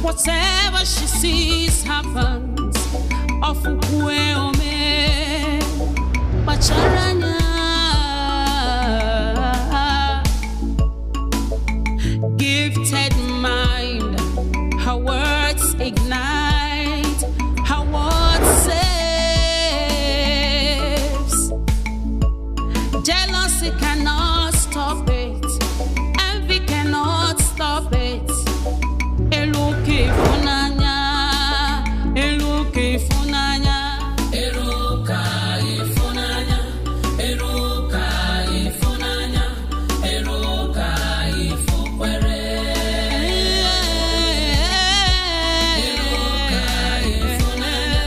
Whatever she sees happens. Gifted mind, her words ignite, her words saves. Jealousy cannot stop it, envy cannot stop it. Eluke funanya, eluke funanya, eluka ifunanya, eluka ifunanya, eluka ifukwere, eluka ifunanya,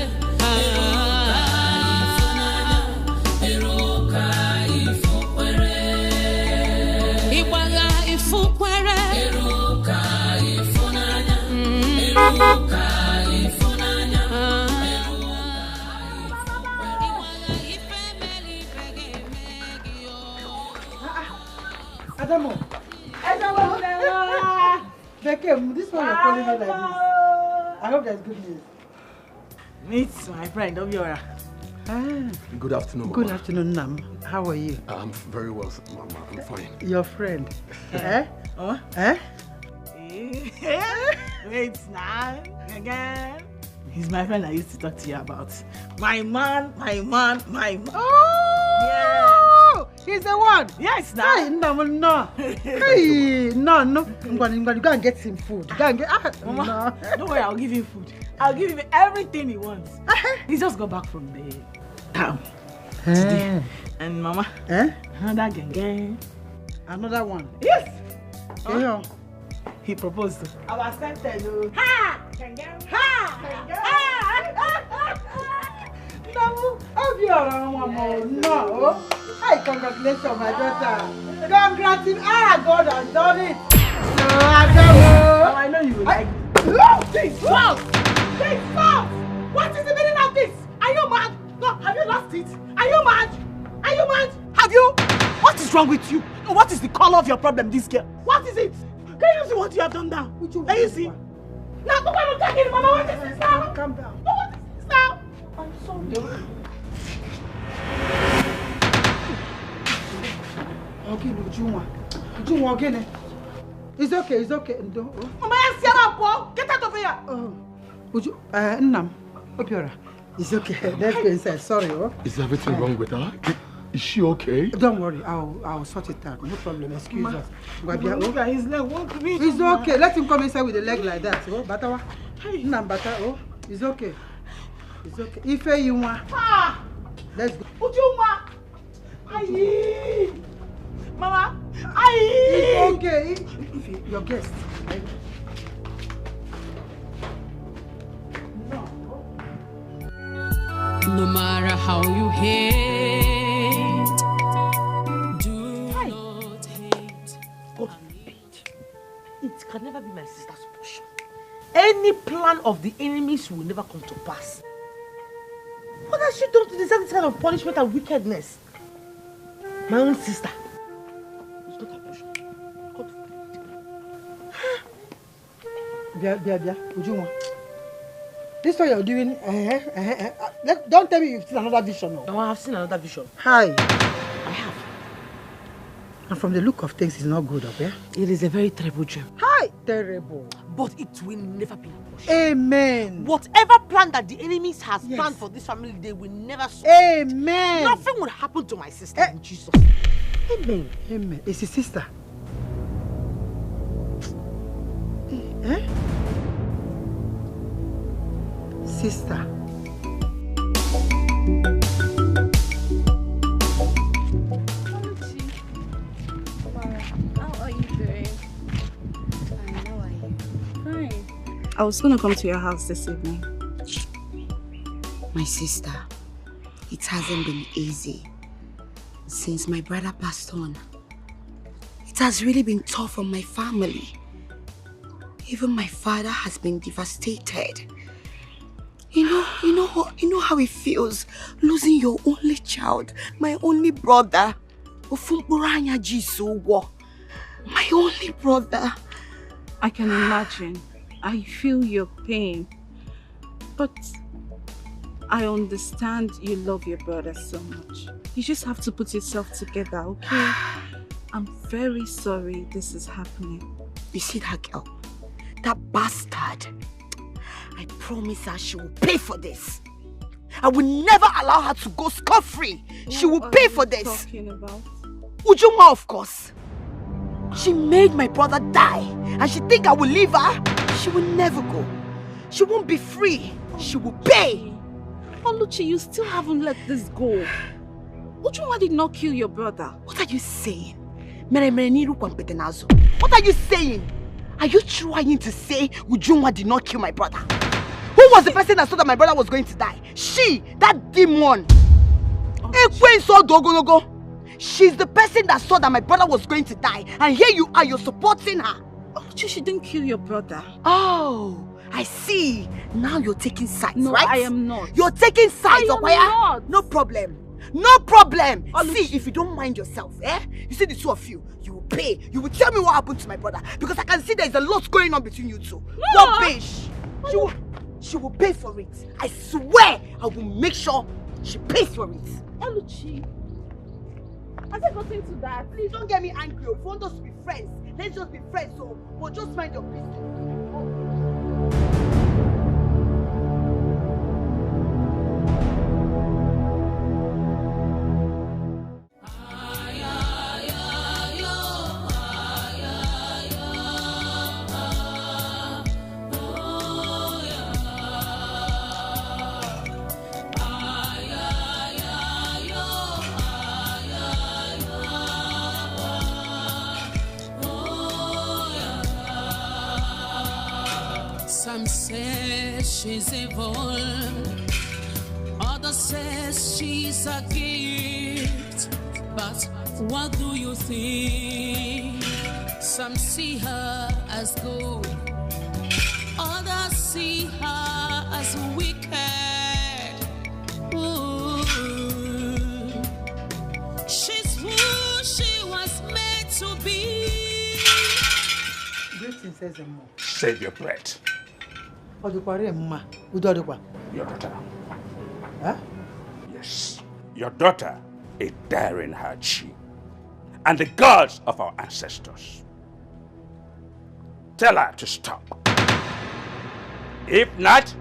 eluka ifukwere, iwaga ifukwere, eluka ifunanya, eluka ifunanya. Adamo, Dikeh, this one you're calling me like this. I hope there's good news. Meet my friend, Obiora. Good afternoon, Mama. Good afternoon, Nam. How are you? I'm very well, Mama. I'm fine. Your friend. Oh? Eh? Wait now, again. He's my friend I used to talk to you about. My man. Oh! Yes. He's the one. Yes, now. Hey, no. Hey, no. I'm going to go and get him food. Go and get. Mama, don't worry, I'll give him food. I'll give him everything he wants. He's just got back from the town today. And Mama, another gang. Another one. Yes. Yeah. He proposed to. I was accepted. Ha! Ha! No. Hey, congratulations, my daughter. Congratulations. God has done it. I know you will like this. Stop! What is the meaning of this? Are you mad? No, have you lost it? Are you mad? Have you? What is wrong with you? What is the color of your problem, this girl? What is it? Can you see what you have done now? Can you see? Now, go on, take it, Mama. What is this now? Calm down. What is this now? I'm sorry. Okay, Ujunwa again. It's okay. Mama, get out of here. Nnam, Obiora. It's okay. Let's go inside. Sorry, Is everything wrong with her? Is she okay? Don't worry, I'll sort it out. No problem. Excuse us. Look at his leg. What to me? It's okay. Let him come inside with a leg like that. Batawa. Nnam, Bata. It's okay. Ife you want? Let's go. Ujunwa. Aye. Mama. Aye. It's okay. If your guest. No matter how you hate, do not hate. God forbid. It can never be my sister's portion. Any plan of the enemies will never come to pass. What has she done to deserve this kind of punishment and wickedness? My own sister. It's not her portion. God forbid. Bia, Ujunwa. This is what you're doing. Don't tell me you've seen another vision. No, I have seen another vision. Hi. I have. And from the look of things, it's not good, okay? It is a very terrible dream. Hi. Terrible. But it will never be our portion. Amen. Whatever plan that the enemies has planned for this family, they will never solve. Amen. Nothing will happen to my sister in Jesus. Amen. Amen. It's his sister. Sister. How are you doing? Fine, how are you? Fine. I was gonna come to your house this evening. My sister, it hasn't been easy since my brother passed on. It has really been tough on my family. Even my father has been devastated. You know how it feels losing your only child, my only brother. My only brother. I can imagine. I feel your pain. But I understand you love your brother so much. You just have to put yourself together, okay? I'm very sorry this is happening. You see that girl? That bastard. I promise her she will pay for this. I will never allow her to go scot-free. She will pay for this. What are you talking about? Ujunwa, of course. She made my brother die. And she think I will leave her? She will never go. She won't be free. She will pay. Oluchi, you still haven't let this go. Ujunwa did not kill your brother. What are you saying? What are you saying? Are you trying to say Ujunwa did not kill my brother? Who was the person that saw that my brother was going to die? She, that demon. She's the person that saw that my brother was going to die. And here you are, you're supporting her. She didn't kill your brother. Oh, I see. Now you're taking sides, no, right? I am not. You're taking sides, I am not. No problem. No problem. See, if you don't mind yourself, you see the two of you, you will pay. You will tell me what happened to my brother. Because I can see there's a lot going on between you two. No. What bitch? She will pay for it. I swear I will make sure she pays for it. Oluchi, has it gotten to that? Please don't get me angry. If you want us to be friends, let's just be friends. So, but just mind your business. Some say she's evil, others say she's a gift. But what do you think? Some see her as good, others see her as wicked. Ooh. She's who she was made to be. Greetings, Ezemo. Save your breath. Your daughter. Huh? Yes. Your daughter is daring her chi and the gods of our ancestors. Tell her to stop. If not,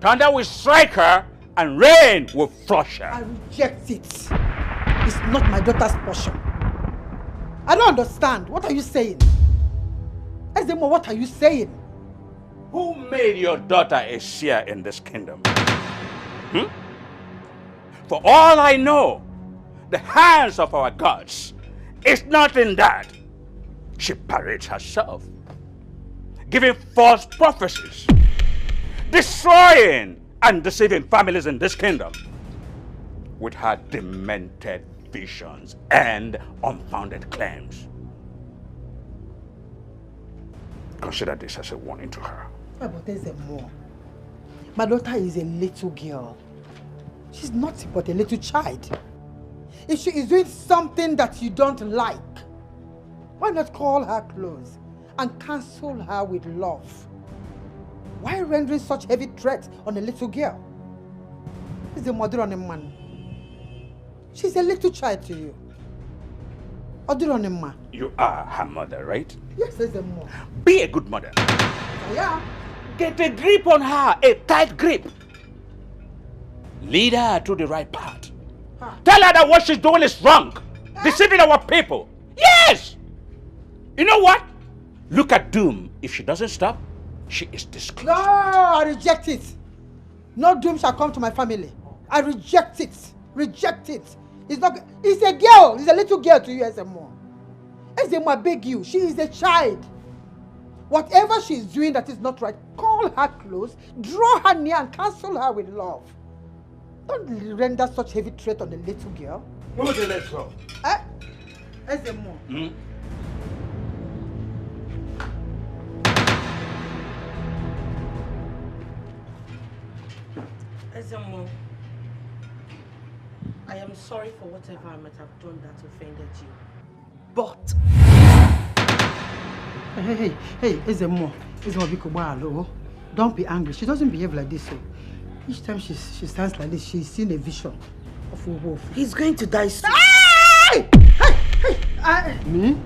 thunder will strike her and rain will flush her. I reject it. It's not my daughter's portion. I don't understand. What are you saying? Ezemo, what are you saying? Who made your daughter a seer in this kingdom? For all I know, the hands of our gods is not in that. She parades herself, giving false prophecies, destroying and deceiving families in this kingdom with her demented visions and unfounded claims. Consider this as a warning to her. But there's more. My daughter is a little girl. She's not but a little child. If she is doing something that you don't like, why not call her close and counsel her with love? Why rendering such heavy threats on a little girl? She's a mother on a man. She's a little child to you. You are her mother, right? Yes, there's more. Be a good mother. Yeah. Get a grip on her, a tight grip. Lead her to the right path. Tell her that what she's doing is wrong. Deceiving our people. Yes! You know what? Look at Doom. If she doesn't stop, she is disgraced. No, I reject it. No doom shall come to my family. I reject it. Reject it. It's a girl. It's a little girl to you, Ezemo. Ezemo, I beg you. She is a child. Whatever she is doing that is not right, call her close, draw her near and counsel her with love. Don't render such heavy threat on the little girl. Okay, let's go. Ezemo. Ezemo, I am sorry for whatever I might have done that offended you. But Hey, Ezemo, don't be angry. She doesn't behave like this. So each time she stands like this, she's seen a vision of a wolf. he's going to die soon. Hey! Me?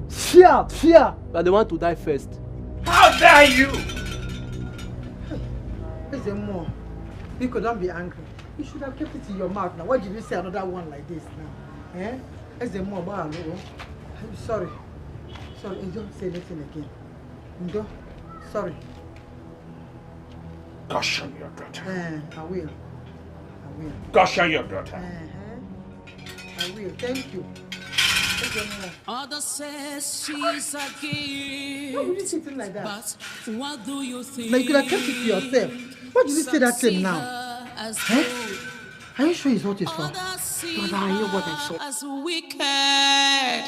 Fear! But they want to die first. How dare you? Ezemo, Biko, don't be angry. You should have kept it in your mouth now. Why did you say another one like this now? Eh? Ezemo, I'm sorry. Sorry, don't say anything again. Ndo, sorry. Caution your daughter. I will. Caution your daughter. I will. Thank you. Others says she's a Why would you gift. say things like that? But what do you think? Now you could have kept it to yourself. Why did you say that thing now? Are you sure it's what it's for? But I hear what I saw. as wicked.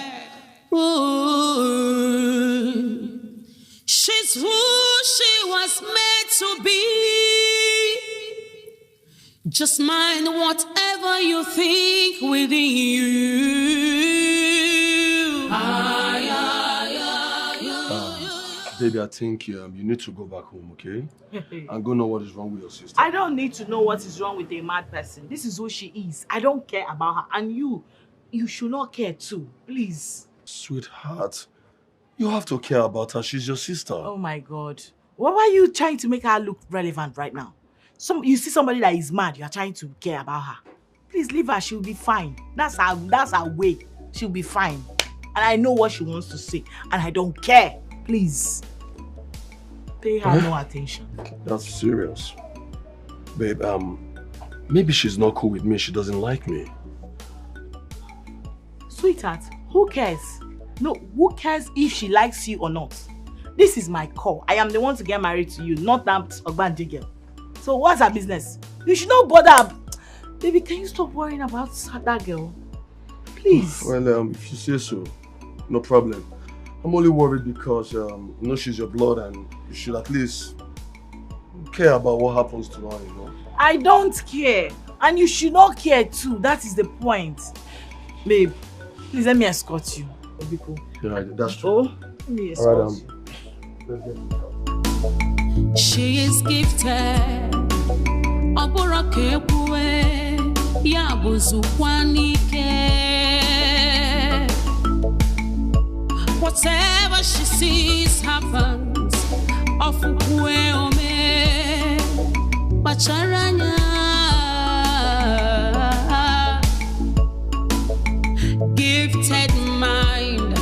Ooh. She's who she was made to be. Just mind whatever you think within you. Baby, I think you need to go back home, okay? And go know what is wrong with your sister. I don't need to know what is wrong with a mad person. This is who she is. I don't care about her. And you should not care too. Please. Sweetheart, you have to care about her. She's your sister. Oh my God. Why are you trying to make her look relevant right now? You see somebody that is mad, you are trying to care about her. Please leave her, she'll be fine. That's her way. She'll be fine. And I know what she wants to say. And I don't care. Please. Pay her no attention. That's serious. Babe, maybe she's not cool with me. She doesn't like me. Sweetheart, who cares? No, who cares if she likes you or not? This is my call. I am the one to get married to you, not that Ogbanje girl. So what's her business? You should not bother. Baby, can you stop worrying about that girl? Please. Well, if you say so, no problem. I'm only worried because you know she's your blood and you should at least care about what happens to her, you know. I don't care. And you should not care too. That is the point. Babe, please let me escort you. Obiko. Yeah, that's true. Oh, let me escort All right, you. let's get in the car. She is gifted. Oborokebue yabuzukwanike. Whatever she sees happens. Ofukwe ome bacharanya. Gifted mind,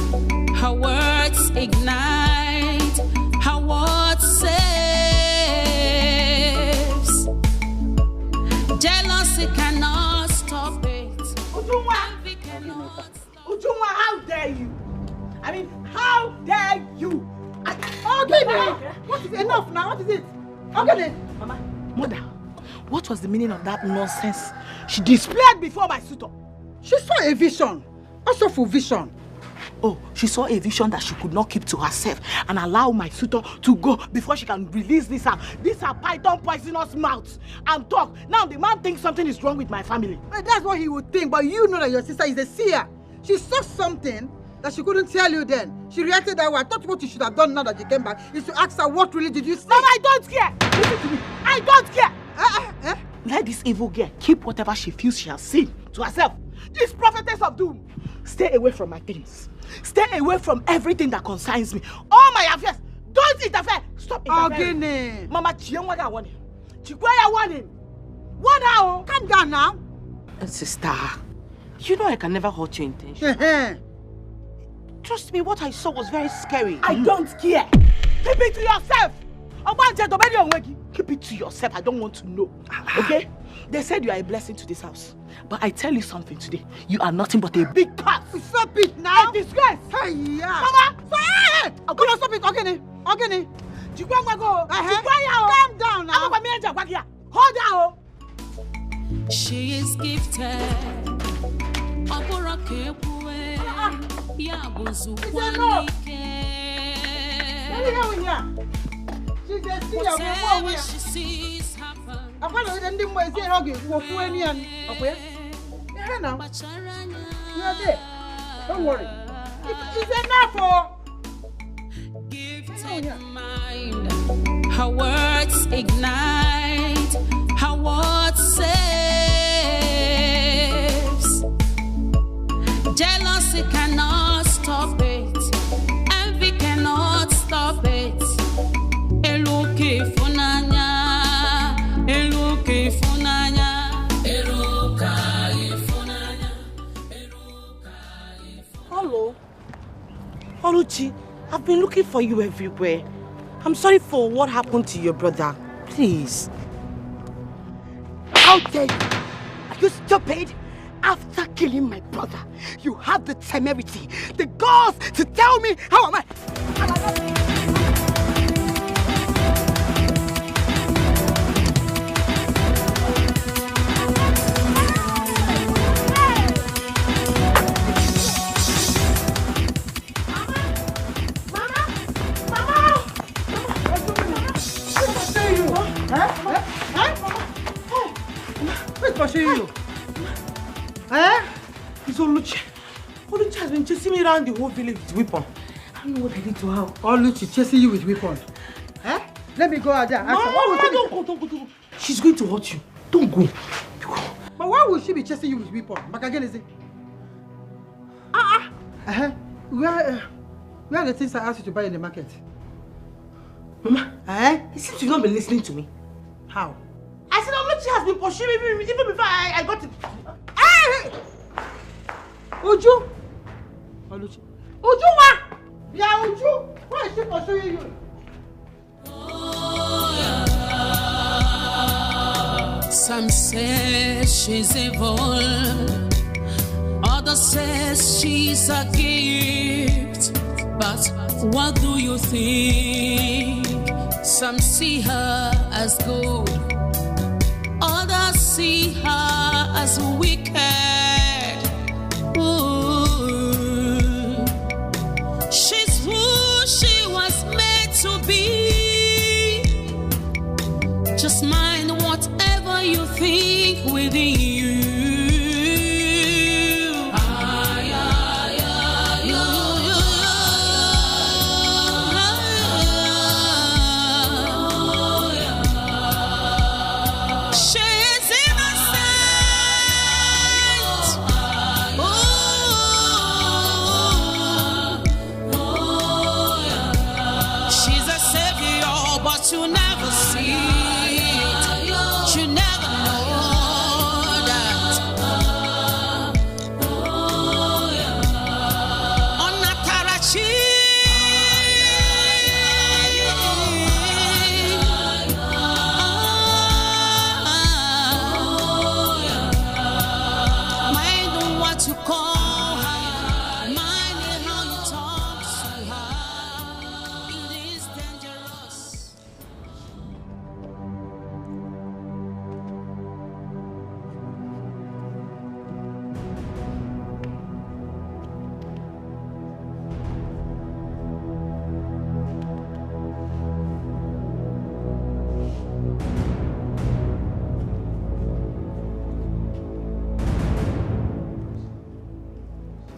her words ignite, her words saves. Jealousy cannot stop it. Envy cannot stop it. Ujunwa, how dare you? I mean, how dare you? Okay, now. What is enough now? What is it? Okay, then. Mama, mother, what was the meaning of that nonsense she displayed before my suitor? She saw a vision. Also for vision. Oh, she saw a vision that she could not keep to herself and allow my suitor to go before she can release this her python poisonous mouth and talk. Now the man thinks something is wrong with my family. That's what he would think, but you know that your sister is a seer. She saw something that she couldn't tell you then. She reacted that way. I thought what you should have done now that you came back is to ask her what really did you see. Mama, I don't care. Listen to me. I don't care. Let this evil girl keep whatever she feels she has seen to herself. This prophetess of doom. Stay away from my things. Stay away from everything that concerns me. All my affairs. Don't interfere. Stop interfering. Okay, Mama, Chiamwaga warning. Chikwaya warning. What now? Calm down now. Sister, you know I can never hurt your intention. Trust me, what I saw was very scary. I don't care. Keep it to yourself. Keep it to yourself. I don't want to know. Okay? They said you are a blessing to this house. But I tell you something today. You are nothing but a big curse. Stop it now. A disgrace. Hey, yeah. Mama. Hey. Come on, stop it. Okay. Calm down now. Hold down. She is gifted. Whatever she sees happen. I'm going to here now. You are there. Don't worry. It's enough for. Mind. Her words ignite. Her words saves. Jealousy cannot stop it. Envy cannot stop it. Eluki funanya. Eluki funanya. Eluka funanya. Hello. Oluchi, I've been looking for you everywhere. I'm sorry for what happened to your brother. Please. How dare you? Are you stupid? After killing my brother, you have the temerity, the gall to tell me how am I? You. Eh? It's Oluchi. Oluchi has been chasing me around the whole village with weapon. I don't know what I did to her. Oluchi chasing you with weapon. Eh? Let me go out there. Mama, don't go. She's going to hurt you. Don't go. But why would she be chasing you with weapon? Makagene is it? Where are the things I asked you to buy in the market? Mama, it seems you've not been listening to me. How? I said Oluchi has been pursuing me even before I got it. Hey! Uju! Oluchi. Uju, what? Yeah, Uju. Why is she pursuing you? Some say she's evil. Others say she's a gift. But what do you think? Some see her as good. Others see her as wicked. Ooh. She's who she was made to be. Just mind whatever you think within you. You never see it. You never know that. On Natarachi. Mind what you call her. Mind how you talk to her. It is dangerous.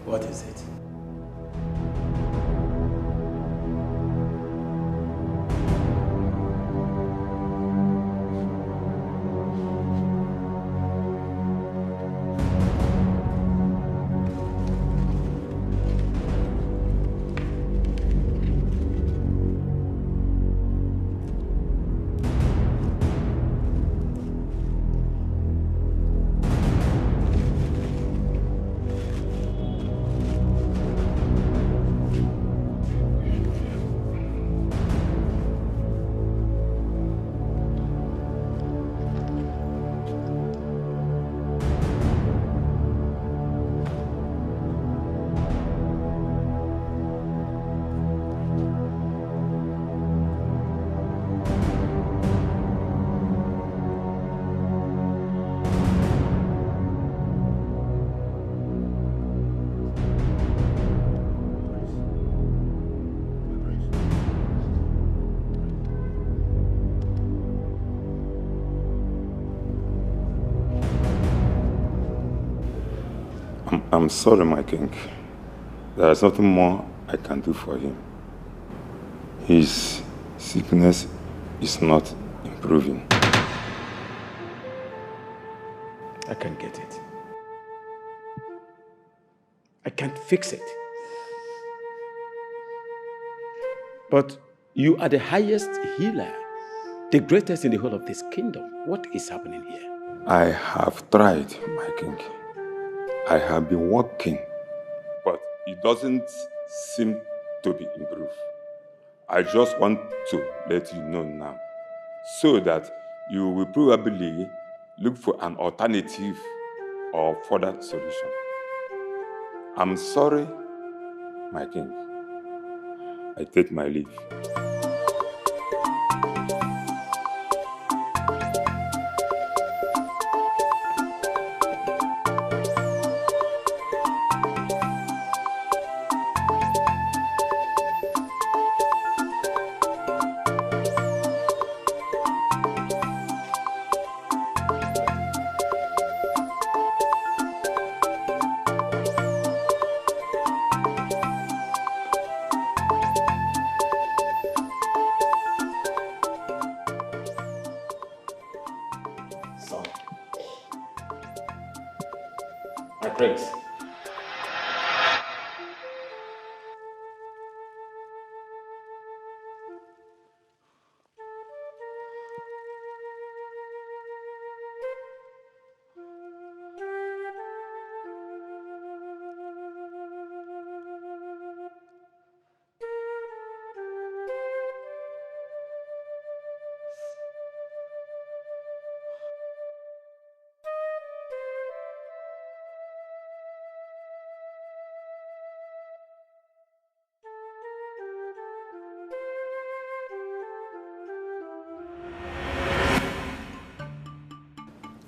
What is it? I'm sorry, my king. There is nothing more I can do for him. His sickness is not improving. I can't get it. I can't fix it. But you are the highest healer, the greatest in the whole of this kingdom. What is happening here? I have tried, my king. I have been working, but it doesn't seem to be improved. I just want to let you know now, so that you will probably look for an alternative or further solution. I'm sorry, my king. I take my leave.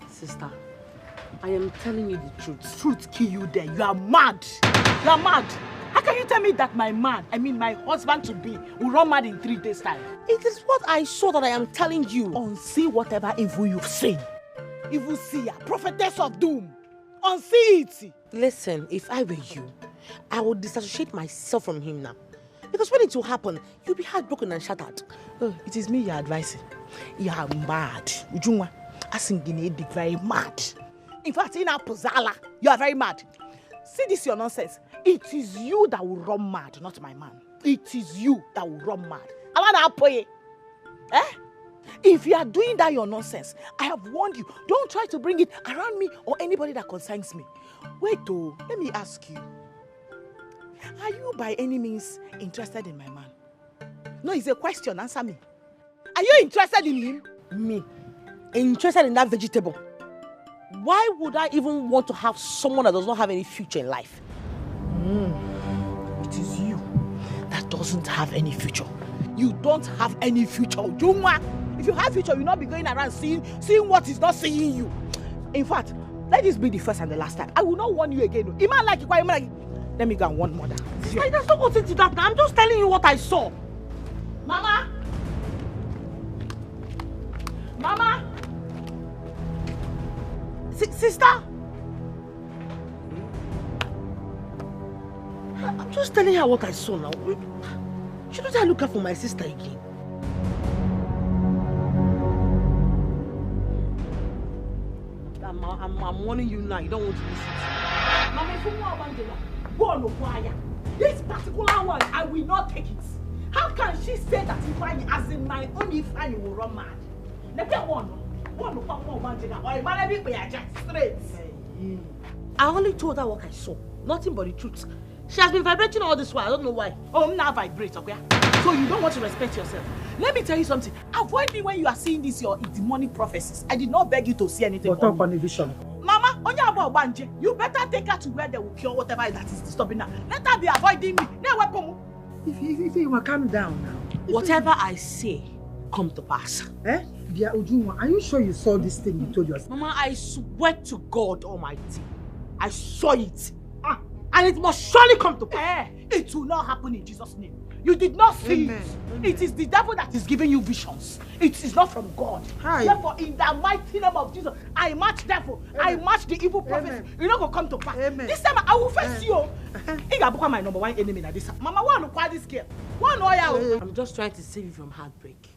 Sister, I am telling you the truth. Truth kill you there. You are mad. You are mad. How can you tell me that my husband-to-be, will run mad in 3 days' time? It is what I saw that I am telling you. Unsee whatever evil you've seen. Evil seer, prophetess of doom. Unsee it. Listen, if I were you, I would disassociate myself from him now. Because when it will happen, you'll be heartbroken and shattered. Oh, it is me you're advising. You are mad. Ujungwa. Asingine very mad. In fact, in our Pozala, you are very mad. See this your nonsense. It is you that will run mad, not my man. It is you that will run mad. I want to pay. If you are doing that your nonsense, I have warned you. Don't try to bring it around me or anybody that concerns me. Wait though, let me ask you. Are you by any means interested in my man? No, it's a question. Answer me. Are you interested in him? Me. Interested in that vegetable? Why would I even want to have someone that does not have any future in life? It is you that doesn't have any future. You don't have any future. Jungwa. If you have future, you'll not be going around seeing what is not seeing you. In fact, let this be the first and the last time. I will not warn you again. Let me go and warn mother. I just don't want to do that now. I'm just telling you what I saw. Mama! Mama! Sister? I'm just telling her what I saw now. Shouldn't I look out for my sister again? I'm warning you now. You don't want to listen to me. Mama, if you want Angela, go on Okwaya. This particular one, I will not take it. How can she say that Ifeanyi, as in my own Ifeanyi, will run mad? Let me one Angela, or a straight. I only told her what I saw. Nothing but the truth. She has been vibrating all this while. I don't know why. Oh, I'm now vibrate, okay? So you don't want to respect yourself. Let me tell you something. Avoid me when you are seeing this, your demonic prophecies. I did not beg you to see anything. But talk on the vision. Mama, you better take her to where they will cure whatever that is disturbing her. Let her be avoiding me. If you will calm down now. Whatever I say, come to pass. Dear Ujunwa, are you sure you saw this thing you told yourself? Mama, I swear to God Almighty. I saw it. And it must surely come to pass. It will not happen in Jesus' name. You did not see it. It is the devil that is giving you visions. It is not from God. Therefore, in the mighty name of Jesus, I match devil. I match the evil prophets. You're not going to come to pass. This time, I will face you. I'm my number one enemy. Mama, why don't you this girl? I'm just trying to save you from heartbreak.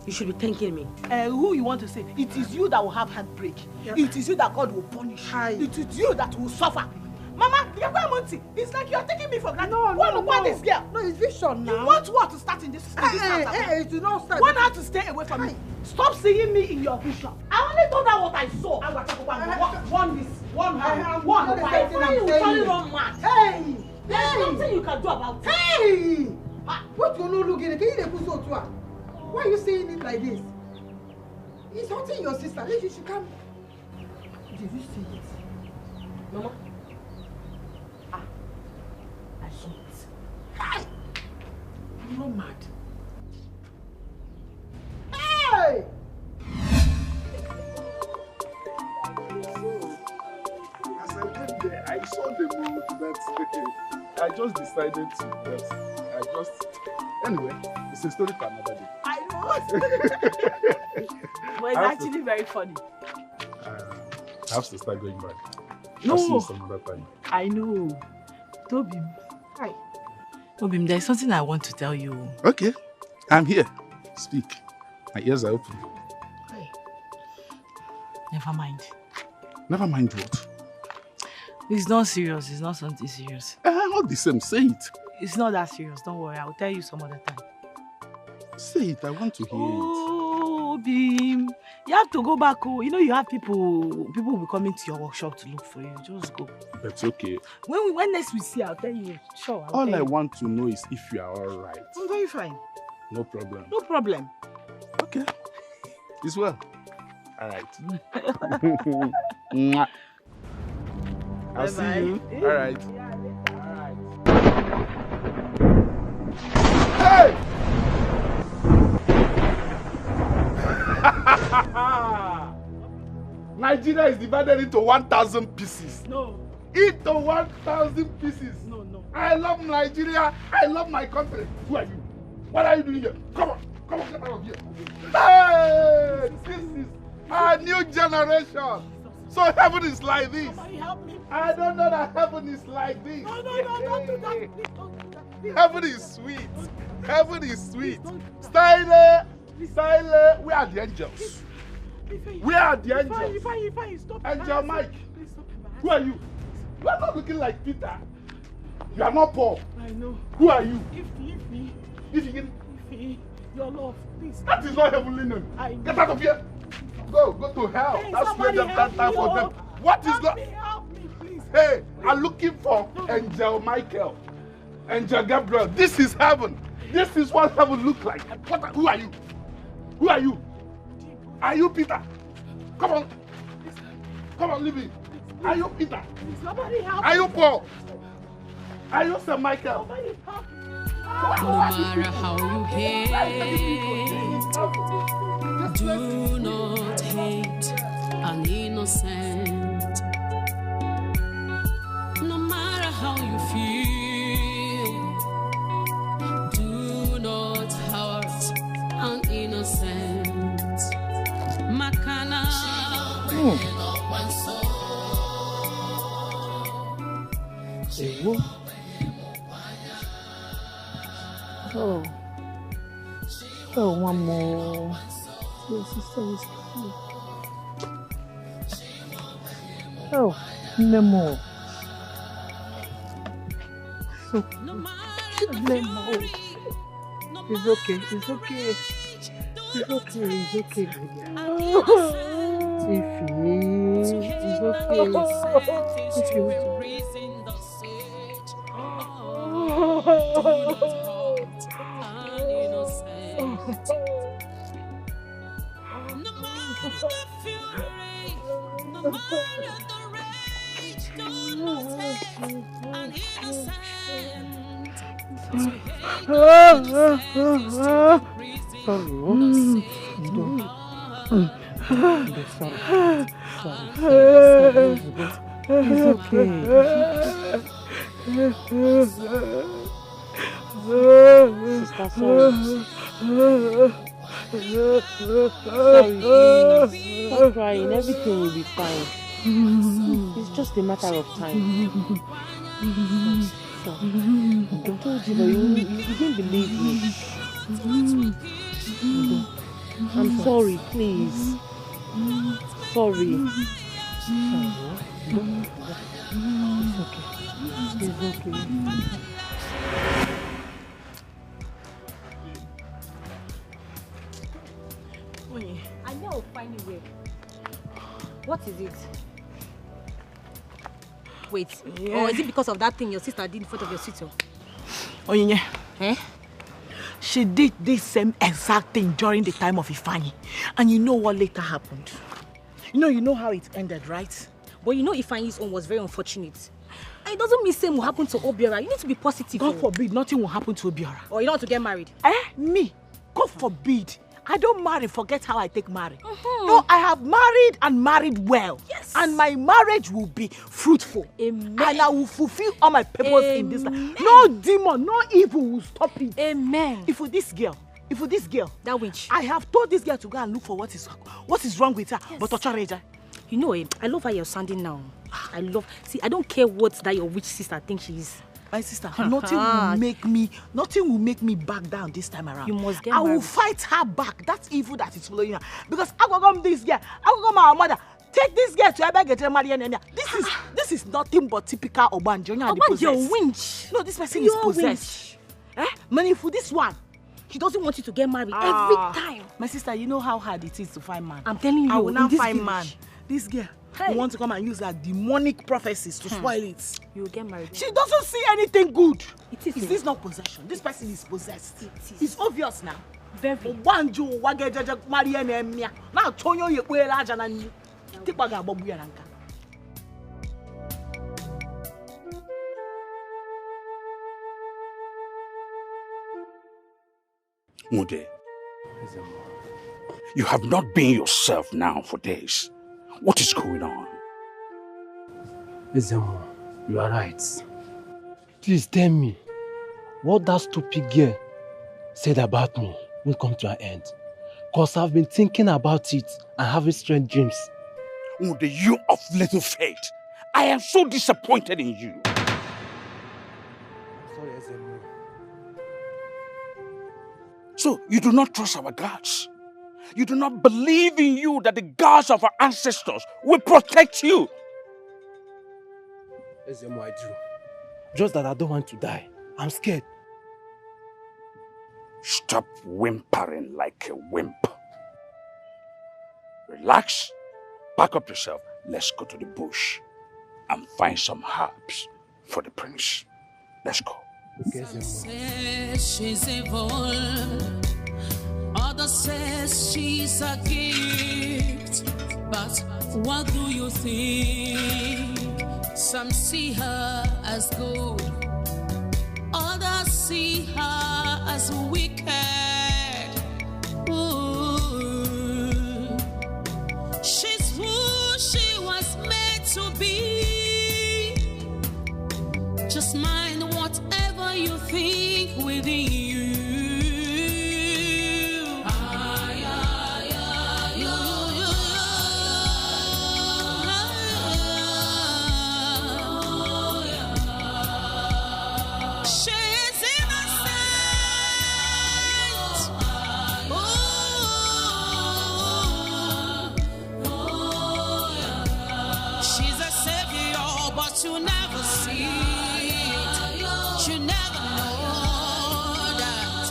You should be thanking me. Who you want to save? It is you that will have heartbreak. It is you that God will punish. It is you that will suffer. Mama, it's like you're taking me for granted. No, this girl. No, it's vision now. You want what to start in this house? It will not start. One has to stay away from me. Stop seeing me in your vision. I only told her what I saw. One hand. Why you turning on mad? Hey! There's nothing you can do about it. Hey! What you not looking at? Why are you saying it like this? It's hurting your sister. You should come. Did you see it? Mama? I saw it. Hey! I'm not mad. Hey! As I went there, I saw the mood that I just decided to anyway, it's a story for another day. I know. But it's actually very funny. I have to start going back. No. I'll see you some other time. I know. Tobim. Hi. Tobim, there's something I want to tell you. Okay. I'm here. Speak. My ears are open. Hi. Never mind. Never mind what? It's not serious. It's not something serious. All the same, say it. It's not that serious. Don't worry. I'll tell you some other time. Say it. I want to hear it. Oh, Bim. You have to go back. Oh. You know you have people will be coming to your workshop to look for you. Just go. That's okay. When next we see, I'll tell you. Sure. All I want to know is if you are all right. I'm very fine. No problem. No problem. Okay. It's well. All right. I'll see you. All right. Hey! Nigeria is divided into 1,000 pieces. No. Into 1,000 pieces. No. I love Nigeria. I love my country. Who are you? What are you doing here? Come on, get out of here. Hey! This is a new generation. So heaven is like this. Somebody help me. I don't know that heaven is like this. No, don't do that. Please don't do that. Heaven is sweet. Heaven is sweet. Style. We are the angels. We are the angels. Stop. Angel Mike. Who are you? You are not looking like Peter. You are not Paul. I know. Who are you? If your love, please. That is not heavenly name. Get out of here. Go to hell. Hey, that's where them can't time for them. What is that? Help me, please. Hey, I'm looking for Angel Michael. Angel Gabriel. This is heaven. This is what heaven looks like. Who are you? Who are you? Are you Peter? Come on, leave me. Are you Peter? Somebody help me. Are you Paul? Are you St. Michael? Somebody help me. No matter how you hate, do not hate an innocent. No matter how you feel, do not hurt an innocent. Makana. One more. Your sister is here. No more. It's okay. It's okay. It's okay. Sister, sorry. Sorry, please. Stop crying. Everything will be fine. It's just a matter of time. Stop. I told you, but you didn't believe me. I'm sorry, please. Sorry. It's okay. It's okay. I know I'll find a way. What is it? Wait, or is it because of that thing your sister did in front of your sister? Onyinye. Eh? She did this same exact thing during the time of Ifeanyi. And you know what later happened? You know how it ended, right? But you know Ifeanyi's own was very unfortunate. And it doesn't mean same will happen to Obiora. You need to be positive. God forbid nothing will happen to Obiora. Or you don't want to get married? Me? God forbid. I don't marry, forget how I take marriage. No, I have married and married well. Yes. And my marriage will be fruitful. Amen. And I will fulfill all my purpose in this life. No demon, no evil will stop it. Amen. If for this girl, that witch, I have told this girl to go and look for what is wrong with her. Yes. But Ochareja, you know, I love how you're sounding now. I don't care what that your witch sister thinks she is. My sister, nothing will make me back down this time around. You must get married. I will fight her back. That evil that is following her. Because I will come this girl. I will come my mother. Take this girl to Ebe get married. This is nothing but typical Obanjo. Obanjo winch. No, this person is possessed. Money for this one. He doesn't want you to get married every time. My sister, you know how hard it is to find man. I'm telling you, I will not find village. Man. This girl. You want to come and use her demonic prophecies to spoil it. You will get married. She doesn't see anything good. Is this not possession? This person is possessed. It's obvious now. Very. Obanjo wagejeje Maria Nemia. Now Tonyo yekwe laja na ni. Tikwaga bobu ya nanka. Mude, you have not been yourself now for days. What is going on? Ezemo, you are right. Please tell me what that stupid girl said about me will come to an end. Because I've been thinking about it and having strange dreams. Mude, you of little faith. I am so disappointed in you. Sorry, Ezemo. So, you do not trust our gods? You do not believe in you that the gods of our ancestors will protect you? Ezemo, I do. Just that I don't want to die. I'm scared. Stop whimpering like a wimp. Relax, pack up yourself. Let's go to the bush and find some herbs for the prince. Let's go. Some say she's evil, others says she's a gift. But what do you think? Some see her as good, others see her as wicked. Ooh. She's who she was meant to be. Just mind whatever you think within you. You never see it, you never know that.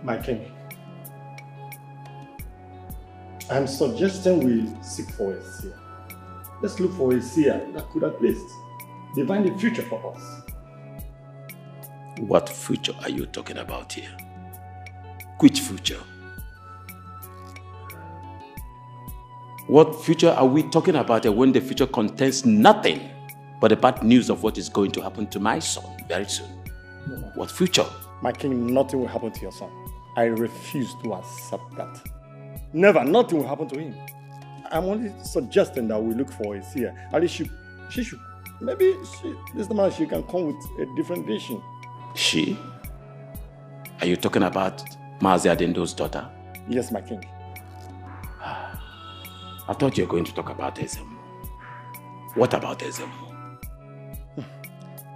My king, I'm suggesting we seek for a seer. Let's look for a seer that could at least divine the future for us. What future are you talking about here? Which future? What future are we talking about when the future contains nothing but the bad news of what is going to happen to my son very soon? What future? My king, nothing will happen to your son. I refuse to accept that. Never, nothing will happen to him. I'm only suggesting that we look for a seer. At least she should. Maybe this man, she can come with a different vision. She? Are you talking about Mazi Adendo's daughter? Yes, my king. I thought you were going to talk about Ezemo. What about Ezemo?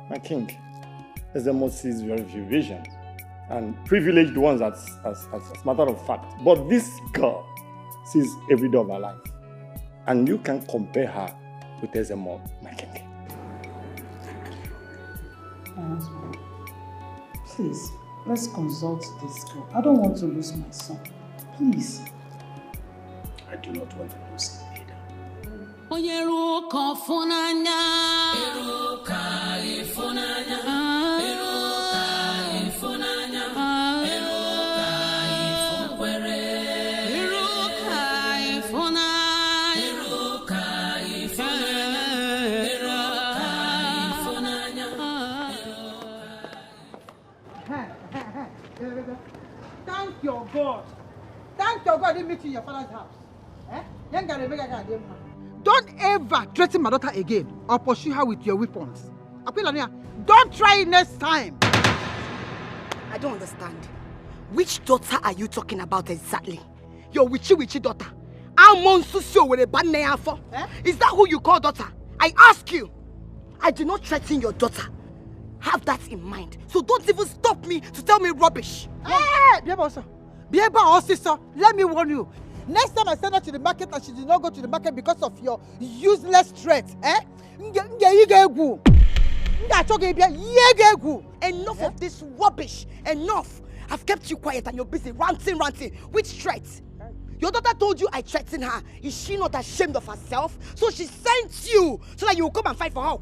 My king, Ezemo sees very few visions and privileged ones as matter of fact. But this girl sees every day of her life. And you can compare her with Ezemo, my king. Please, let's consult this girl. I don't want to lose my son. Please. I do not want to lose him either. Thank your God. Thank your God I didn't meet you in your father's house. Don't ever threaten my daughter again or pursue her with your weapons. Don't try it next time. I don't understand. Which daughter are you talking about exactly? Your witchy daughter. Is that who you call daughter? I ask you. I do not threaten your daughter. Have that in mind. So don't even stop me to tell me rubbish. Hey, sister, let me warn you. Next time I send her to the market and she did not go to the market because of your useless threats, Enough of this rubbish. Enough. I've kept you quiet and you're busy ranting. Which threats? Your daughter told you I threatened her. Is she not ashamed of herself? So she sent you so that you will come and fight for her.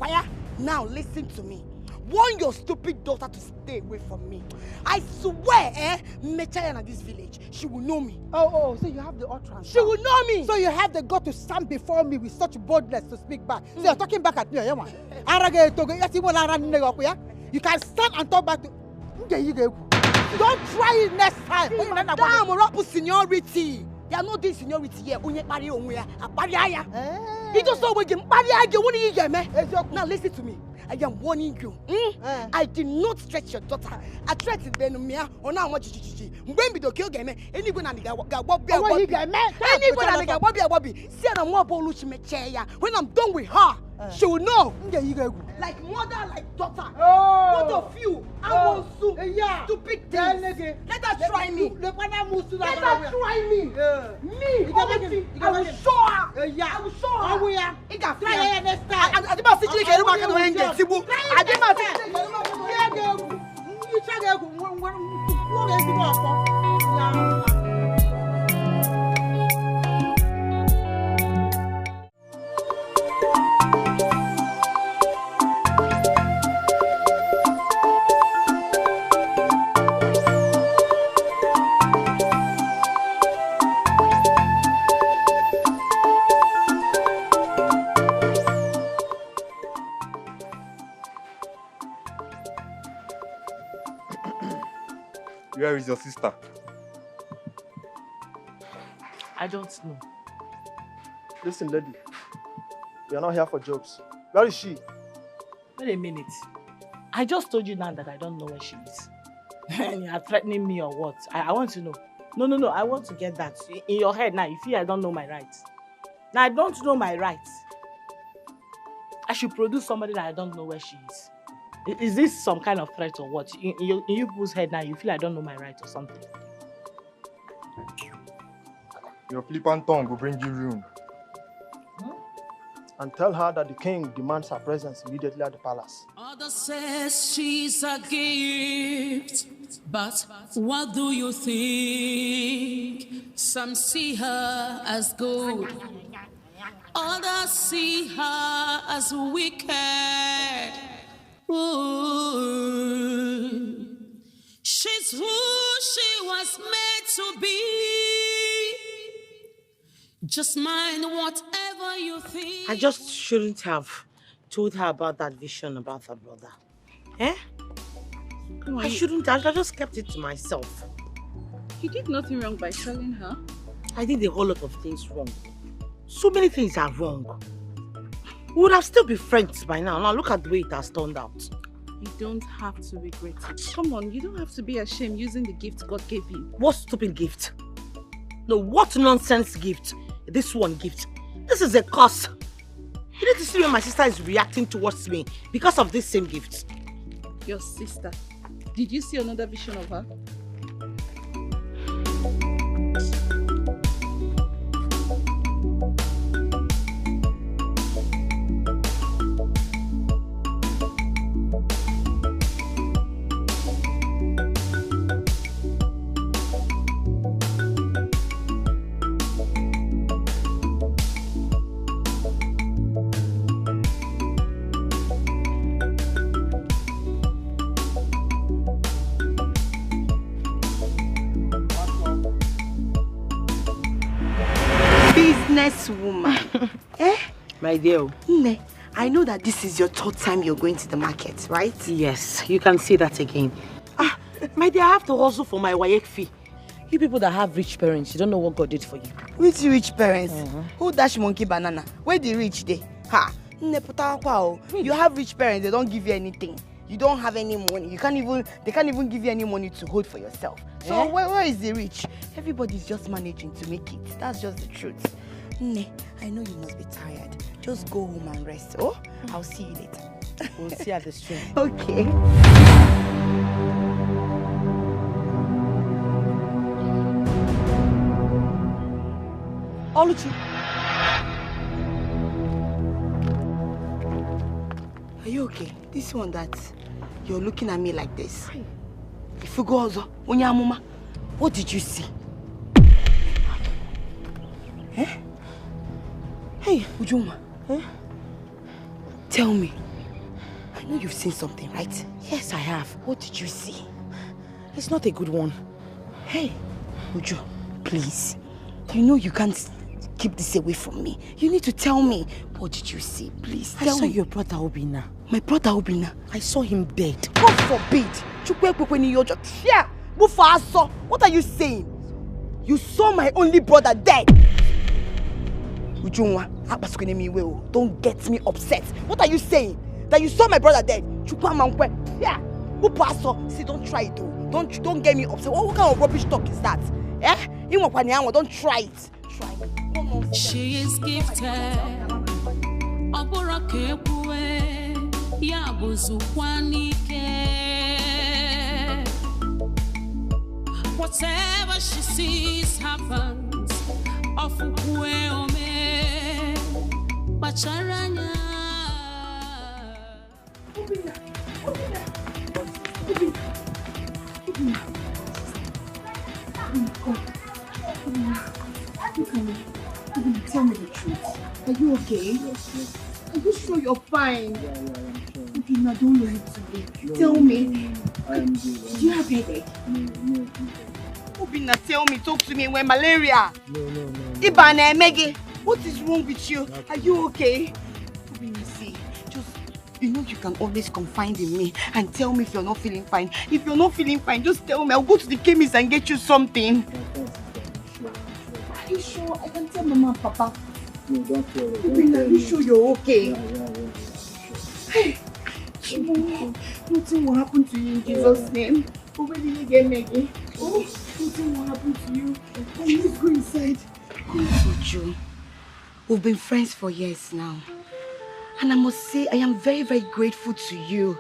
Now listen to me. Warn your stupid daughter to stay away from me. I swear, Mechayana this village, she will know me. Oh, so you have the utterance. She will know me. So you have the God to stand before me with such boldness to speak back. So you're talking back at me, You can stand and talk back to... Don't try it next time. Madam, we're up with seniority. You are not doing seniority here. Now listen to me. I am warning you. I did not stretch your daughter. I threatened Benumia on how much when we do kill game. Anyone and when I'm done with her, she will know. Like mother, like daughter. Both of you, I want stupid things. Let her try me. Let her try me. Me, I will show her. I will show her. It got try her next time. I didn't see you get back and win get Tibu. I didn't Where is your sister? I don't know. Listen, lady. We are not here for jokes. Where is she? Wait a minute. I just told you now that I don't know where she is. And you are threatening me or what? I want to know. No. I want to get that. In your head now, you feel I don't know my rights. Now, I don't know my rights. I should produce somebody that I don't know where she is. Is this some kind of threat or what? In you people's head now, you feel I don't know my rights or something? Your flippant tongue will bring you ruin. And tell her that the king demands her presence immediately at the palace. Others says she's a gift, but what do you think? Some see her as gold, others see her as wicked. Ooh. She's who she was made to be. Just mind whatever you think. I just shouldn't have told her about that vision about her brother. Eh? I shouldn't have. I just kept it to myself. You did nothing wrong by telling her. I did a whole lot of things wrong. So many things are wrong. We would have still been friends by now. Now look at the way it has turned out. You don't have to regret it. Come on, you don't have to be ashamed using the gift God gave you. What stupid gift? No, what nonsense gift? This one gift. This is a curse. You need to see when my sister is reacting towards me because of this same gift. Your sister. Did you see another vision of her? Woman. Eh? My dear. Ne, I know that this is your third time you're going to the market, right? Yes, you can say that again. My dear, I have to hustle for my WAEC fee. You people that have rich parents, you don't know what God did for you. Which rich parents? Who dash monkey banana? Where the rich they? Ha! You have rich parents, they don't give you anything. You don't have any money. They can't even give you any money to hold for yourself. So where is the rich? Everybody's just managing to make it. That's just the truth. Ne, I know you must be tired. Just go home and rest. Oh, I'll see you later. We'll see at the stream. Okay. Oluchi. Are you okay? This one that you're looking at me like this. If you go also, Onyamuma, what did you see? Eh? Hey, Ujuma. Eh? Tell me. I know you've seen something, right? Yes, I have. What did you see? It's not a good one. Hey, Uju, please. You know you can't keep this away from me. You need to tell me. What did you see? Please tell me. I saw your brother Obina. My brother Obina? I saw him dead. God forbid. What are you saying? You saw my only brother dead. Ujunwa, don't get me upset. What are you saying? That you saw my brother dead? See, don't try it though. Don't get me upset. What kind of rubbish talk is that? Eh? Don't try it. Try it. She is gifted. Whatever she sees happens. Bacharanya. Tell me the truth. Are you okay? Yes. Are you sure you're fine? Yeah, I'm sure. Okay, now don't lie to me. No, Tell me. I am good. Do you have headache? No. Obina, tell me, talk to me when malaria. No. Ibane, Meggy, what is wrong with you? Are you okay? Obina, see, you know you can always confide in me and tell me if you're not feeling fine. If you're not feeling fine, just tell me. I'll go to the chemist and get you something. Are you sure? I can tell Mama and Papa. No, don't worry. Obina, are you sure you're okay? Yeah. Hey, nothing will happen to you in Jesus' name. Oh, where did you get Meggy? Oh, nothing will happen to you. Oh, let's go inside. Uju, we've been friends for years now. And I must say, I am very, very grateful to you.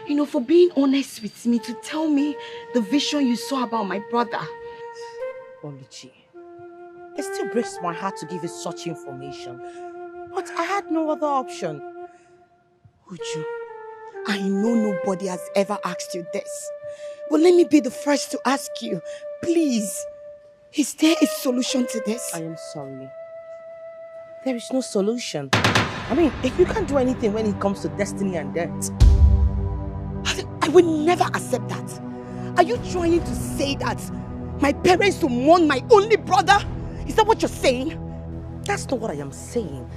You know, for being honest with me, to tell me the vision you saw about my brother. Oluchi, it still breaks my heart to give you such information. But I had no other option. Uju, I know nobody has ever asked you this. But let me be the first to ask you. Please, is there a solution to this? I am sorry. There is no solution. I mean, if you can't do anything when it comes to destiny and death. I will never accept that. Are you trying to say that my parents will mourn my only brother? Is that what you're saying? That's not what I am saying.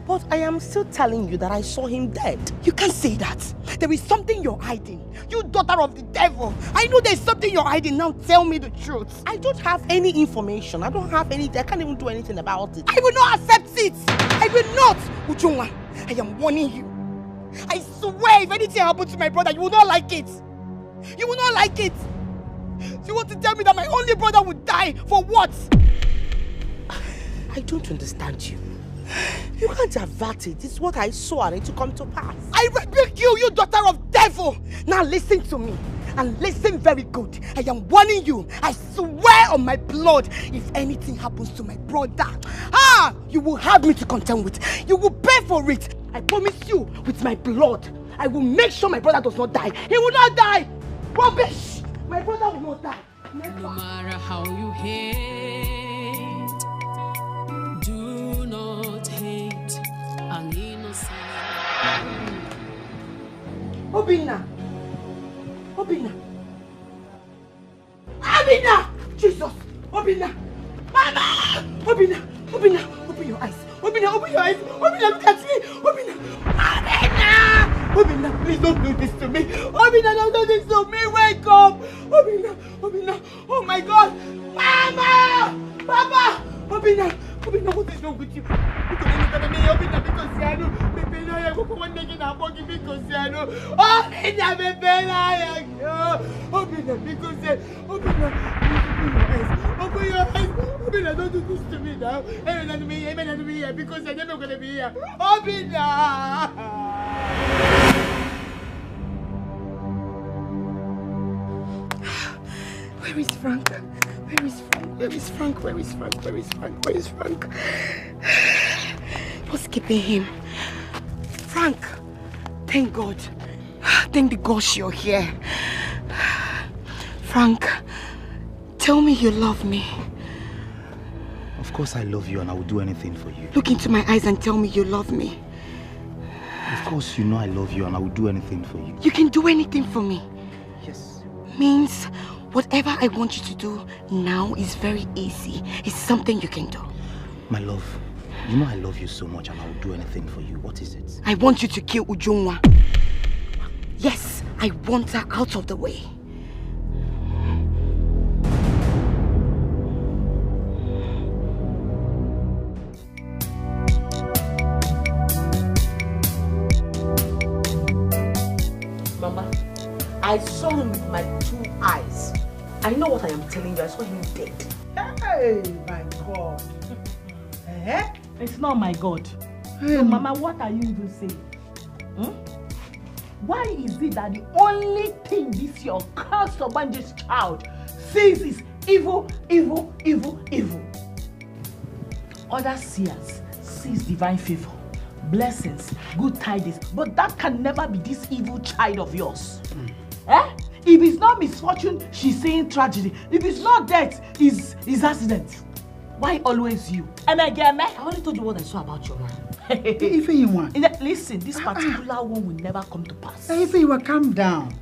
But I am still telling you that I saw him dead. You can't say that. There is something you're hiding. You daughter of the devil. I know there's something you're hiding. Now tell me the truth. I don't have any information. I don't have anything. I can't even do anything about it. I will not accept it. I will not. Ujunwa, I am warning you. I swear if anything happens to my brother, you will not like it. You will not like it. You want to tell me that my only brother would die for what? I don't understand you. You can't avert it. It's what I saw and it to come to pass. I rebuke you, you daughter of devil! Now listen to me. And listen very good. I am warning you. I swear on my blood, if anything happens to my brother, you will have me to contend with. You will pay for it. I promise you, with my blood, I will make sure my brother does not die. He will not die. Rubbish! My brother will not die. Never. No matter how you hate, do not hate an innocent. Obina! Obina! Obina! Jesus! Obina! Mama! Obina! Obina! Open your eyes! Obina! Open your eyes! Obina! Look at me! Obina! Obina! Obina! Please don't do this to me! Obina! Don't do this to me! Wake up! Obina! Obina! Oh my God! Mama! Papa! Obina! Obina, what is wrong with you? Obina, because I know I go one day in a body because I know. Obina, Obina, because Obina, open your eyes. Obina, don't do this to me now. Amen to me here because I'm never gonna be here. Obina! Where is Frank? Where is Frank? Where is Frank? Where is Frank? Where is Frank? Where is Frank? What's keeping him? Frank! Thank God. Thank the gosh you're here. Frank, tell me you love me. Of course I love you and I will do anything for you. Look into my eyes and tell me you love me. Of course you know I love you and I will do anything for you. You can do anything for me? Yes. Means whatever I want you to do now is very easy. It's something you can do. My love, you know I love you so much and I will do anything for you. What is it? I want you to kill Ujunwa. Yes, I want her out of the way. Mama, I saw him with my 2 eyes. I know what I am telling you. I saw him dead. Hey, my God. It's not my God. So, Mama, what are you even saying? Why is it that the only thing this your cursed Obanje's child sees is evil, evil, evil, evil? Other seers sees divine favor, blessings, good tidings, but that can never be this evil child of yours. If it's not misfortune, she's saying tragedy. If it's not death, it's accident. Why always you? I already told you what I saw about your man. If you want. Listen, this particular one will never come to pass. If you will calm down.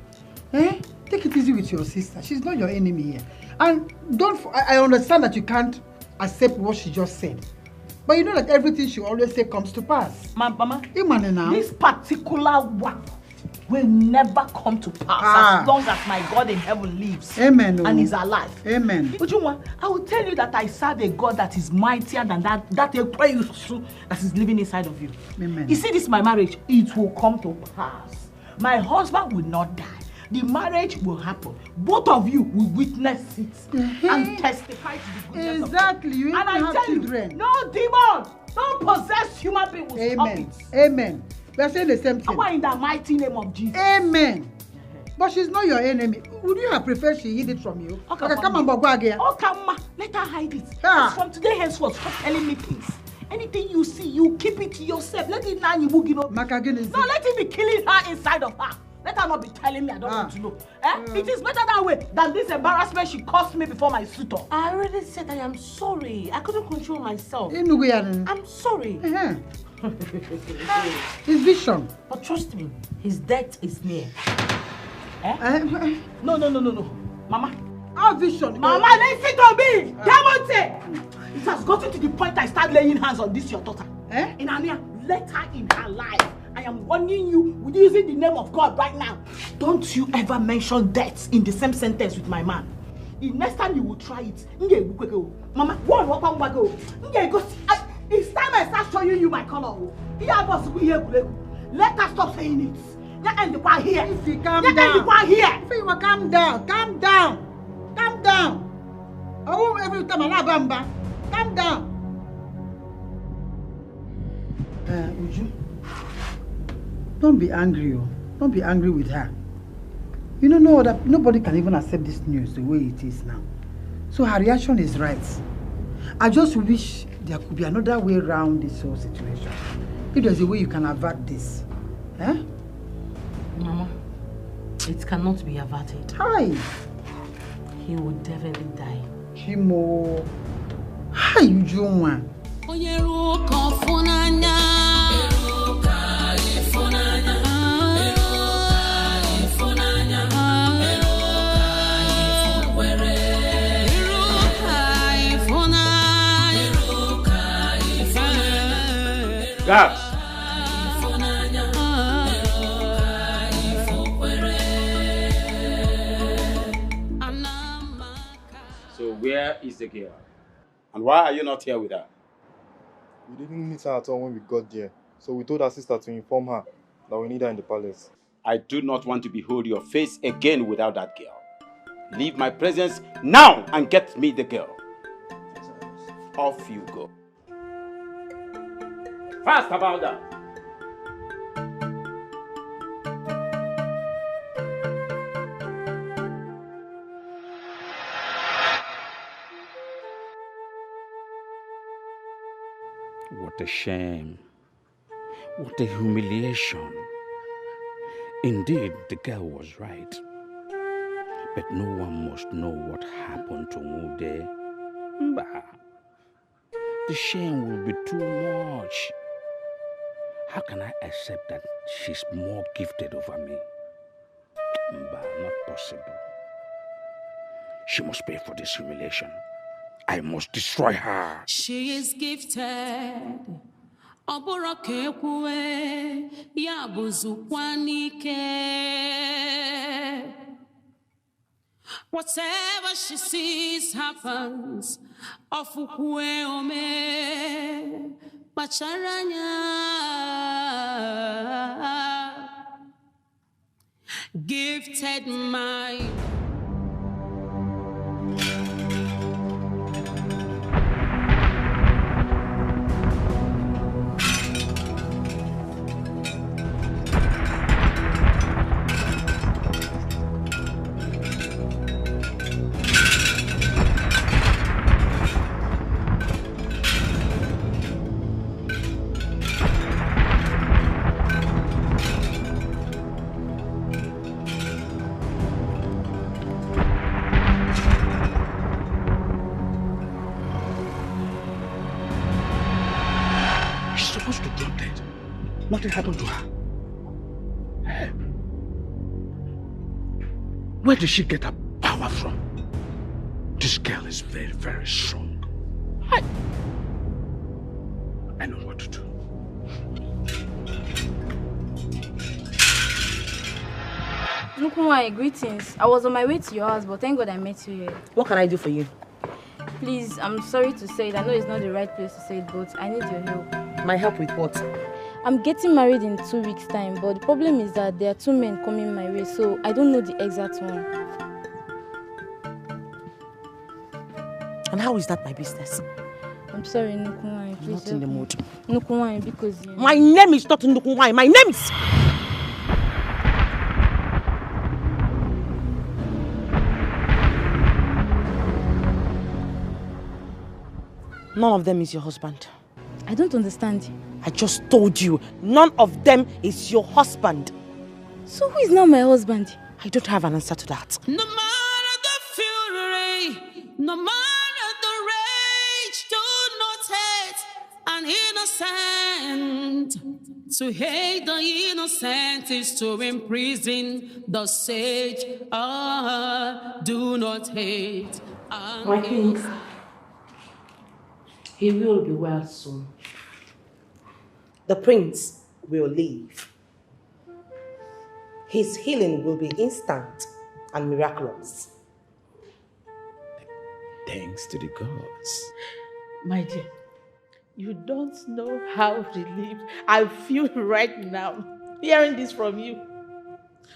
Take it easy with your sister. She's not your enemy here. And I understand that you can't accept what she just said. But you know that everything she always say comes to pass. Mama, this particular one will never come to pass as long as my God in heaven lives. Amen. And is alive. Amen. Ujunwa, I will tell you that I serve a God that is mightier than that that is living inside of you. Amen. You see this, my marriage, it will come to pass. My husband will not die. The marriage will happen. Both of you will witness it and testify to the goodness of God. You even and I have tell children. You, no demon, no possessed human being will stop it. Amen. We are saying the same thing. In the mighty name of Jesus. Amen. But she's not your enemy. Would you have preferred she hid it from you? Okay, come on, Bogwa again. Let her hide it. From today henceforth, stop telling me things. Anything you see, you keep it to yourself. Let it now you boogie up. No, let it be killing her inside of her. Let her not be telling me I don't want to know. It is better that way than this embarrassment she caused me before my suitor. I already said I am sorry. I couldn't control myself. I'm sorry. His vision. But trust me, his death is near. No. Mama. Our vision. Mama, listen to me. Demonte. It has gotten to the point I start laying hands on this your daughter. Eh? Inania, let her in her life. I am warning you with using the name of God right now. Don't you ever mention death in the same sentence with my man. The next time you will try it, Mama, it's time I start showing you my color. Let her stop saying it. Let her here. If you calm down. Here. If you calm down. Calm down. Calm down. I won't every time I bamba. Calm down. Uju, don't be angry. Don't be angry with her. You don't know that nobody can even accept this news the way it is now. So her reaction is right. I just wish there could be another way around this whole situation. If there's a way you can avert this. Eh? Mama, it cannot be averted. Hi. He will definitely die. Chimo. Hi, Ujunwa. Guards! So where is the girl? And why are you not here with her? We didn't meet her at all when we got there. So we told our sister to inform her that we need her in the palace. I do not want to behold your face again without that girl. Leave my presence now and get me the girl. Off you go. Fast about that. What a shame. What a humiliation. Indeed, the girl was right. But no one must know what happened to Mude. Bah. The shame will be too much. How can I accept that she's more gifted over me? Bah, not possible. She must pay for this humiliation. I must destroy her. She is gifted. Oborokekwe yabuzukwanike. Whatever she sees happens. Ofukwe ome bacharanya. Gifted mind. Nothing happened to her. Where did she get her power from? This girl is very, very strong. I know what to do. Nukumai, greetings. I was on my way to your house, but thank God I met you here. What can I do for you? Please, I'm sorry to say it. I know it's not the right place to say it, but I need your help. My help with what? I'm getting married in 2 weeks' time, but the problem is that there are 2 men coming my way, so I don't know the exact one. And how is that my business? I'm sorry, Nukumai. Please. Not in the mood. Nukumai, because... My name is not Nukumai. My name is... None of them is your husband. I don't understand. I just told you, none of them is your husband. So who is now my husband? I don't have an answer to that. No matter the fury, no matter the rage, do not hate an innocent. To hate the innocent is to imprison the sage. Do not hate. My king, he will be well soon. The prince will live. His healing will be instant and miraculous. Thanks to the gods. My dear, you don't know how relieved I feel right now hearing this from you.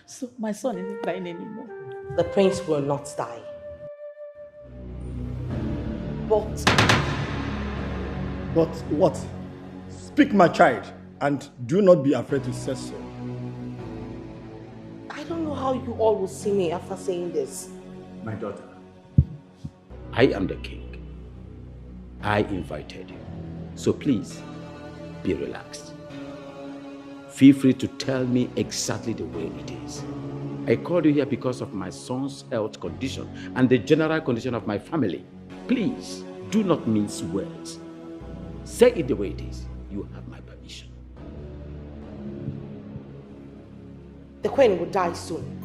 So my son isn't crying anymore. The prince will not die. But what? Speak, my child, and do not be afraid to say so. I don't know how you all will see me after saying this. My daughter, I am the king. I invited you. So please, be relaxed. Feel free to tell me exactly the way it is. I called you here because of my son's health condition and the general condition of my family. Please, do not mince words. Say it the way it is. You have my permission. The queen will die soon.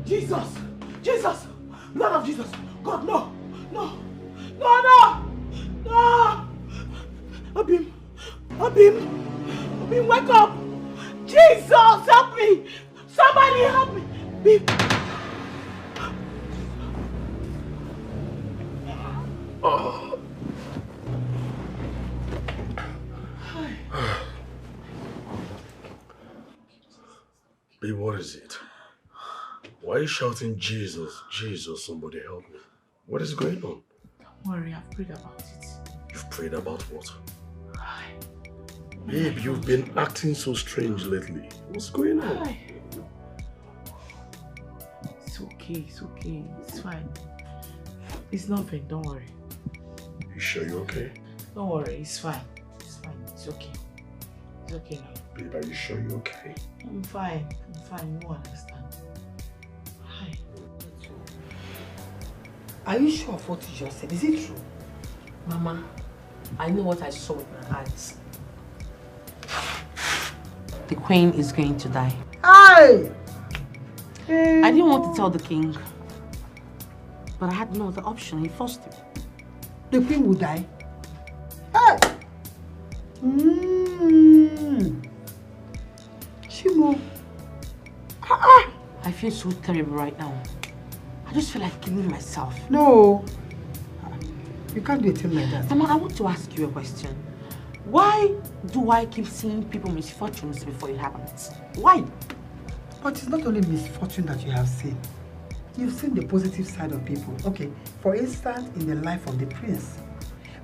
Jesus! Jesus! Blood of Jesus! God, no! No! No, no! No! Abim! Abim! Abim, wake up! Jesus, help me! Somebody help me! Abim! Oh. Babe, what is it? Why are you shouting, Jesus, Jesus, somebody help me? What is going on? Don't worry, I've prayed about it. You've prayed about what? Babe, you've been acting so strange lately. What's going on? It's okay, it's fine. It's nothing, don't worry. You sure you're okay? Don't worry, it's fine. It's okay. It's okay now. Babe, are you sure you're okay? I'm fine, you won't understand. Hi. Are you sure of what you just said? Is it true? Mama, I know what I saw with my eyes. The queen is going to die. Aye! I didn't want to tell the king, but I had no other option. He forced me. The queen will die? Hey! Shimo. I feel so terrible right now. I just feel like killing myself. No. You can't do a thing like that. Mama, I want to ask you a question. Why do I keep seeing people's misfortunes before it happens? Why? But it's not only misfortune that you have seen. You've seen the positive side of people. Okay, for instance, in the life of the prince.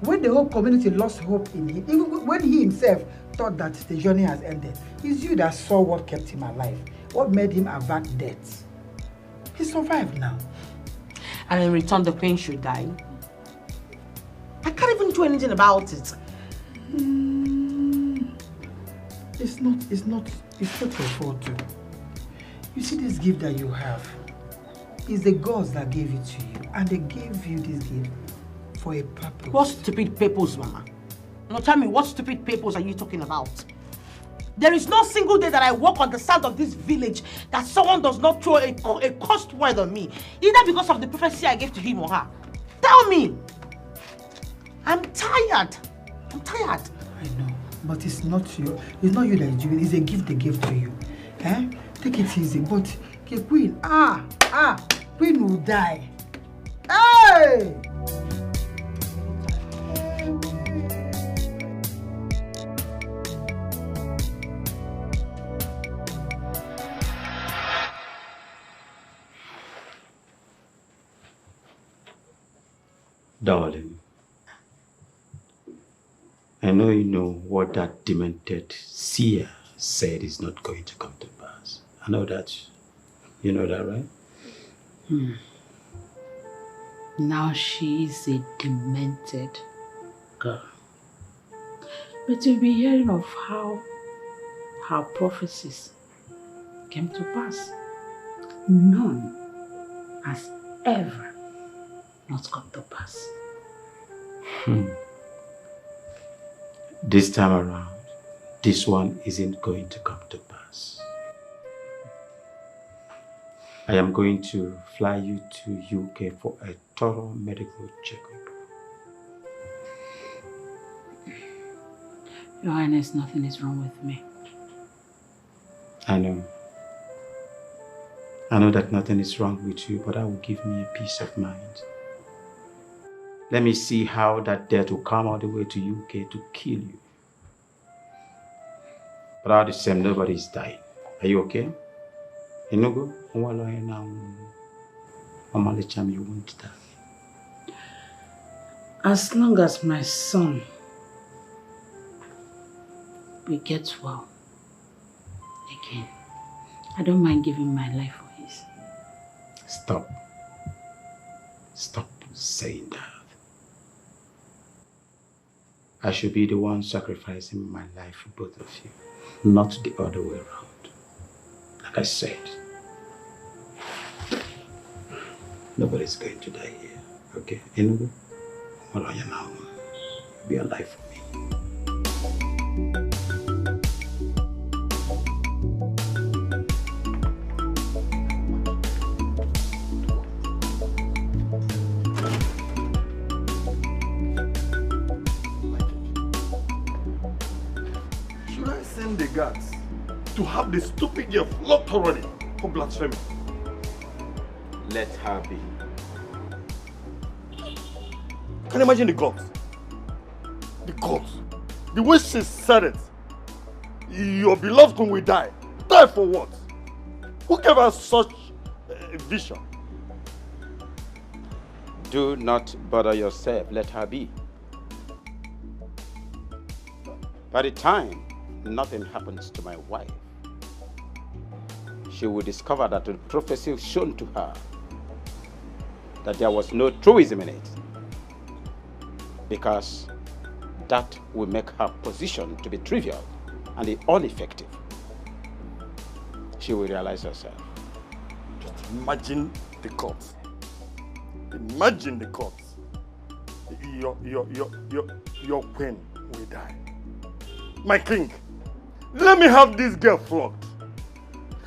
When the whole community lost hope in him, even when he himself thought that the journey has ended, it's you that saw what kept him alive, what made him avert death. He survived now. And in return, the queen should die. I can't even do anything about it. It's not your fault too. You see this gift that you have, it's the gods that gave it to you, and they gave you this gift for a purpose. What stupid purpose, Mama? Now tell me, what stupid purpose are you talking about? There is no single day that I walk on the sand of this village that someone does not throw a cursed word on me, either because of the prophecy I gave to him or her. Tell me! I'm tired. I know, but it's not you that is doing it. It's a gift they gave to you. Eh? Take it easy, but okay, Queen, Queen will die. Hey! Darling, I know you know what that demented seer said is not going to come to pass. I know that. You know that, right? Now she is a demented girl. But you'll be hearing of how her prophecies came to pass. None has ever not come to pass. This time around, this one isn't going to come to pass. I am going to fly you to UK for a thorough medical checkup. Your Highness, nothing is wrong with me. I know. I know that nothing is wrong with you, but that will give me a peace of mind. Let me see how that death will come all the way to UK to kill you. But all the same, nobody is dying. Are you okay? Enugu, you won't die. As long as my son will get well again, I don't mind giving my life for his. Stop. Stop saying that. I should be the one sacrificing my life for both of you, not the other way around. Like I said, nobody's going to die here, okay? Enugu, what are you now? Be alive for me. The guards to have the stupid girl flogged already for blasphemy. Let her be. Can you imagine the gods? The gods. The way she said it. Your beloved one will die. Die for what? Who gave us such a vision? Do not bother yourself. Let her be. By the time nothing happens to my wife, she will discover that the prophecy shown to her that there was no truism in it, because that will make her position to be trivial and ineffective. She will realize herself. Just imagine the courts. Imagine the courts. Your queen will die. My king, let me have this girl flogged.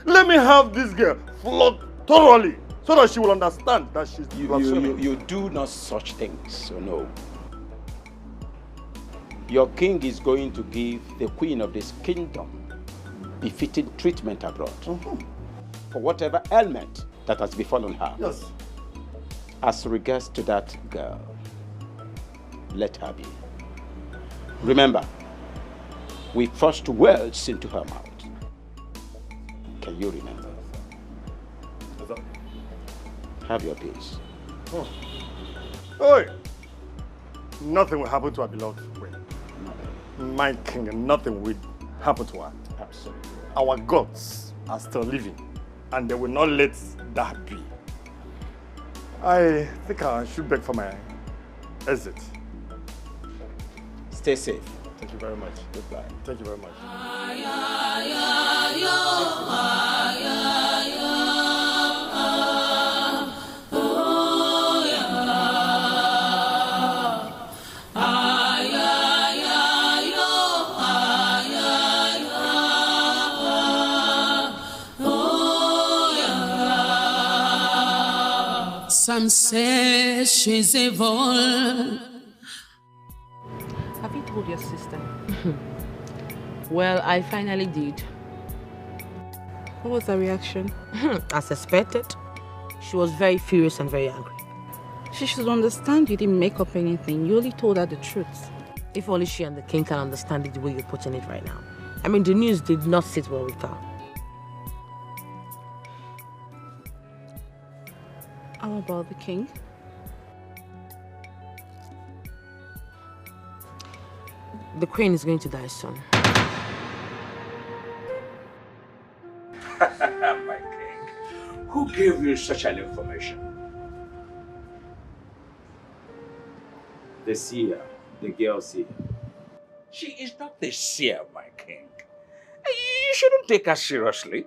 Let me have this girl flogged thoroughly so that she will understand that she's blaspheming. You do not such things, so no. Your king is going to give the queen of this kingdom befitting treatment abroad for whatever ailment that has befallen her. Yes. As regards to that girl, let her be. Remember, we forced words into her mouth. Can you remember? Have your peace. Oh. Hey! Nothing will happen to our beloved queen. My king, and nothing will happen to her. Absolutely. Our gods are still living, and they will not let that be. I think I should beg for my exit. Stay safe. Thank you very much. Goodbye. Thank you very much. Some say she's evil. Have you told your sister? Well, I finally did. What was her reaction? As expected, she was very furious and very angry. She should understand you didn't make up anything. You only told her the truth. If only she and the king can understand it the way you're putting it right now. I mean, the news did not sit well with her. How about the king? The queen is going to die soon. My king, who gave you such an information? The seer, the girl seer. She is not the seer, my king. You shouldn't take her seriously.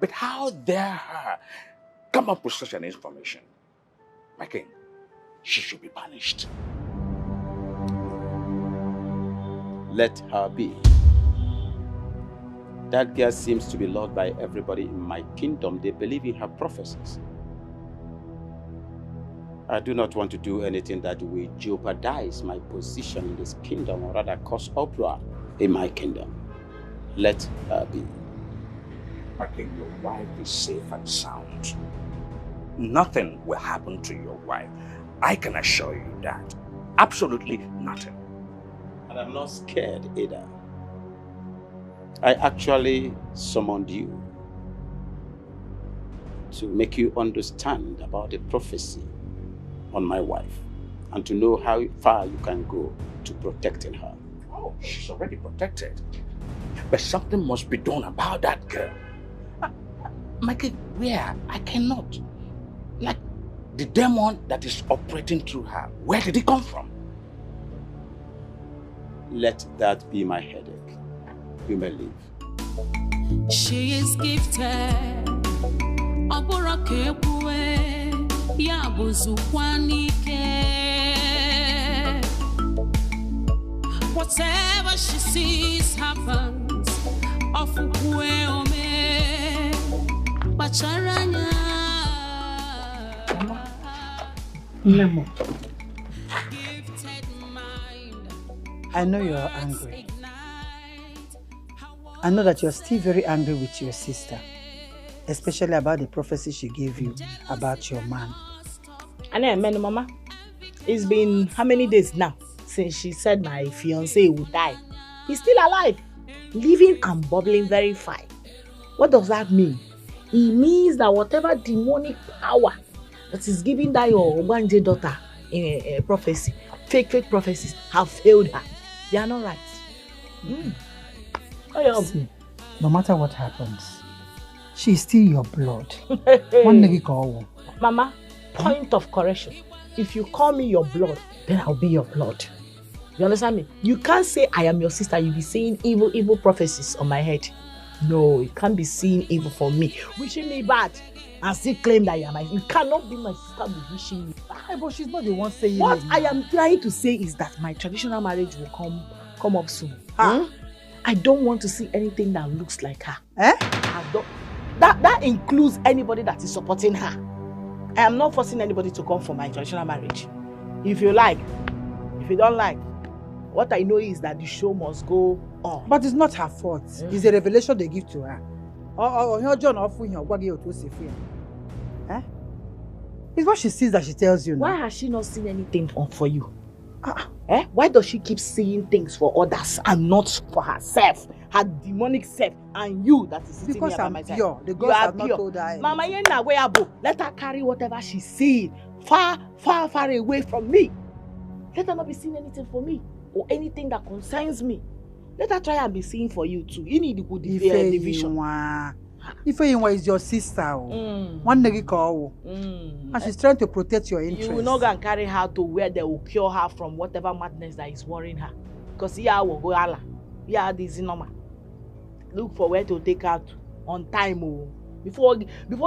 But how dare her come up with such an information? My king, she should be punished. Let her be. That girl seems to be loved by everybody in my kingdom. They believe in her prophecies. I do not want to do anything that will jeopardize my position in this kingdom, or rather cause uproar in my kingdom. Let her be. My king, your wife is safe and sound. Nothing will happen to your wife. I can assure you that. Absolutely nothing. And I'm not scared either. I actually summoned you to make you understand about the prophecy on my wife and to know how far you can go to protecting her. Oh, she's already protected. But something must be done about that girl. Michael, where? I cannot. Like, the demon that is operating through her, where did it come from? Let that be my headache. You may leave. She is gifted. Whatever she sees happens. Nemo. I know you're angry. I know that you're still very angry with your sister, especially about the prophecy she gave you about your man. I know, Mama. It's been how many days now since she said my fiancé would die? He's still alive, living and bubbling very fine. What does that mean? It means that whatever demonic power that is giving that your Obanje daughter in prophecy, fake prophecies, have failed her. They are not right. See, no matter what happens, she's still your blood. Mama, point of correction. If you call me your blood, then I'll be your blood. You understand me? You can't say I am your sister. You'll be saying evil prophecies on my head. No, you can't be seeing evil for me, wishing me bad, and still claim that you are my. You cannot be my sister with wishing me bad. But she's not the one saying what it. I am trying to say is that my traditional marriage will come up soon. I don't want to see anything that looks like her. That includes anybody that is supporting her. I am not forcing anybody to come for my traditional marriage. If you like, if you don't like, what I know is that the show must go on. But it's not her fault. It's a revelation they give to her. It's what she sees that she tells you now. Why has she not seen anything for you? Why does she keep seeing things for others and not for herself? Her demonic self and you that is sitting here by my side. Pure. The gods have not told her. Mama, let her carry whatever she's seeing far away from me. Let her not be seeing anything for me or anything that concerns me. Let her try and be seeing for you too. You need a good division. Ifeyinwa is your sister. One and she's trying to protect your interests. You will not go and carry her to where they will cure her from whatever madness that is worrying her. Because here will go Allah. Here this is normal. Look for where to take her to on time. Before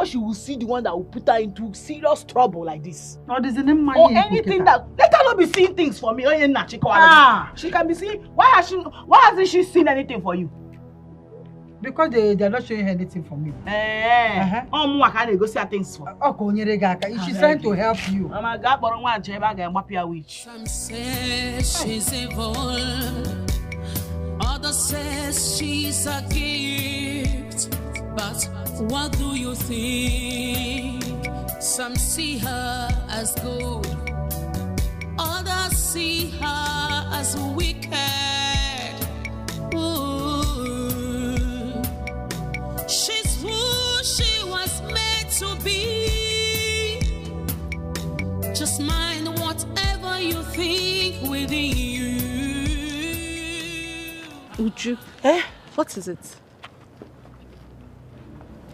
she will see the one that will put her into serious trouble like this. Or anything that let her not be seeing things for me. She can be seeing. Why hasn't she seen anything for you? Because they're not showing her anything for me. Can go see things for? She's trying to help you. Some say she's evil. Others says she's a gift. But what do you think? Some see her as good. Others see her as wicked. She's who she was made to be. Just mind whatever you think within you. Uju, what is it?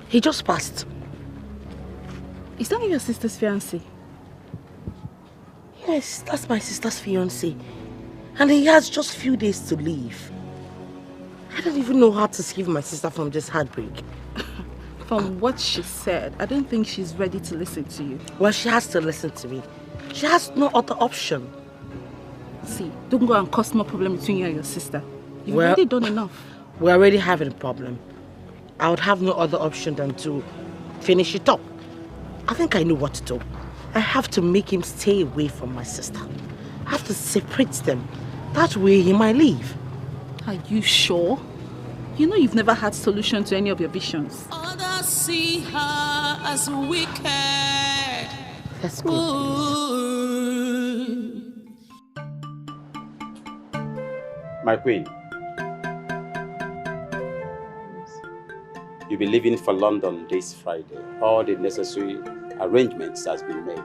He just passed. Is that your sister's fiancé? Yes, that's my sister's fiancé. And he has just few days to leave. I don't even know how to save my sister from this heartbreak. From what she said, I don't think she's ready to listen to you. Well, she has to listen to me. She has no other option. See, don't go and cause more problem between you and your sister. You've already done enough. We're already having a problem. I would have no other option than to finish it up. I think I know what to do. I have to make him stay away from my sister. I have to separate them. That way he might leave. Are you sure? You know you've never had solution to any of your visions. Others see her as wicked. Let's go. My queen, you'll be leaving for London this Friday. All the necessary arrangements has been made.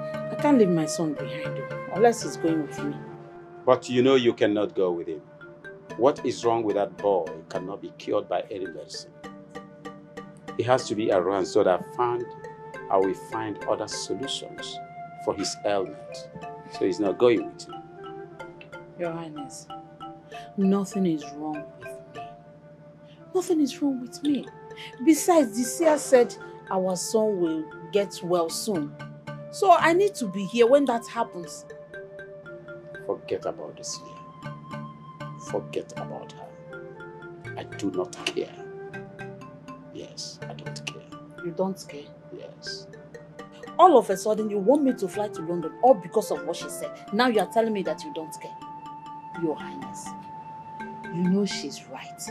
I can't leave my son behind, unless he's going with me. But you know you cannot go with him. What is wrong with that boy cannot be cured by any medicine. He has to be around so that I will find other solutions for his ailment. So he's not going with you. Your Highness, nothing is wrong with me. Nothing is wrong with me. Besides, the seer said our son will get well soon. So I need to be here when that happens. Forget about this year. Forget about her. I do not care. Yes, I don't care. You don't care? Yes. All of a sudden, you want me to fly to London all because of what she said. Now you are telling me that you don't care. Your Highness, you know she's right.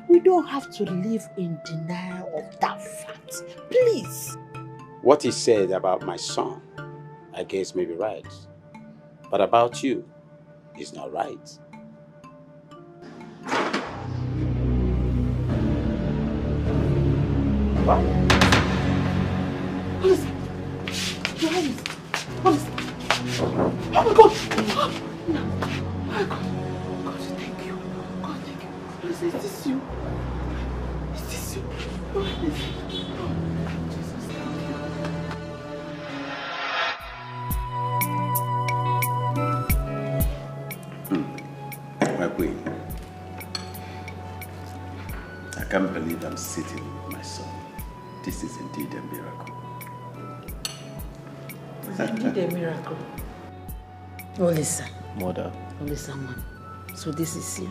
We don't have to live in denial of that fact. Please. What he said about my son, I guess may be right. But about you, is not right. What? What is it? Your Highness, what is it? Oh my God! Oh my God! God, thank you. God, thank you. What is this you? Is this you? Your Highness. Oh, Jesus, thank you. My queen, I can't believe I'm sitting with my son. This is indeed a miracle. It's indeed a miracle. Oh, listen. Mother. Oh, listen, man. So this is you.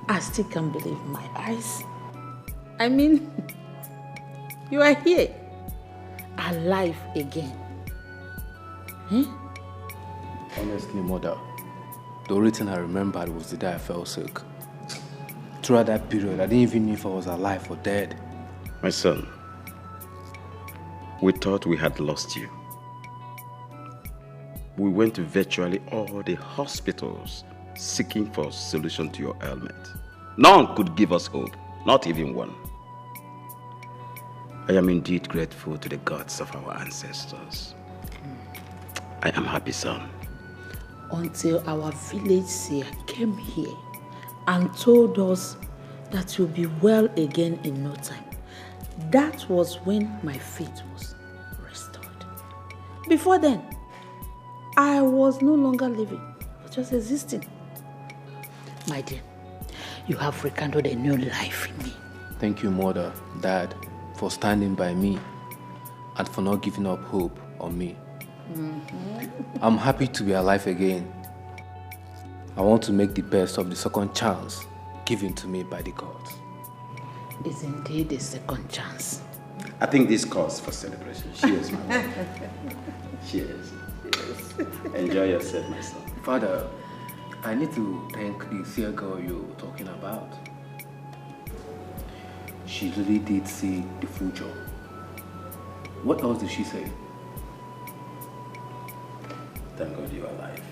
I still can't believe my eyes. I mean, you are here. Alive again. Honestly, Mother, the only thing I remembered was the day I fell sick. Throughout that period, I didn't even know if I was alive or dead. My son, we thought we had lost you. We went to virtually all the hospitals seeking for a solution to your ailment. None could give us hope, not even one. I am indeed grateful to the gods of our ancestors. I am happy, son. Until our village seer came here and told us that you'll be well again in no time. That was when my faith was restored. Before then, I was no longer living, I was just existing. My dear, you have rekindled a new life in me. Thank you, Mother, Dad, for standing by me and for not giving up hope on me. I'm happy to be alive again. I want to make the best of the second chance given to me by the gods. It's indeed a second chance. I think this calls for celebration. Cheers, my wife. Cheers. Cheers. Enjoy yourself, my son. Father, I need to thank the seer girl you're talking about. She really did see the future. What else did she say? Thank God you're alive.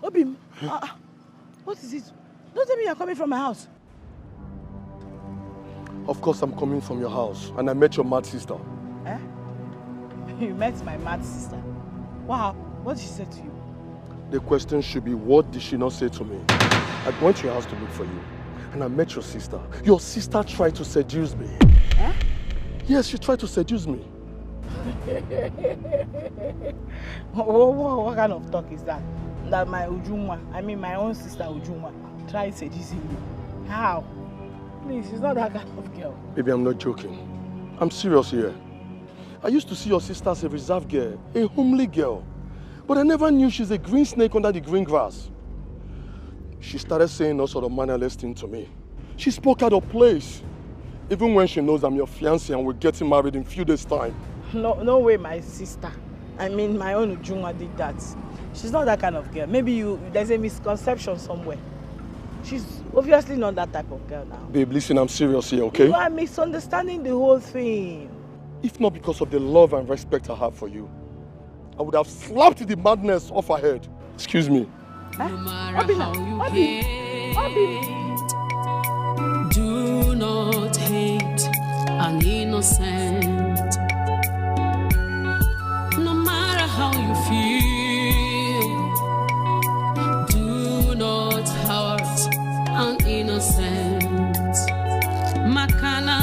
Obim, what is it? Don't tell me you're coming from my house. Of course I'm coming from your house, and I met your mad sister. Eh? You met my mad sister? Wow, what did she say to you? The question should be, what did she not say to me? I went to your house to look for you, and I met your sister. Your sister tried to seduce me. Eh? Yes, she tried to seduce me. What kind of talk is that? That my Ujuma, I mean my own sister Ujuma, tried seducing me. How? Please, she's not that kind of girl. Baby, I'm not joking. I'm serious here. I used to see your sister as a reserved girl, a homely girl. But I never knew she's a green snake under the green grass. She started saying all sort of mannerless things to me. She spoke out of place. Even when she knows I'm your fiancé and we're getting married in a few days' time. No way my sister, I mean my own Ujuma did that. She's not that kind of girl. Maybe there's a misconception somewhere. She's obviously not that type of girl now. Babe, listen, I'm serious here, okay? You are misunderstanding the whole thing. If not because of the love and respect I have for you, I would have slapped the madness off her head. Excuse me. No matter how you hate, do not hate an innocent. No matter how you feel, do not hurt an innocent. Makana.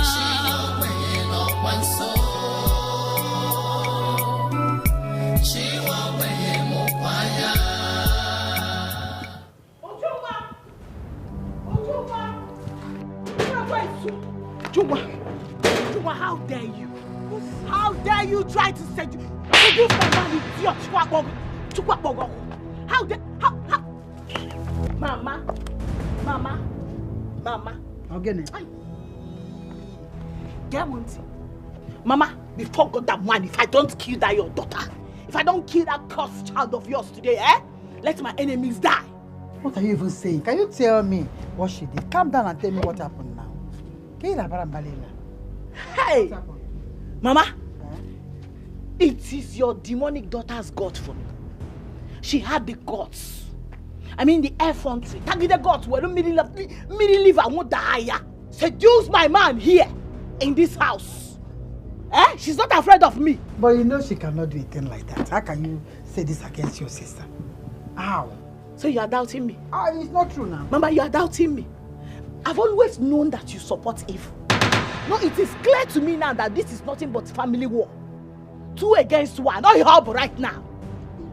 Juma, how dare you? How dare you try to seduce my man, idiot? How dare, how? Mama. I'll get it. Get one thing. Mama, before God that man, if I don't kill that your daughter, if I don't kill that cursed child of yours today, let my enemies die. What are you even saying? Can you tell me what she did? Calm down and tell me what happened now. Hey! Mama, it is your demonic daughter's God for me. She had the guts. I mean the effrontery. Tagi the guts were live I won't die. Seduce my man here in this house. She's not afraid of me. But you know she cannot do a thing like that. How can you say this against your sister? How? So you are doubting me? It's not true now. Mama, you are doubting me. I've always known that you support evil. No, it is clear to me now that this is nothing but family war. 2 against 1. All you have right now.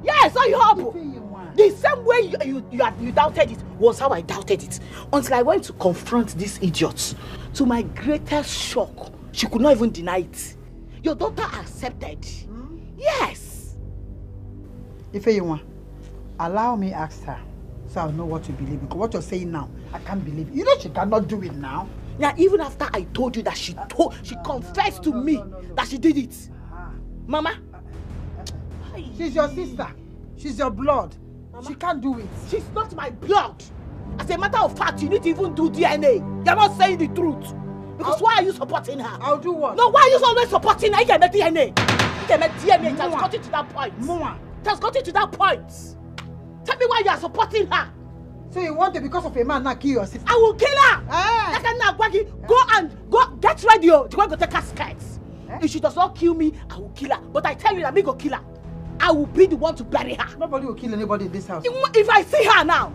Yes, all you have. The same way you doubted it was how I doubted it. Until I went to confront these idiots. To my greatest shock, she could not even deny it. Your daughter accepted. Yes. Ifeyinwa, allow me ask her so I'll know what to believe. Because what you're saying now, I can't believe it. You know she cannot do it now. Yeah, even after I told you that she confessed to me that she did it. Mama. She's your sister. She's your blood. Mama, she can't do it. She's not my blood. As a matter of fact, you need to even do DNA. You're not saying the truth. Because why are you supporting her? I'll do what? No, why are you always supporting her? You can make DNA. You can make DNA. It has got it to that point. It has got it to that point. Tell me why you are supporting her. So you want to, because of a man, not kill your sister? I will kill her. Go get ready. To go take her skirts. If she does not kill me, I will kill her. But I tell you that me go kill her. I will be the one to bury her. Nobody will kill anybody in this house. If I see her now,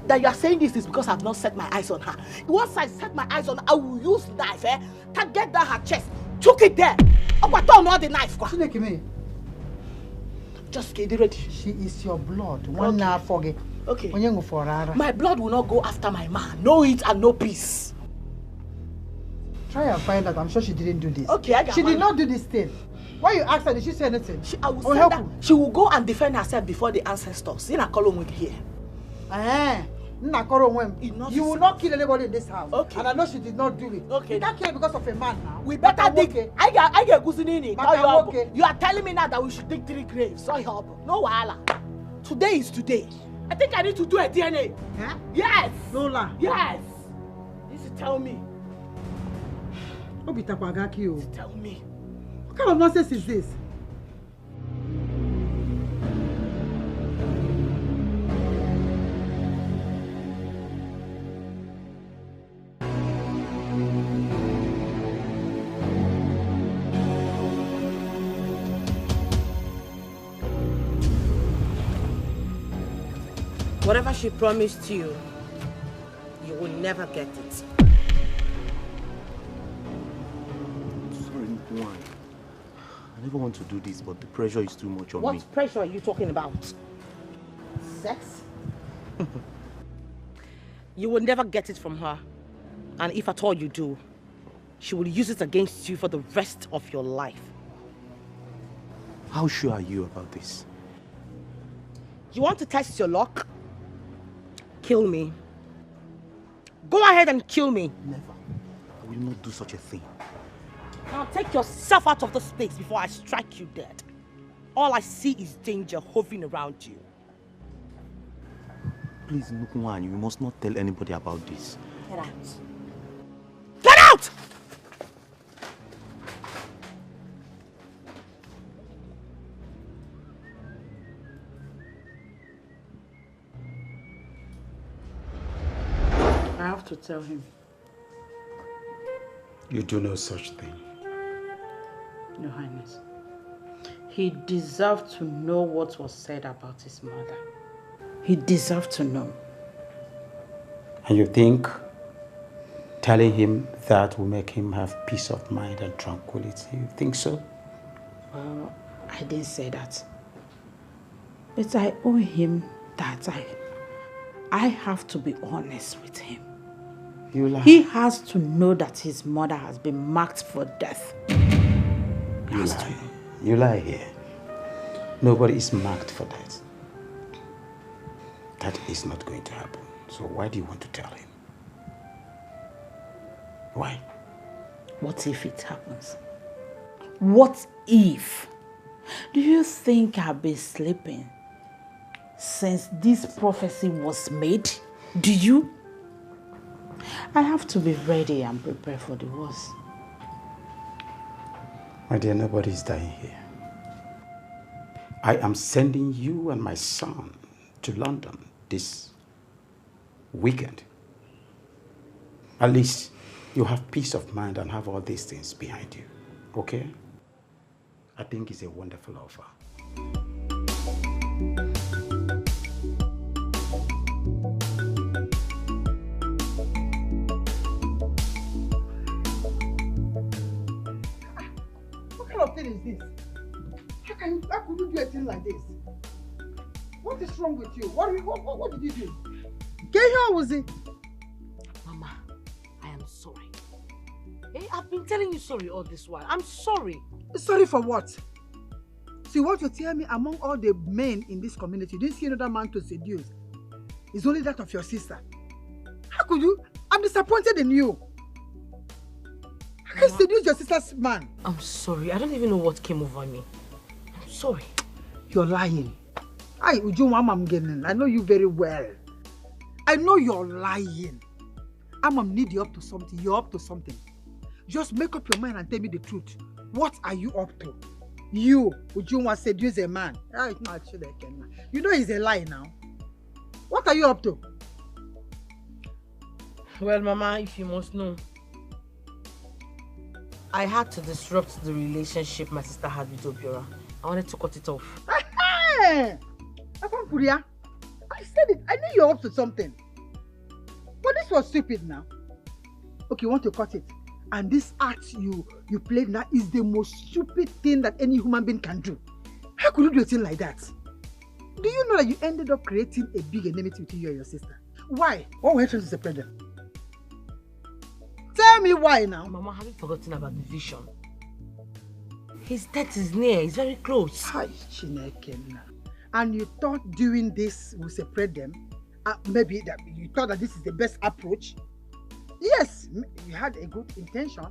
that you are saying this is because I've not set my eyes on her. Once I set my eyes on her, I will use knife, to get down her chest. Took it there. Oh, but don't know the knife. Just get it ready. She is your blood. One now forget. Okay. My blood will not go after my man. No it and no peace. Try and find out. I'm sure she didn't do this. Okay, I got She did not do this thing. Why you asked her? Did she say anything? I will send her. She will go and defend herself before the ancestors. In a column here. You will not kill anybody in this house. Okay. And I know she did not do it. Okay. You can't kill because of a man now. We better dig. I get Gusinini. You are telling me now that we should dig 3 graves. So no wahala. Today is today. I think I need to do a DNA. Huh? Yes. Lola. Yes. You should tell me. Tell me. What kind of nonsense is this? Whatever she promised you, you will never get it. Sorry, Why? I never want to do this, but the pressure is too much on me. What pressure are you talking about? Sex? You will never get it from her. And if at all you do, she will use it against you for the rest of your life. How sure are you about this? You want to test your luck? Kill me. Go ahead and kill me. Never. I will not do such a thing. Now take yourself out of this place before I strike you dead. All I see is danger hovering around you. Please, Nukwan, you must not tell anybody about this. Get out. Get out! I have to tell him. You do no such thing. Your Highness. He deserved to know what was said about his mother. He deserved to know. And you think telling him that will make him have peace of mind and tranquility? You think so? Well, I didn't say that. But I owe him that I have to be honest with him. You lie. He has to know that his mother has been marked for death. You lie. You lie here. Nobody is marked for that. That is not going to happen. So why do you want to tell him? Why? What if it happens? What if? Do you think I've been sleeping since this prophecy was made? Do you? I have to be ready and prepare for the worst. My dear, nobody is dying here. I am sending you and my son to London this weekend. At least you have peace of mind and have all these things behind you. Okay? I think it's a wonderful offer. What kind of thing is this? How could you do a thing like this? What is wrong with you? What did you do? How was it? Mama, I am sorry. Hey, I've been telling you sorry all this while. I'm sorry. Sorry for what? So you want to tell me among all the men in this community, you didn't see another man to seduce? It's only that of your sister. How could you? I'm disappointed in you. How can you seduce your sister's man? I'm sorry. I don't even know what came over me. I'm sorry. You're lying. I know you very well. I know you're lying. Amam need you up to something. You're up to something. Just make up your mind and tell me the truth. What are you up to? You, Ujunwa seduce a man. You know he's a lie now. What are you up to? Well, Mama, if you must know, I had to disrupt the relationship my sister had with Obiora. I wanted to cut it off. Hey! I said it. I knew you're up to something. But this was stupid now. Okay, you want to cut it. And this act you played now is the most stupid thing that any human being can do. How could you do a thing like that? Do you know that you ended up creating a big enmity between you and your sister? Why? What were you trying to separate them? Tell me why now. Mama, have you forgotten about the vision? His death is near. He's very close. Hi, and you thought doing this will separate them? Maybe that you thought that this is the best approach? Yes, you had a good intention.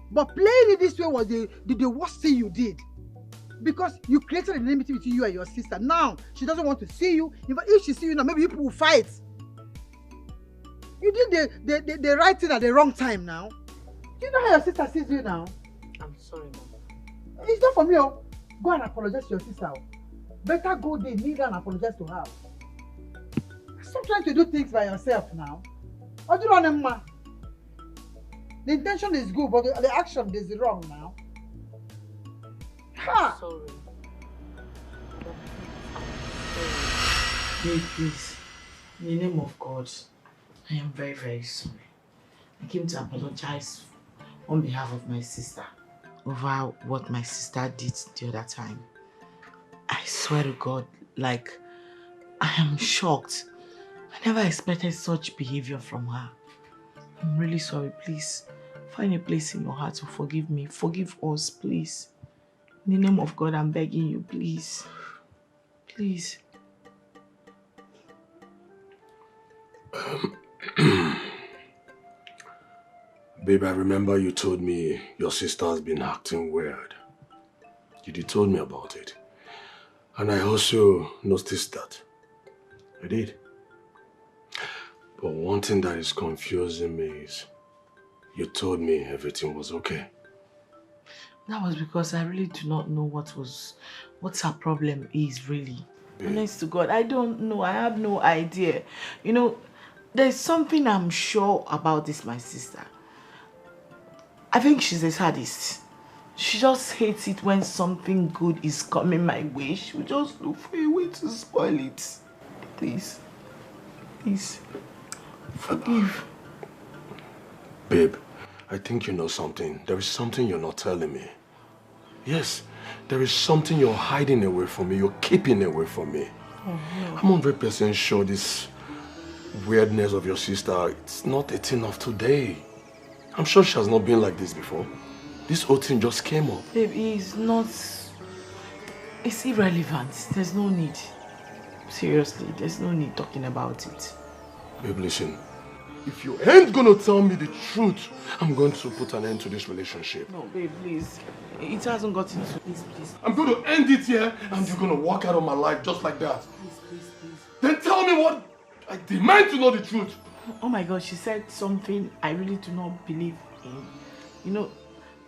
But playing it this way was the worst thing you did. Because you created an enmity between you and your sister. Now, she doesn't want to see you. If she sees you now, maybe you people will fight. You did the right thing at the wrong time now. Do you know how your sister sees you now? I'm sorry, Mama. It's not for me. Go and apologize to your sister. Better go there, kneel down and apologize to her. Stop trying to do things by yourself now. What do you want, Emma? The intention is good, but the action is wrong now. Ha! Sorry. Please, in the name of God, I am very, very sorry. I came to apologize on behalf of my sister. over what my sister did the other time. I swear to God, like, I am shocked. I never expected such behavior from her. I'm really sorry. Please, find a place in your heart to forgive me. Forgive us, please. In the name of God, I'm begging you, please. Please. Babe, I remember you told me your sister has been acting weird. You told me about it. And I also noticed that. I did. But one thing that is confusing me is you told me everything was okay. That was because I really do not know what her problem is really. Honest to God, I don't know. I have no idea. You know, there's something I'm sure about this, my sister. I think she's a sadist. She just hates it when something good is coming my way. She will just look for a way to spoil it. Please. Please. Forgive. Babe, I think you know something. There is something you're not telling me. Yes, there is something you're hiding away from me. You're keeping away from me. Oh, no. I'm 100% sure this weirdness of your sister, it's not a thing of today. I'm sure she has not been like this before. This whole thing just came up. Babe, it's irrelevant. There's no need. Seriously, there's no need talking about it. Babe, listen. If you ain't gonna tell me the truth, I'm going to put an end to this relationship. No, babe, please. It hasn't gotten to this, please. I'm going to end it here, and you're gonna walk out of my life just like that. Please. Then tell me what I demand to know the truth. Oh my God, she said something I really do not believe in. You know,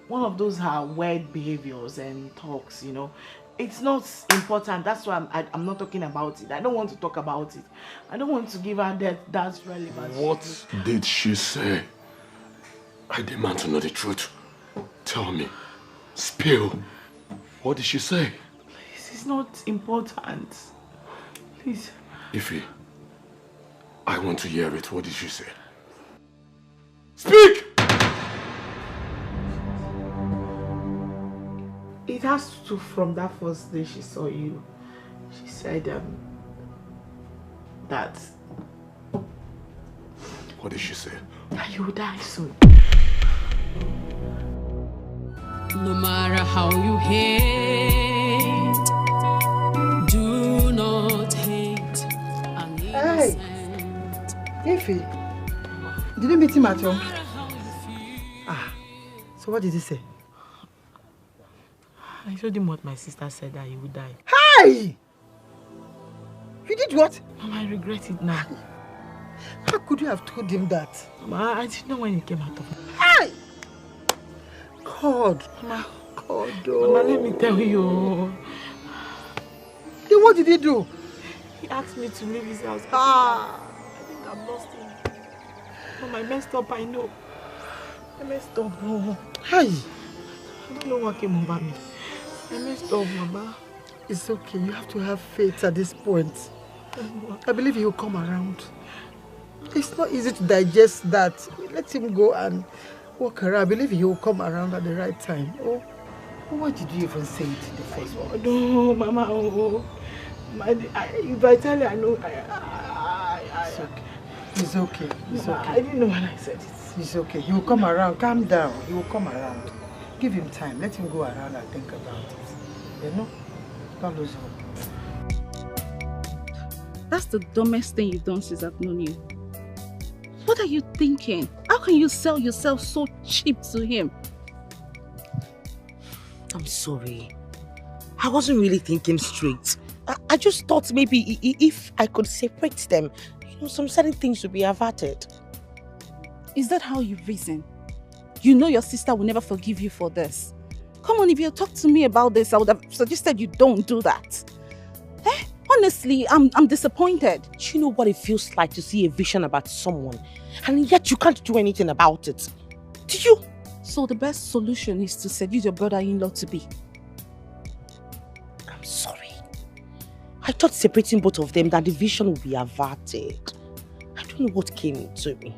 one of those her weird behaviors and talks, you know. It's not important. That's why I'm not talking about it. I don't want to talk about it. I don't want to give her that's relevant. What did she say? I demand to know the truth. Tell me. Spill. What did she say? Please, it's not important. Please. Ify, I want to hear it. What did she say? Speak! It has to from that first day she saw you. She said that... What did she say? That you will die soon. No matter how you hate, do not hate an innocent. Hey, Ify, did you meet him at home? So what did he say? I told him what my sister said, that he would die. Hey! You did what? Mama, I regret it now. How could you have told him that? Mama, I didn't know when he came out of me. Hey! God. Mama. God. Oh. Mama, let me tell you. Then what did he do? He asked me to leave his house. Ah! I think I've lost him. Mama, I messed up, I know. I messed up. Oh. Hey! I don't know what came over me. I messed up, Mama. It's okay. You have to have faith at this point. I believe he will come around. It's not easy to digest that. Let him go and walk around. I believe he will come around at the right time. Oh, why did you even say it in the first one? No, Mama. Oh. If I tell you, I know. It's okay. It's okay. I didn't know when I said it. It's okay. He will come around. Calm down. He will come around. Give him time. Let him go around and think about it. You know? Don't lose hope. That's the dumbest thing you've done since I've known you. What are you thinking? How can you sell yourself so cheap to him? I'm sorry. I wasn't really thinking straight. I just thought maybe if I could separate them, you know, some certain things would be averted. Is that how you reason? You know your sister will never forgive you for this. Come on, if you talked to me about this, I would have suggested you don't do that. Honestly, I'm disappointed. Do you know what it feels like to see a vision about someone and yet you can't do anything about it? Do you? So the best solution is to seduce your brother-in-law to be. I'm sorry. I thought separating both of them, that the vision would be averted. I don't know what came into me.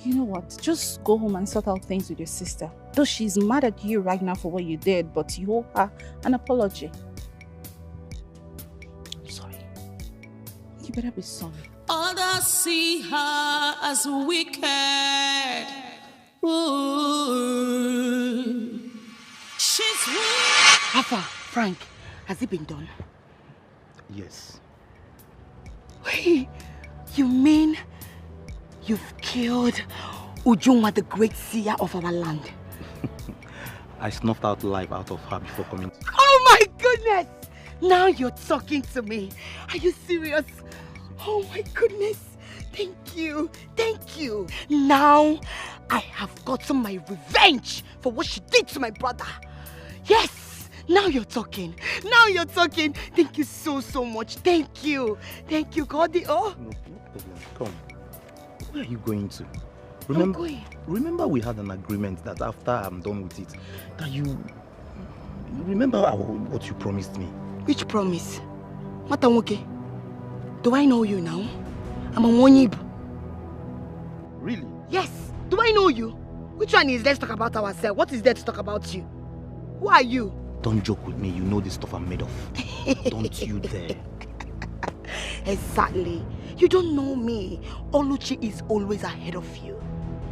You know what? Just go home and sort out things with your sister. Though she's mad at you right now for what you did, but you owe her an apology. I'm sorry. You better be sorry. Others see her as wicked. Ooh. She's weak. Papa, Frank, has it been done? Yes. Wait, you mean you've killed Ujunwa, the great seer of our land? I snuffed out life out of her before coming. Oh my goodness! Now you're talking to me. Are you serious? Oh my goodness. Thank you. Thank you. Now I have gotten my revenge for what she did to my brother. Yes. Now you're talking. Now you're talking. Thank you so much. Thank you. Thank you, God. Oh. No problem. Come. Where are you going to? Remember we had an agreement that after I'm done with it, that you remember what you promised me. Which promise? Matanwoke, do I know you now? I'm a Wonyib. Really? Yes. Do I know you? Which one is let's talk about ourselves? What is there to talk about you? Who are you? Don't joke with me. You know the stuff I'm made of. Don't you dare. Exactly. You don't know me. Oluchi is always ahead of you.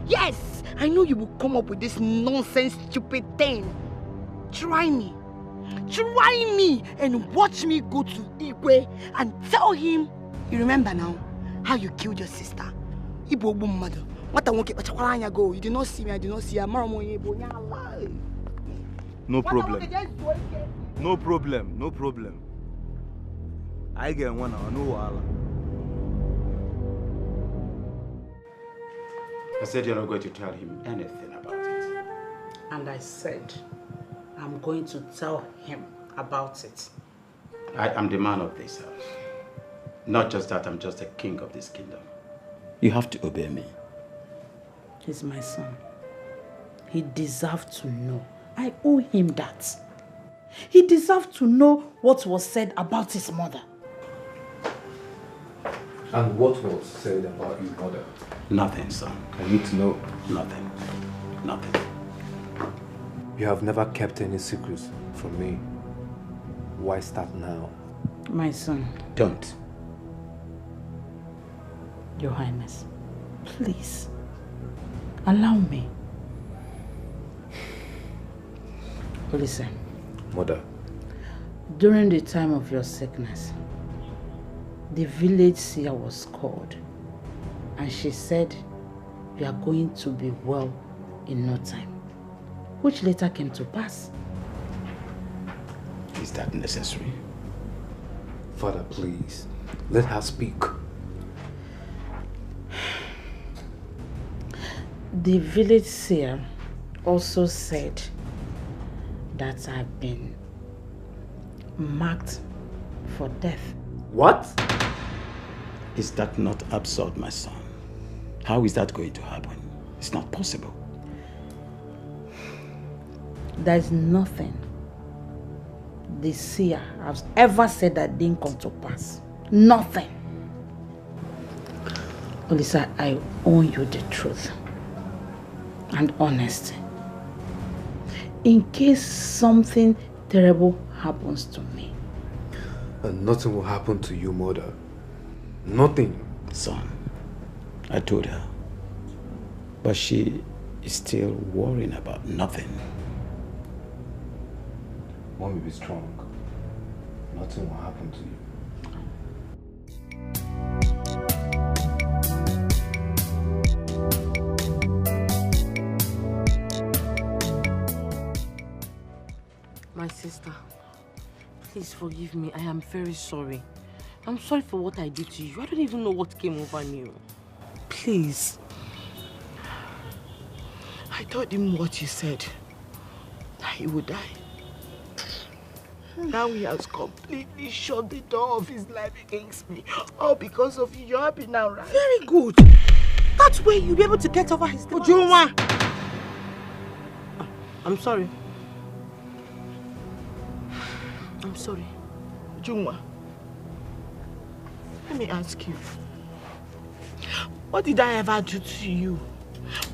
Yes, I know you will come up with this nonsense, stupid thing. Try me. Try me and watch me go to Igwe and tell him. You remember now how you killed your sister? You did not see me, I did not see her. No problem. No problem. No problem. I get one hour, no wahala. I said you're not going to tell him anything about it. And I said I'm going to tell him about it. I am the man of this house. Not just that, I'm just the king of this kingdom. You have to obey me. He's my son. He deserves to know. I owe him that. He deserves to know what was said about his mother. And what was said about your mother? Nothing, son. I need to know. Nothing. Nothing. You have never kept any secrets from me. Why start now? My son. Don't. Your Highness, please, allow me. Listen. Mother. During the time of your sickness, the village seer was called, and she said you are going to be well in no time, which later came to pass. Is that necessary? Father, please, let her speak. The village seer also said that I've been marked for death. What? Is that not absurd, my son? How is that going to happen? It's not possible. There's nothing the seer has ever said that didn't come to pass. Nothing. Olisa, I owe you the truth and honesty. In case something terrible happens to me. And nothing will happen to you, mother. Nothing. Son, I told her. But she is still worrying about nothing. Mommy, be strong. Nothing will happen to you. My sister, please forgive me. I am very sorry. I'm sorry for what I did to you. I don't even know what came over me. Please. I told him what you said. That he would die. Now he has completely shut the door of his life against me. All because of you. You're happy now, right? Very good. That way you'll be able to get over his Ujunwa! I'm sorry. I'm sorry. Ujunwa, let me ask you. What did I ever do to you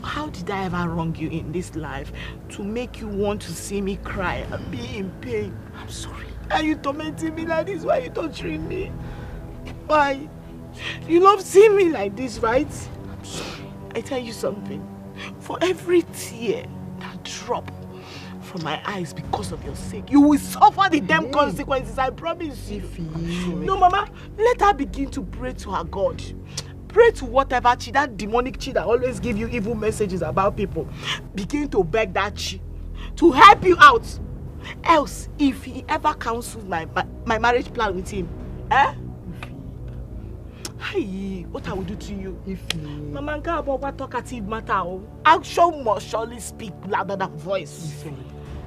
How did I ever wrong you in this life to make you want to see me cry and be in pain? I'm sorry. Are you tormenting me like this? Why are you torturing me? Why? You love seeing me like this, right? I'm sorry. I tell you something. For every tear that drop from my eyes because of your sake, you will suffer the damn consequences, I promise you. No, Mama, let her begin to pray to her God. Pray to whatever chi, that demonic chi that always give you evil messages about people. Begin to beg that chi to help you out. Else, if he ever cancels my marriage plan with him, hey, what I will do to you? Mama, what talkative matter? Action must surely speak louder than voice.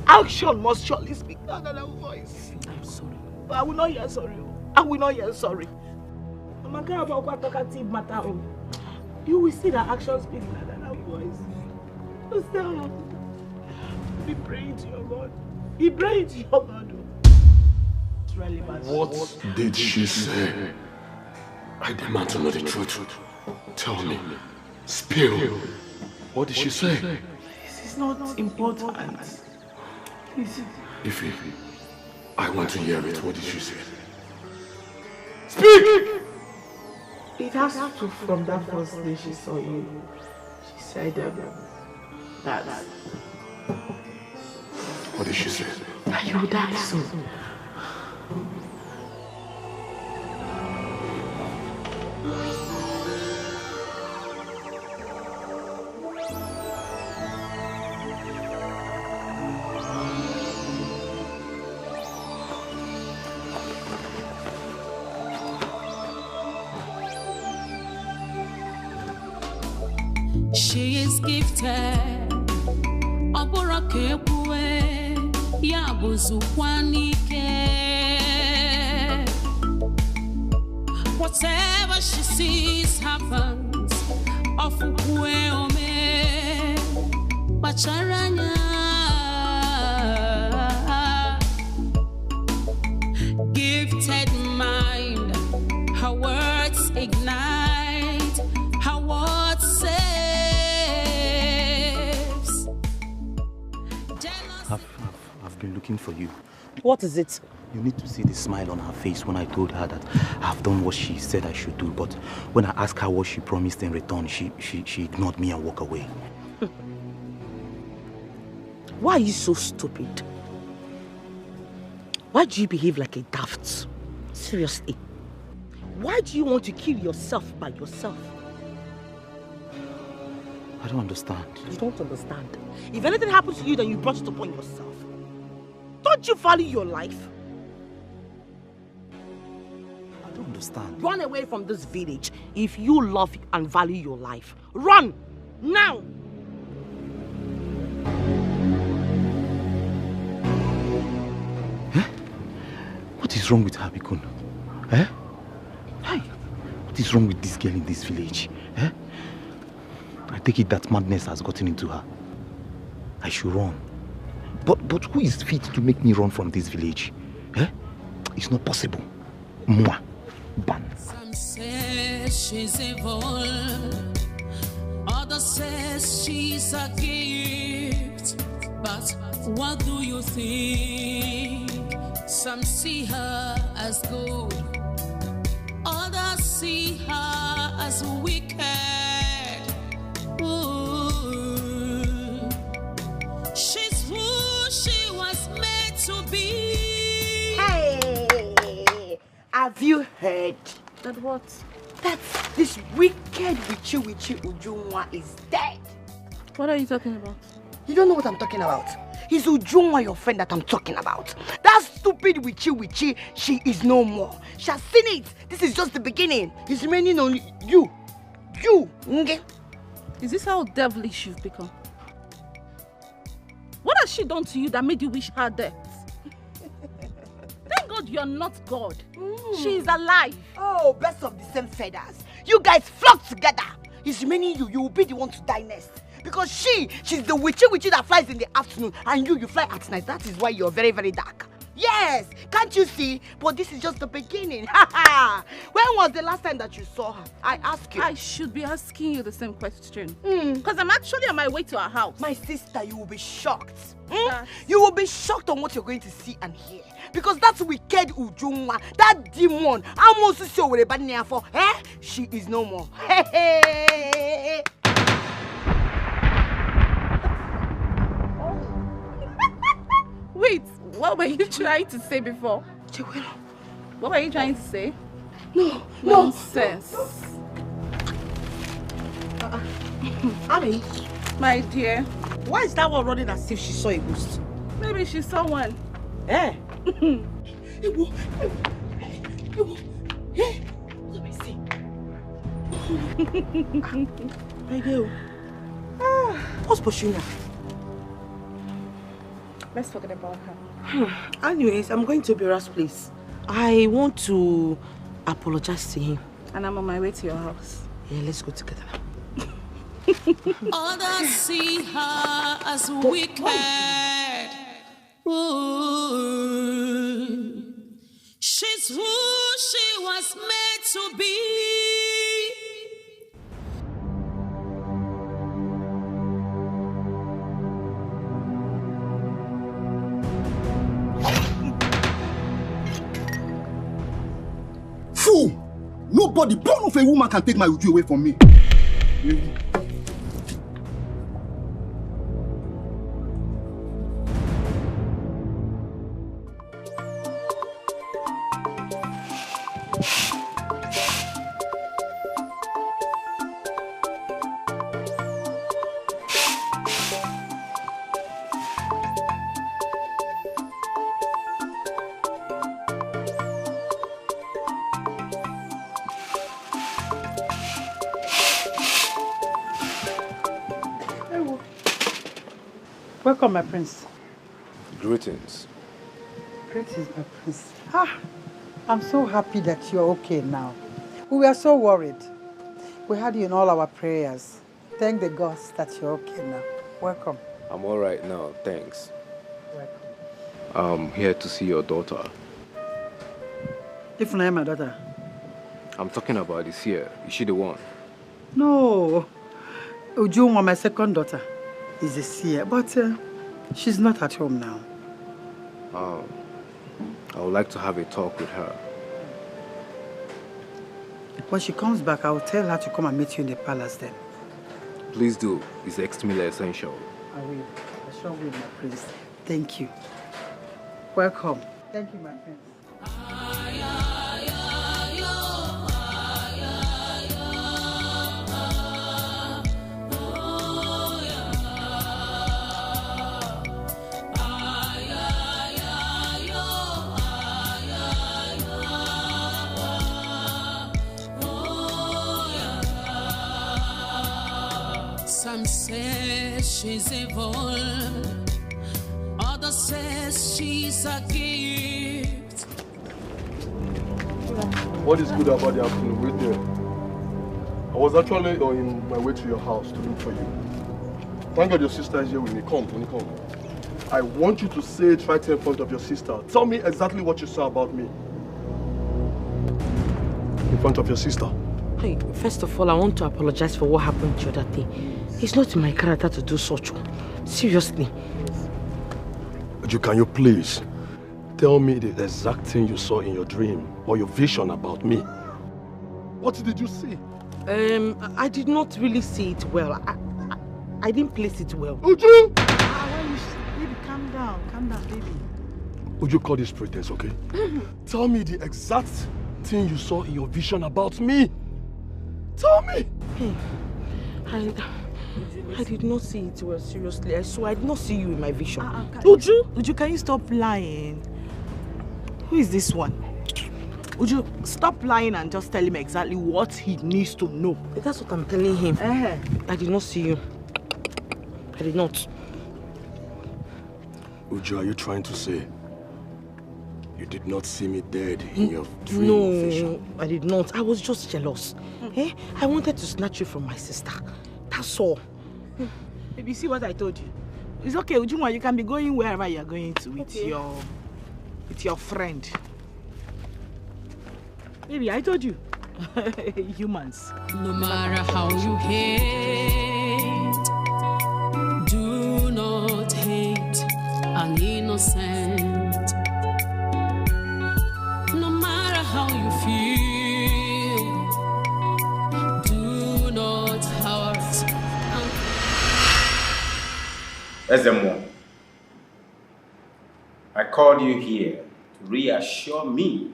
Action must surely speak louder than voice. I'm sorry. But I will not hear sorry. I will not hear sorry. Mama, what talkative matter? You will see that action speak louder than voice. So stop. Be praying to your God. Be praying to your God. It's really bad. What did she say? I demand to know the truth. Tell me. Spill. What did she say? This is not important. Please. Ify, I want to hear it. What did she say? Speak! It has to from that first day she saw you. She said that. What did she say? That you will die soon. She is gifted. Obora kepue ya buzukwanike. Whatever she sees happens. Ofukwe ome bacharanya. Gifted mind, her words ignite, her words saves. I've been looking for you. What is it? You need to see the smile on her face when I told her that I've done what she said I should do, but when I asked her what she promised in return, she ignored me and walked away. Why are you so stupid? Why do you behave like a daft? Seriously. Why do you want to kill yourself by yourself? I don't understand. You don't understand. If anything happens to you, then you brought it upon yourself. Don't you value your life? I don't understand. Run away from this village if you love and value your life. Run! Now! What is wrong with her, Bikun? Eh? Hey, what is wrong with this girl in this village? Eh? I take it that madness has gotten into her. I should run. But who is fit to make me run from this village? Eh? It's not possible. Moi. Ban. Some say she's evil. Others say she's a gift. But what do you think? Some see her as good. Others see her as wicked. Ooh. She's who she was meant to be. Hey! Have you heard? That what? That this wicked witchy Ujunwa is dead. What are you talking about? You don't know what I'm talking about. It's Ujunwa, your friend, that I'm talking about. That stupid witchy, she is no more. She has seen it. This is just the beginning. It's remaining only you. You, Nge. Is this how devilish you've become? What has she done to you that made you wish her death? Thank God you're not God. She is alive. Oh, best of the same feathers. You guys flock together. It's remaining you. You will be the one to die next. Because she's the witchy that flies in the afternoon, and you fly at night. That is why you're very, very dark. Yes, can't you see? But this is just the beginning. When was the last time that you saw her? I ask you. I should be asking you the same question. Because I'm actually on my way to our house. My sister, you will be shocked. You will be shocked on what you're going to see and hear. Because that's wicked Ujunwa, that demon, she is no more. Wait, what were you trying to say before? What were you trying to say? No, nonsense. Abby, my dear. Why is that one running as if she saw a ghost? Maybe she saw one. Eh? Let me see. My girl. What's pushing her? Let's forget about her. Anyways, I'm going to Bira's place. I want to apologize to him. And I'm on my way to your house. Yeah, let's go together. Others see her as wicked. Ooh. She's who she was made to be. Fool! Nobody born of a woman can take my Uju away from me. Welcome, my prince. Greetings. Greetings, my prince. I'm so happy that you're okay now. We were so worried. We had you in all our prayers. Thank the gods that you're okay now. Welcome. I'm all right now, thanks. Welcome. I'm here to see your daughter. If I am my daughter? I'm talking about this here. Is she the one? No. Ujunwa, my second daughter, is a seer, but she's not at home now. I would like to have a talk with her. When she comes back, I will tell her to come and meet you in the palace then. Please do. It's extremely essential. I will. I shall will, my prince. Thank you. Welcome. Thank you, my prince. Some say she's evil, others say she's a gift. What is good about the afternoon? Wait there. I was actually on my way to your house to look for you. Thank God your sister is here with me. Come, come. I want you to say it right here in front of your sister. Tell me exactly what you saw about me. In front of your sister. Hey, first of all, I want to apologize for what happened the other day. It's not in my character to do such. Seriously. Can you please tell me the exact thing you saw in your dream or your vision about me? What did you see? I did not really see it well. I didn't place it well. Uju! Baby, calm down, baby. Would you call this pretense, okay? Tell me the exact thing you saw in your vision about me. Tell me! Hey, I did not see it well, seriously. I swear I did not see you in my vision. Uju, can you stop lying? Who is this one? Uju, stop lying and just tell him exactly what he needs to know. That's what I'm telling him. I did not see you. I did not. Uju, are you trying to say you did not see me dead in your dream or vision? No, I did not. I was just jealous. I wanted to snatch you from my sister. That's all. Baby, see what I told you? It's okay, Ujunwa, you can be going wherever you're going to with your With your friend. Baby, I told you. Humans. No matter how you hate, do not hate an innocent. No matter how you feel, do not hurt. Ezemo, I called you here to reassure me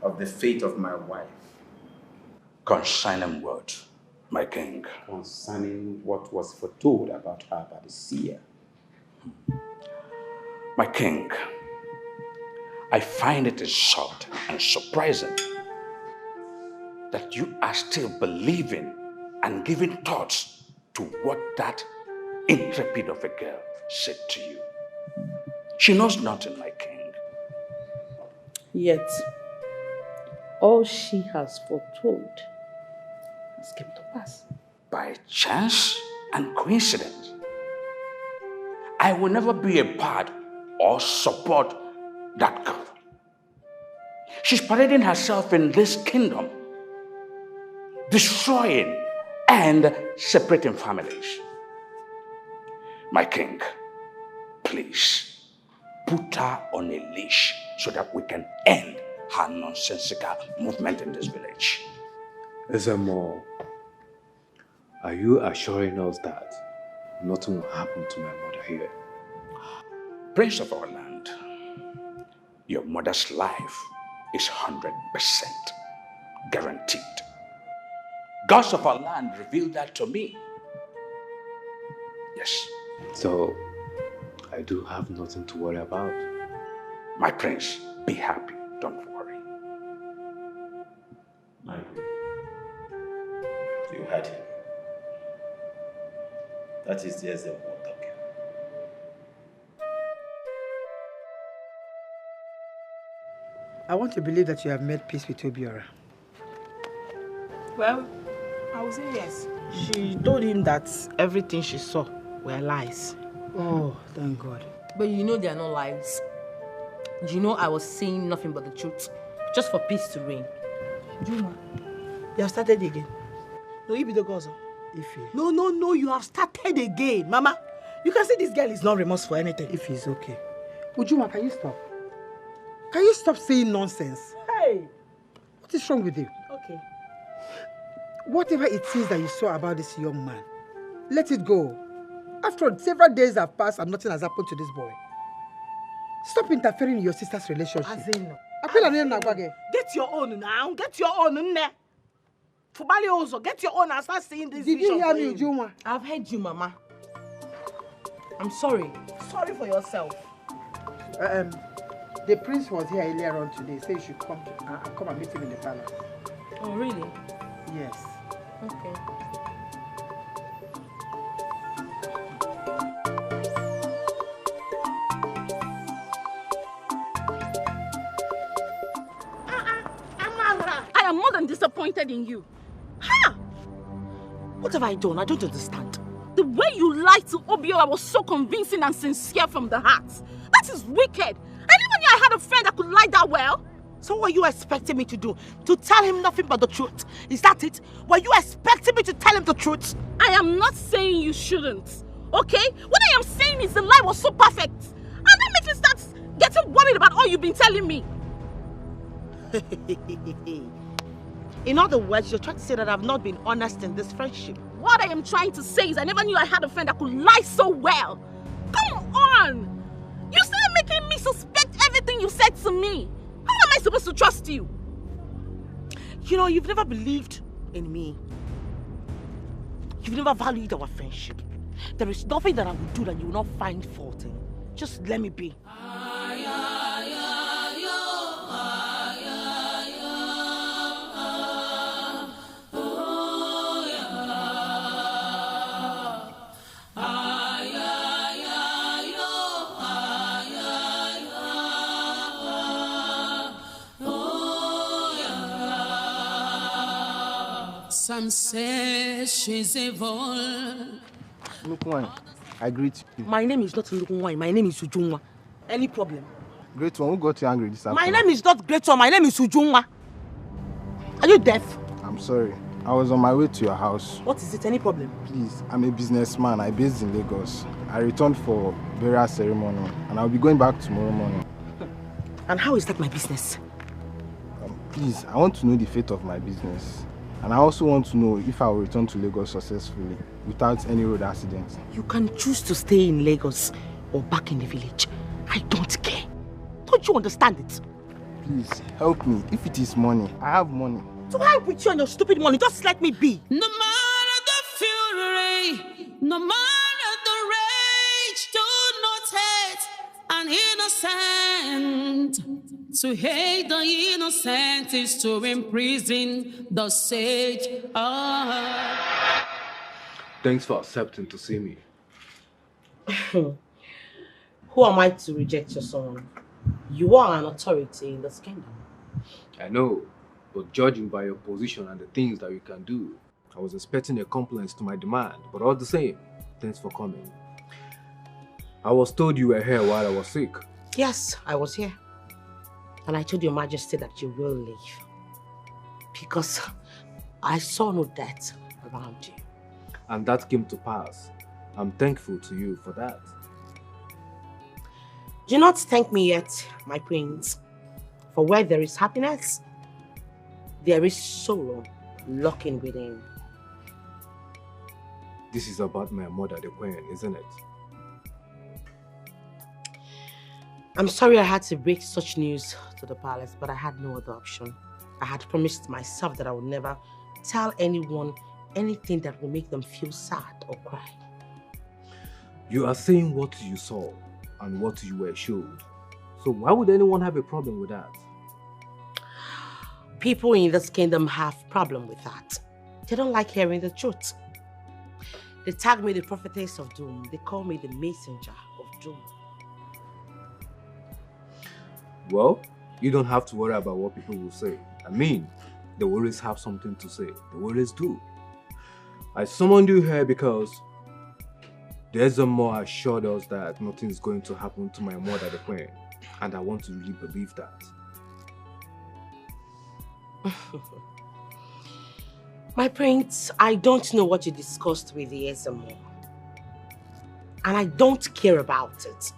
of the fate of my wife. Concerning what, my king? Concerning what was foretold about her by the seer. My king, I find it insulting and surprising that you are still believing and giving thoughts to what that intrepid of a girl said to you. She knows nothing, my king. Yet, all she has foretold has come to pass. By chance and coincidence, I will never be a part or support that girl. She's parading herself in this kingdom, destroying and separating families. My king, please put her on a leash so that we can end her nonsensical movement in this village. Ezemo, are you assuring us that nothing will happen to my mother here? Prince of our land, your mother's life is 100% guaranteed. Gods of our land revealed that to me. Yes. So, I do have nothing to worry about. My prince, be happy. Don't worry. My good. You heard him. That is the Ezemo talking. I want to believe that you have made peace with Obiora. Well, I would say yes. She told him that everything she saw were lies. Oh, thank God. But you know they are not lies. You know I was saying nothing but the truth. Just for peace to reign. Juma, you have started again. No, you be the gozo. No, you have started again. Mama, you can see this girl is not remorse for anything. If he's okay. Ujuma, can you stop? Can you stop saying nonsense? Hey! What is wrong with you? Okay. Whatever it is that you saw about this young man, let it go. After all, several days have passed and nothing has happened to this boy. Stop interfering in your sister's relationship. Azeno. Get your own now. Get your own. Fubali also, get your own and start saying this. Did you hear me, Juma? I've heard you, Mama. I'm sorry. Sorry for yourself. The prince was here earlier on today, so you should come and meet him in the palace. Oh, really? Yes. Okay. I am more than disappointed in you. Ha! What have I done? I don't understand. The way you lied to Obiora was so convincing and sincere from the heart. That is wicked. I never knew I had a friend that could lie that well. So what are you expecting me to do? To tell him nothing but the truth? Is that it? Were you expecting me to tell him the truth? I am not saying you shouldn't. Okay? What I am saying is the lie was so perfect. And that makes me start getting worried about all you've been telling me. In other words, you're trying to say that I've not been honest in this friendship. What I am trying to say is I never knew I had a friend that could lie so well. Come on! You started making me suspect everything you said to me. How am I supposed to trust you? You know, you've never believed in me. You've never valued our friendship. There is nothing that I will do that you will not find fault in. Just let me be. Some say she's evil. Look, wine. I greet you. My name is not Nlukunwai. My name is Ujunwa. Any problem? Great one, who got you angry this My afternoon? name is not Great One, my name is Ujunwa. Are you deaf? I'm sorry. I was on my way to your house. What is it? Any problem? Please, I'm a businessman. I based in Lagos. I returned for burial ceremony and I'll be going back tomorrow morning. And how is that my business? Please, I want to know the fate of my business. And I also want to know if I will return to Lagos successfully without any road accidents. You can choose to stay in Lagos or back in the village. I don't care. Don't you understand it? Please, help me. If it is money, I have money. So why with you and your stupid money? Just let me be. No matter the fury, no matter the rage, do not hate an innocent. To hate the innocent is to imprison the sage. Thanks for accepting to see me. Who am I to reject your son? You are an authority in this kingdom. I know, but judging by your position and the things that you can do, I was expecting a compliance to my demand, but all the same, thanks for coming. I was told you were here while I was sick. Yes, I was here. And I told your majesty that you will leave. Because I saw no death around you. And that came to pass. I'm thankful to you for that. Do not thank me yet, my prince. For where there is happiness, there is sorrow lurking within. This is about my mother, the queen, isn't it? I'm sorry I had to break such news to the palace, but I had no other option. I had promised myself that I would never tell anyone anything that will make them feel sad or cry. You are saying what you saw and what you were showed. So why would anyone have a problem with that? People in this kingdom have problem with that. They don't like hearing the truth. They tag me the prophetess of doom. They call me the messenger of doom. Well, you don't have to worry about what people will say. I mean, they will always have something to say. They will always do. I summoned you here because there's a more assured us that nothing is going to happen to my mother, the queen. And I want to really believe that. My prince, I don't know what you discussed with the Ezemo. And I don't care about it.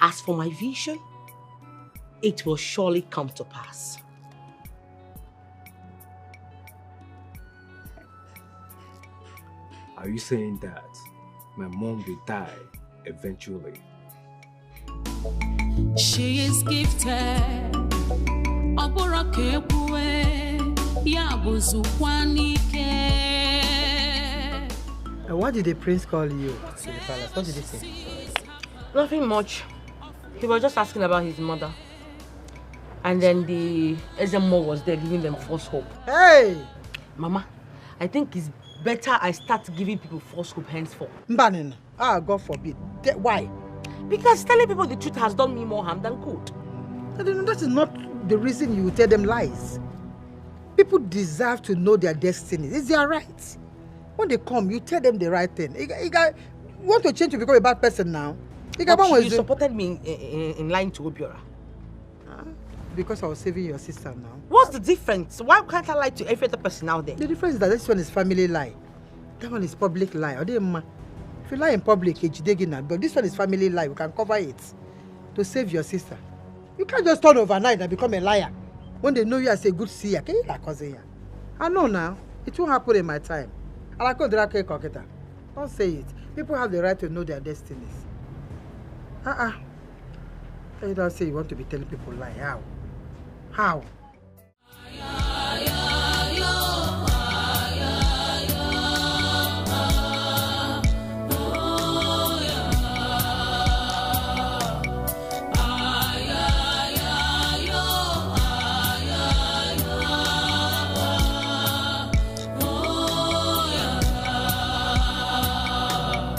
As for my vision, it will surely come to pass. Are you saying that my mom will die eventually? She is gifted. And what did the prince call you to the palace? What did he say? Nothing much. He was just asking about his mother. And then the Ezemo was there giving them false hope. Hey! Mama, I think it's better I start giving people false hope henceforth. Mbanin, God forbid. Why? Because telling people the truth has done me more harm than good. That is not the reason you tell them lies. People deserve to know their destiny. It's their right. When they come, you tell them the right thing. You want to change to become a bad person now? You supported me in lying to Obiora. Because I was saving your sister now. What's the difference? Why can't I lie to every other person out there? The difference is that this one is family lie. That one is public lie. If you lie in public, but this one is family lie. We can cover it to save your sister. You can't just turn overnight and become a liar when they know you as a good seer. Can you like I know now. It won't happen in my time. Don't say it. People have the right to know their destinies. You don't say you want to be telling people lie. How? How?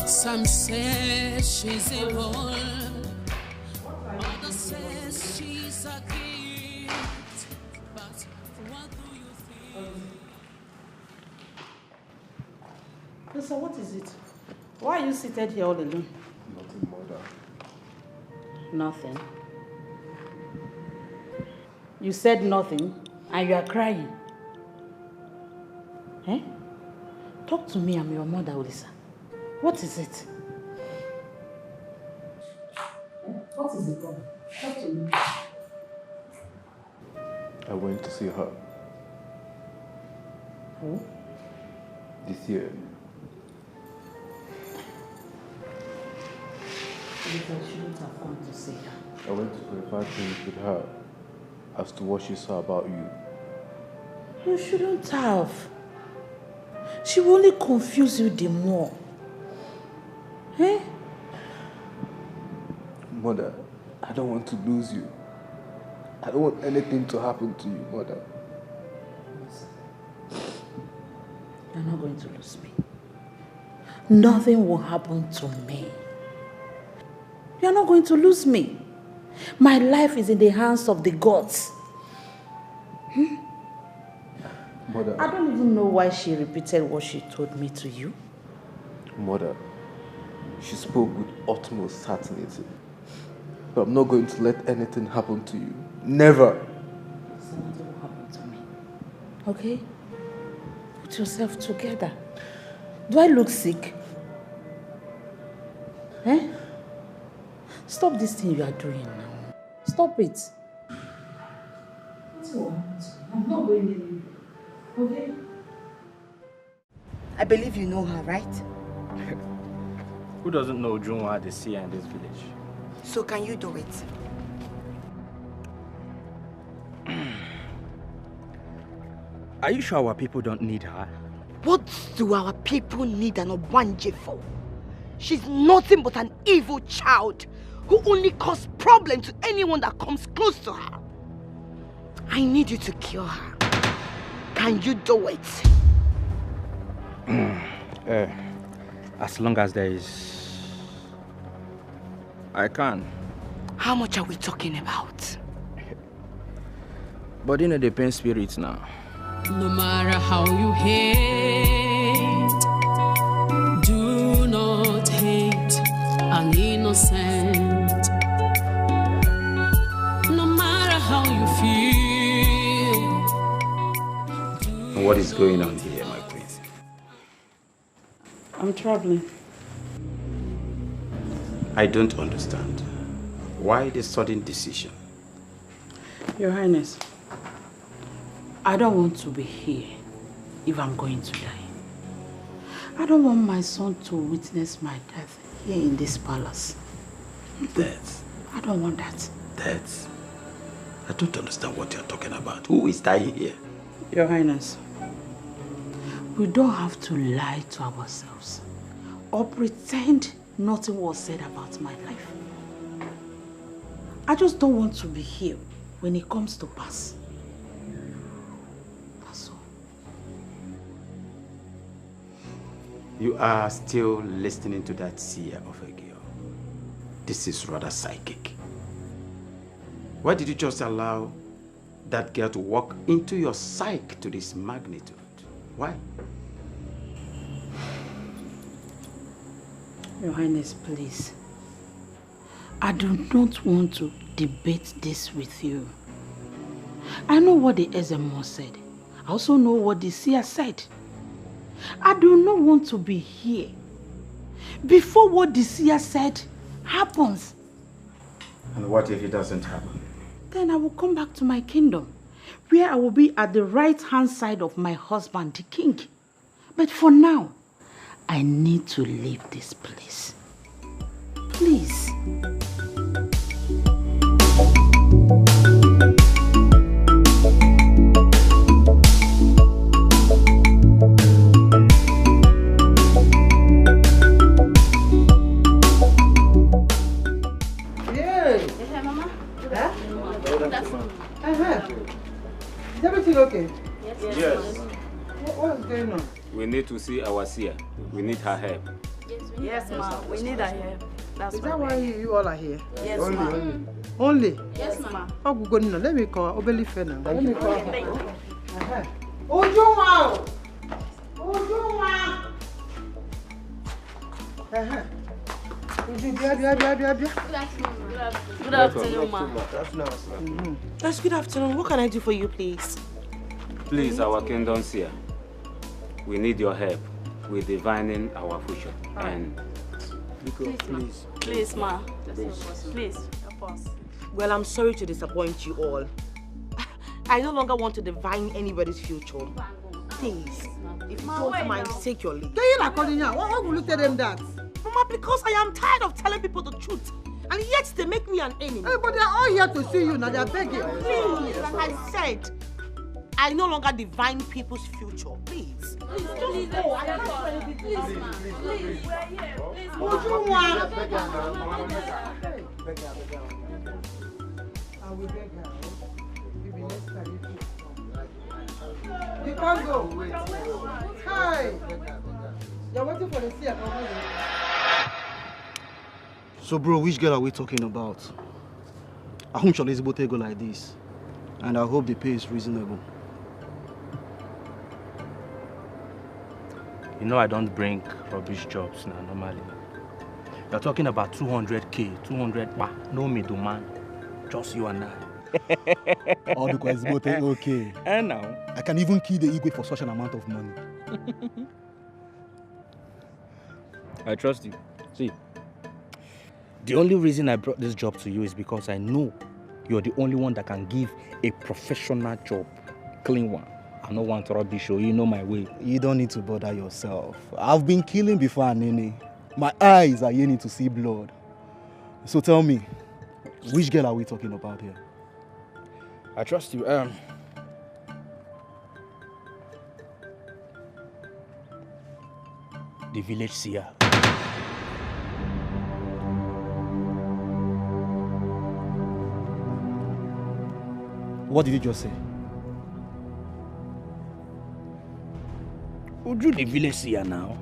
Some say she's evil, others say she's a gift. But what do you think? Listen, what is it? Why are you seated here all alone? Nothing, mother. Nothing. You said nothing and you are crying. Eh? Talk to me, I'm your mother, Olisa. What is it? What is the problem? Talk to me. I went to see her. Who? This year. Olisa shouldn't have gone to see her. I went to clarify things with her as to what she saw about you. You shouldn't have. She will only confuse you the more. Eh? Mother, I don't want to lose you. I don't want anything to happen to you, Mother. You're not going to lose me. Nothing will happen to me. You're not going to lose me. My life is in the hands of the gods. Mother. I don't even know why she repeated what she told me to you. Mother, she spoke with utmost certainty. But I'm not going to let anything happen to you. Never. Something will happen to me. Okay? Put yourself together. Do I look sick? Eh? Stop this thing you are doing now. Stop it. What's wrong? I'm not going anywhere. Okay? I believe you know her, right? Who doesn't know Junwa, the seer in this village? So can you do it? Are you sure our people don't need her? What do our people need an Obanje for? She's nothing but an evil child who only causes problems to anyone that comes close to her. I need you to cure her. Can you do it? As long as there is... I can. How much are we talking about? But you know the pain spirits now. No matter how you hate, do not hate an innocent. No matter how you feel. What is going on here, my queen? I'm traveling. I don't understand. Why the sudden decision? Your Highness, I don't want to be here if I'm going to die. I don't want my son to witness my death here in this palace. Death? I don't want that. Death? I don't understand what you're talking about. Who is dying here? Your Highness, we don't have to lie to ourselves or pretend nothing was said about my life. I just don't want to be here when it comes to pass. That's all. You are still listening to that seer of a girl. This is rather psychic. Why did you just allow that girl to walk into your psyche to this magnitude? Why? Your Highness, please. I do not want to debate this with you. I know what the Ezemo said. I also know what the seer said. I do not want to be here before what the seer said happens. And what if it doesn't happen? Then I will come back to my kingdom, where I will be at the right-hand side of my husband, the king. But for now, I need to leave this place. Please. Is everything okay? Yes. What is going on? We need to see our seer. We need her help. Yes, ma. We need her help. That's Is that why you all are here? Yes, Only? ma. Only? Yes, ma. Oh, good. No, let me call Obeli Fena. Let me call her. Thank you. Ujuma! Ujuma! Good afternoon, ma. Yes, good afternoon. What can I do for you, please? Please, our kingdom's here. We need your help with divining our future. And Please. Please, ma. Please, help us. Well, I'm sorry to disappoint you all. I no longer want to divine anybody's future. Please, if you don't mind, take your leave. Why will you tell them that? Mama, because I am tired of telling people the truth. And yet they make me an enemy. Hey, but they are all here to see you now. They are begging. Please, like I said, I no longer divine people's future. Please. Please, just go. I am not ready. Please, ma. Please, we're here. Please, ma. What you want? I will beg her. Maybe next time you can't go. Hi. You're waiting for the CF. So, bro, which girl are we talking about? I hope shall Elizabeth go like this, and I hope the pay is reasonable. you know I don't bring rubbish jobs now normally. You're talking about 200k, 200 ba, no middleman, just you and I. All because both okay. And now I can even kill the ego for such an amount of money. I trust you. See, the only reason I brought this job to you is because I know you're the only one that can give a professional job, clean one. I don't want rubbish, so you know my way. You don't need to bother yourself. I've been killing before, Nene. My eyes are yearning to see blood. So tell me, which girl are we talking about here? I trust you. The village seer. What did you just say? Would you the village seer now?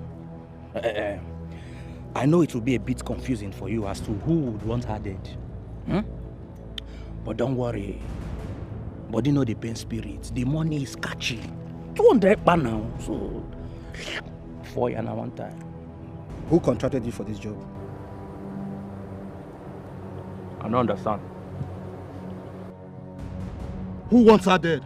I know it will be a bit confusing for you as to who would want her dead. But don't worry. Body know the pain spirit. The money is catchy. 200 per now. So, 4 years at one time. Who contracted you for this job? I don't understand. Who wants her dead?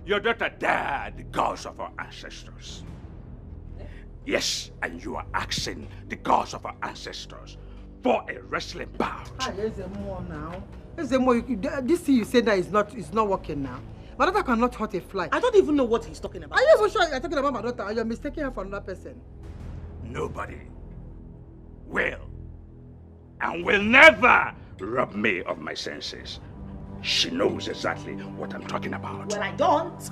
Your daughter dared the gods of our ancestors. Yes, and you are asking the gods of our ancestors for a wrestling bout. There's more now. There's more. This thing you said that is not working now. My daughter cannot hurt a fly. I don't even know what he's talking about. Are you even sure you're talking about my daughter? Or you're mistaking her for another person? Nobody will and will never rob me of my senses. She knows exactly what I'm talking about. Well, I don't.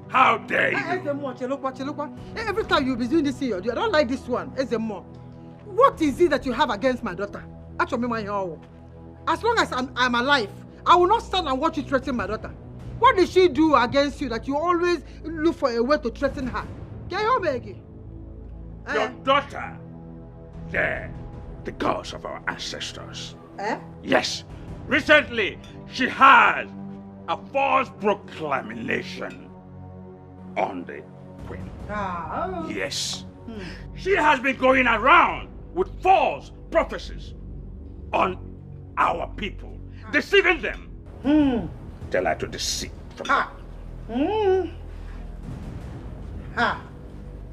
How dare you? Every time you'll be doing this thing, I don't like this one. What is it that you have against my daughter? As long as I'm alive, I will not stand and watch you threaten my daughter. What did she do against you that you always look for a way to threaten her? Your daughter, they're the gods of our ancestors. Yes. Recently, she had a false proclamation on the queen. Yes. She has been going around with false prophecies on our people, deceiving them. Tell her to deceive from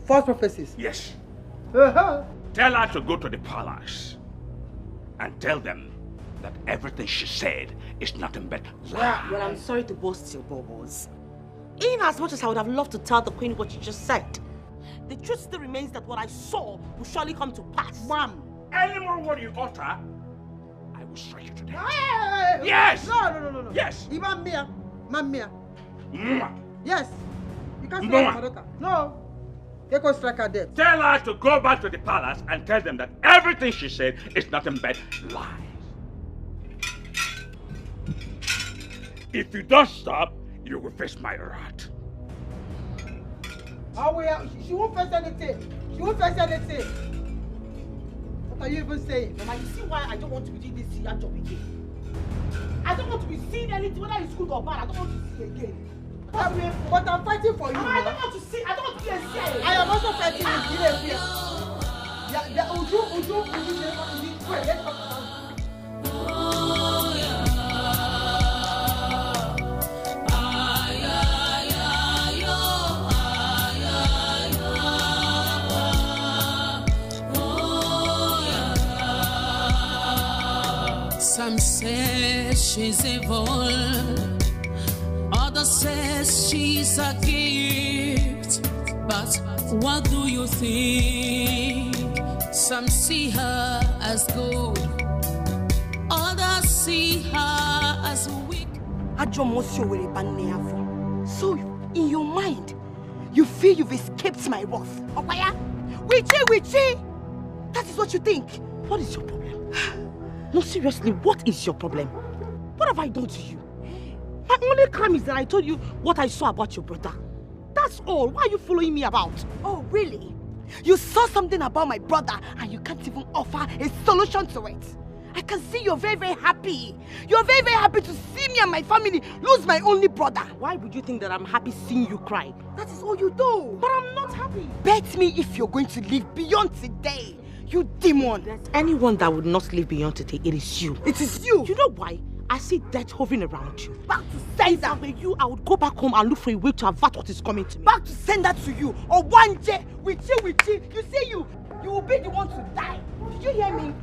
False prophecies? Yes. Tell her to go to the palace and tell them that everything she said is nothing but lies. Well, I'm sorry to burst your bubbles. In as much as I would have loved to tell the queen what you just said, the truth still remains that what I saw will surely come to pass. Ma'am! Any more word you utter, I will strike you to death. Hey! Yes! No. Yes! Mamma. Yes. You can't Mama. strike my daughter. No. They can strike her dead. Tell her to go back to the palace and tell them that everything she said is nothing but lies. If you don't stop, you will face my wrath. She won't face anything. She won't face anything. What are you even saying? Mama, you see why I don't want to be doing this here job again? I don't want to be seeing anything, whether it's good or bad. I don't want to see again. But I'm fighting for you. Mama, I don't want to see. I don't want to be a slave. I am also fighting with you. Let's talk about Some say she's evil, others say she's a gift. But what do you think? Some see her as good, others see her as weak. So, in your mind, you feel you've escaped my wrath. Obaya? Wichi! That is what you think. What is your problem? No, seriously, what is your problem? What have I done to you? My only crime is that I told you what I saw about your brother. That's all. Why are you following me about? Oh, really? You saw something about my brother and you can't even offer a solution to it. I can see you're very, very happy. You're very, very happy to see me and my family lose my only brother. Why would you think that I'm happy seeing you cry? That is all you do. But I'm not happy. Bet me if you're going to live beyond today. You demon. There's anyone that would not live beyond today, it is you. It is you. You know why? I see death hovering around you. Back to sender. If I were you, I would go back home and look for a way to avert what is coming to me. Back to sender to you. Or one day, with you. You see you will be the one to die. Did you hear me?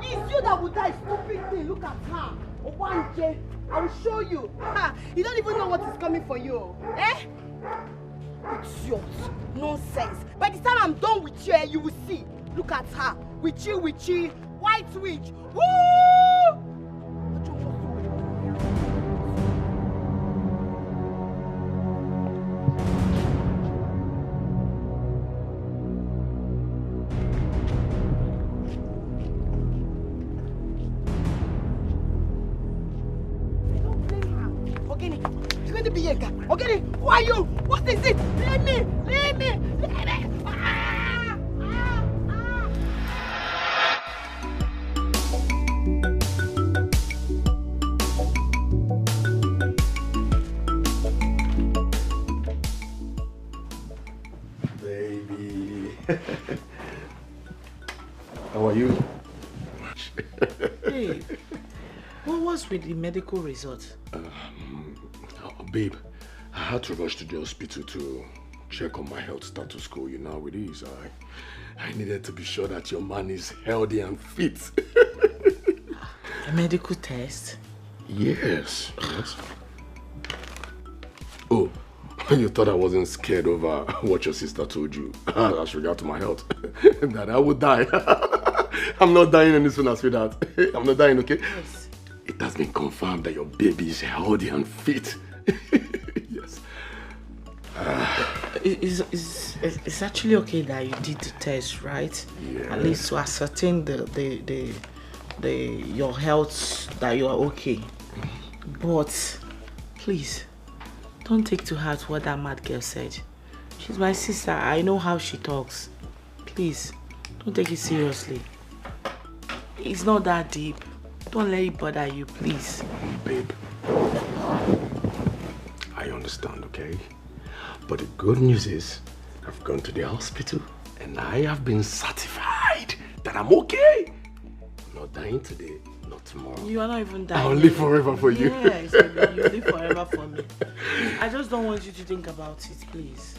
It's you that will die, stupid thing. Look at her. Or one day, I will show you. Ha! You don't even know what is coming for you. Eh? It's yours. Nonsense. By the time I'm done with you, you will see. Look at her. Witchy, white witch. Woo! You're going to be a guy. Okay, who are you? What is it? Leave me. Baby. How are you? Hey, what was with the medical result? Babe, I had to rush to the hospital to check on my health status quo. You know how it is. I needed to be sure that your man is healthy and fit. A medical test? Yes. Oh, you thought I wasn't scared over what your sister told you as regard to my health? That I would die. I'm not dying any sooner, sweetheart. I'm not dying, okay? Yes. It has been confirmed that your baby is healthy and fit. Yes. It's actually okay that you did the test, right? Yeah. At least to ascertain your health, that you are okay. But please, don't take to heart what that mad girl said. She's my sister. I know how she talks. Please, don't take it seriously. It's not that deep. Don't let it bother you, please. Babe, I understand, okay? But the good news is, I've gone to the hospital and I have been certified that I'm okay. I'm not dying today, not tomorrow. You are not even dying. I'll live forever for you. Yes, you live forever for me. I just don't want you to think about it, please.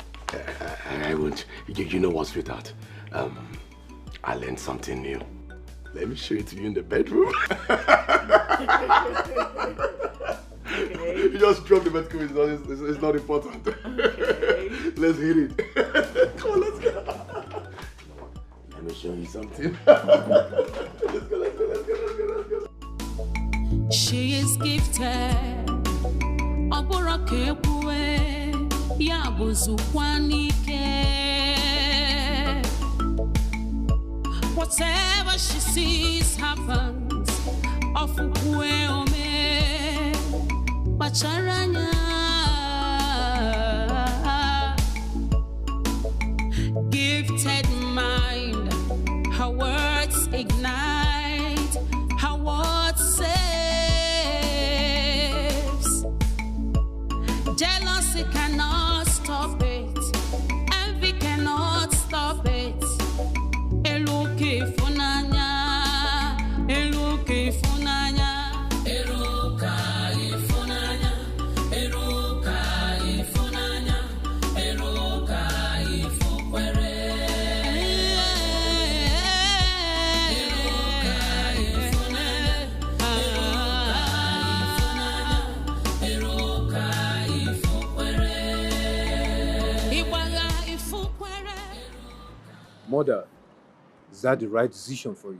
I won't. You know what, sweetheart? I learned something new. Let me show it to you in the bedroom. Okay. You just drop the medical, it's not important. Okay. Let's hit it. Come on, let's go. show you something. Let's go. She is gifted. Whatever she sees happens. Gifted mind, her words ignite, her words saves. Jealousy cannot stop it, envy cannot stop it. Eluke funanya, eluke funanya, eruka ifunanya, eruka ifunanya, eruka ifukwere. Mother, is that the right decision for you?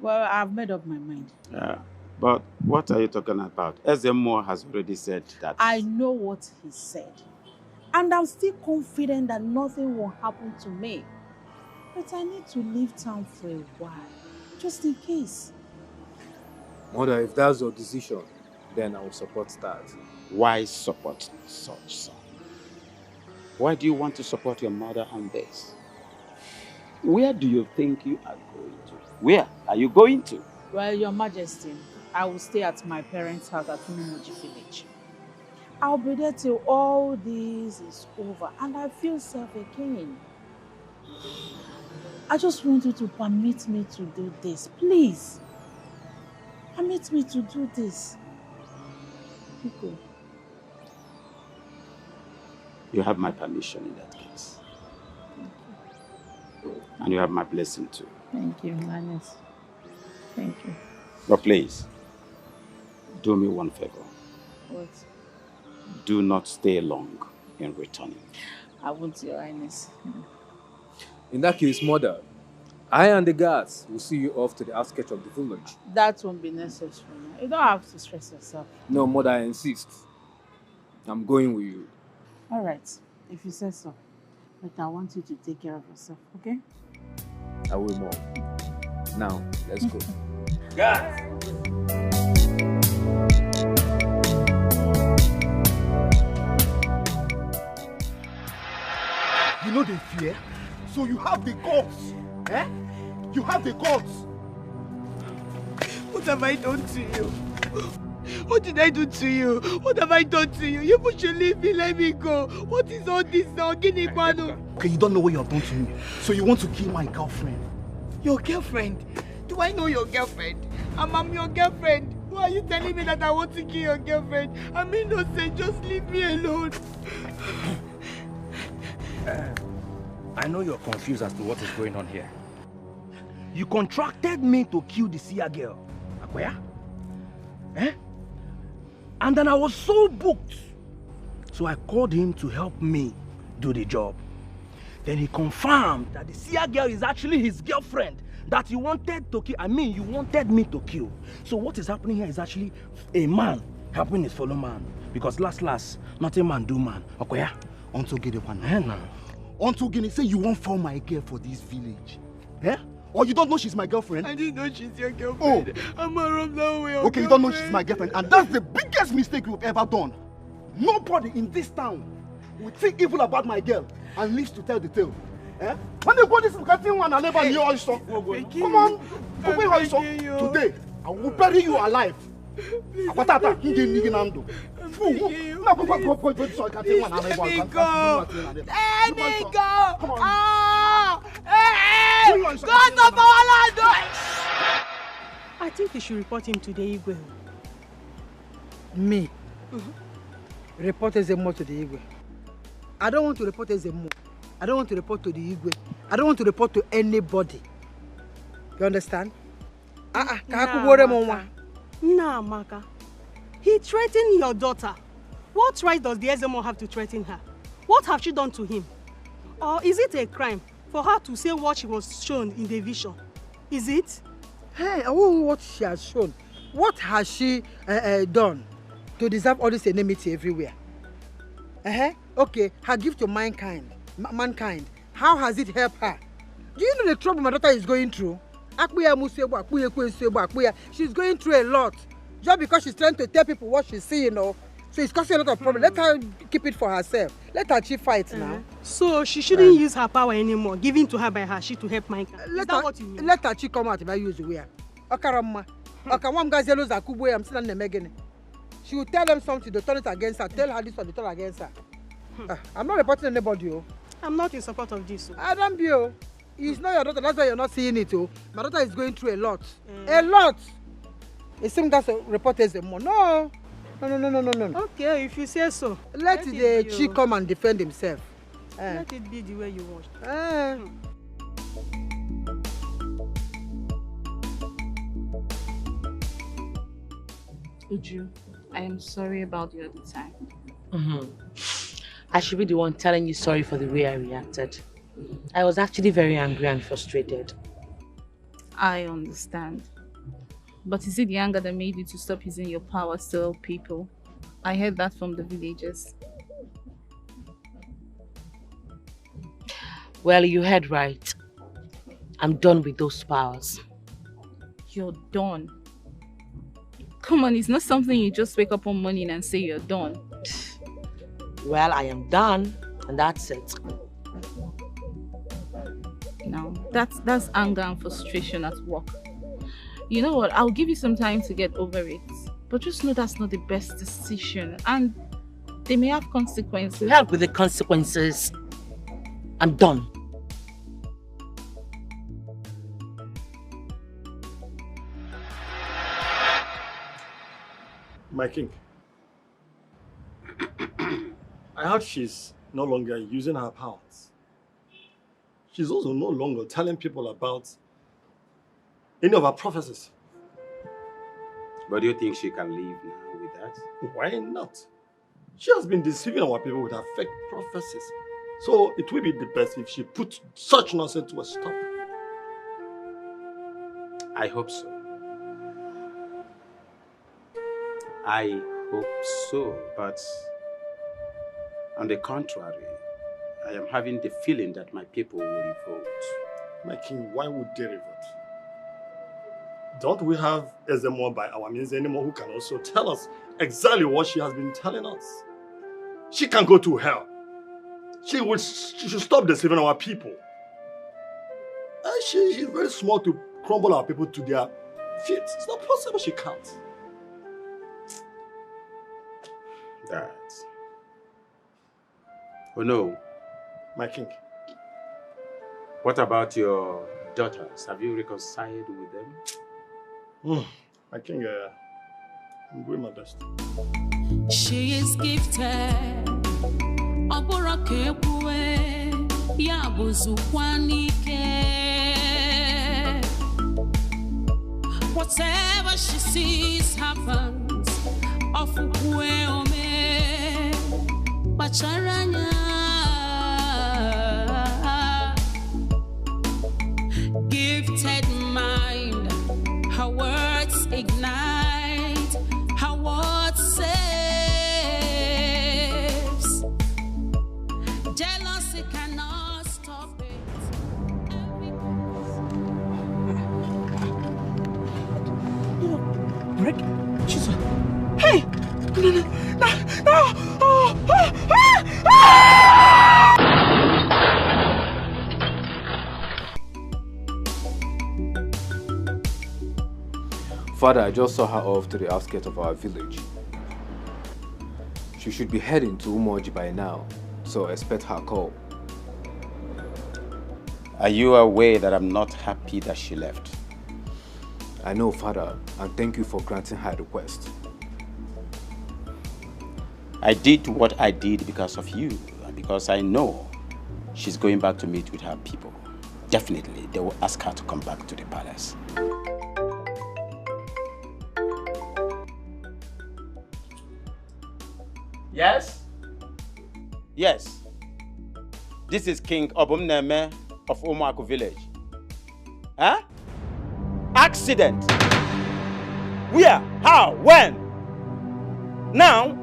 Well, I've made up my mind. Yeah, but what are you talking about? SMO has already said that. I know what he said. And I'm still confident that nothing will happen to me. But I need to leave town for a while, just in case. Mother, if that's your decision, then I will support that. Why support such son? Why do you want to support your mother on this? Where do you think you are going to? Where are you going to? Well, Your Majesty, I will stay at my parents' house at Philmond village. I'll be there till all this is over and I feel safe again. I just want you to permit me to do this, please. Permit me to do this. Etiko. You have my permission in that case. And you have my blessing too. Thank you, Highness. Thank you. But please, do me one favor. What? Do not stay long in returning. I won't, Your Highness. In that case, Mother, I and the guards will see you off to the outskirts of the village. That won't be necessary. You don't have to stress yourself. No, Mother, I insist. I'm going with you. All right, if you say so. But I want you to take care of yourself, okay? I will, Mom. Now, let's go. Guys! You know they fear, so you have the guts. Eh? You have the guts. What have I done to you? What did I do to you? What have I done to you? You should leave me, let me go. What is all this now? Okay, you don't know what you have done to me, so you want to kill my girlfriend. Your girlfriend? Do I know your girlfriend? I'm your girlfriend. Why are you telling me that I want to kill your girlfriend? I'm innocent, just leave me alone. I know you're confused as to what is going on here. You contracted me to kill the Sia girl, Akoya? Eh? And then I was so booked. So I called him to help me do the job. Then he confirmed that the Sia girl is actually his girlfriend that you wanted to kill. I mean, you wanted me to kill. So what is happening here is actually a man helping his fellow man. Because last, nothing man do man. Akoya? Unto Guinea, Unto Guinea, say you won't fall my girl for this village. Eh? Or you don't know she's my girlfriend? I didn't know she's your girlfriend. Oh. I'm around that way. Okay, you don't know she's my girlfriend. And that's the biggest mistake you've ever done. Nobody in this town will think evil about my girl and lives to tell the tale. Eh? When they go this one and never knew also. Come on. Today, I will bury you alive. Let me go. Ah! Hey! God of our land! I think you should report him to the Igwe. Me? Report Ezemo to the Igwe. I don't want to report Ezemo. I don't want to report to the Igwe. I don't want to report to anybody. You understand? Nah, Maka. He threatened your daughter. What right does the Ezemo have to threaten her? What have she done to him? Or is it a crime for her to say what she was shown in the vision. Is it? Hey, I won't know what she has shown. What has she done to deserve all this enmity everywhere? Okay, her gift to mankind. How has it helped her? Do you know the trouble my daughter is going through? She's going through a lot. Just because she's trying to tell people what she's seeing, you know. So it's causing a lot of problems. Let her keep it for herself. Let her chief fight now. So she shouldn't use her power anymore, given to her by her she to help mankind. Is that what you mean? Let her chief come out if I use the way. She will tell them something, they turn it against her. Tell her this one, they turn against her. I'm not reporting anybody. I'm not in support of this. I don't be. It's not your daughter, that's why you're not seeing it. My daughter is going through a lot. A lot! It seems that's a report is more. No. Okay, if you say so. Let the chief come and defend himself. Let it be the way you want. Uju, I am sorry about the other time. I should be the one telling you sorry for the way I reacted. I was actually very angry and frustrated. I understand. But is it the anger that made you to stop using your power to help people? I heard that from the villagers. Well, you heard right. I'm done with those powers. You're done? Come on, it's not something you just wake up one morning and say you're done. Well, I am done, and that's it. No, that's anger and frustration at work. You know what? I'll give you some time to get over it. But just know that's not the best decision. And they may have consequences. Help with the consequences. I'm done. My king. I heard she's no longer using her powers. She's also no longer telling people about any of her prophecies. But do you think she can live now with that? Why not? She has been deceiving our people with her fake prophecies. So it will be the best if she puts such nonsense to a stop. I hope so. I hope so, but on the contrary, I am having the feeling that my people will revolt. My king, why would they revolt? Don't we have Ezemo by our means anymore who can also tell us exactly what she has been telling us? She can go to hell. She should stop deceiving our people. And she's very small to crumble our people to their feet. It's not possible she can't. That. Oh no. My king. What about your daughters? Have you reconciled with them? My king, I'm doing my best. She is gifted. Whatever she sees happens. Gifted mind, her words ignite, her words saves. Jealousy cannot stop it. Break? Jesus. Hey! No! Father, I just saw her off to the outskirts of our village. She should be heading to Umoji by now, so expect her call. Are you aware that I'm not happy that she left? I know, Father, and thank you for granting her request. I did what I did because of you, and because I know she's going back to meet with her people. Definitely, they will ask her to come back to the palace. Yes? Yes. This is King Obumneme of Omaku village. Huh? Accident. Where? How? When? Now?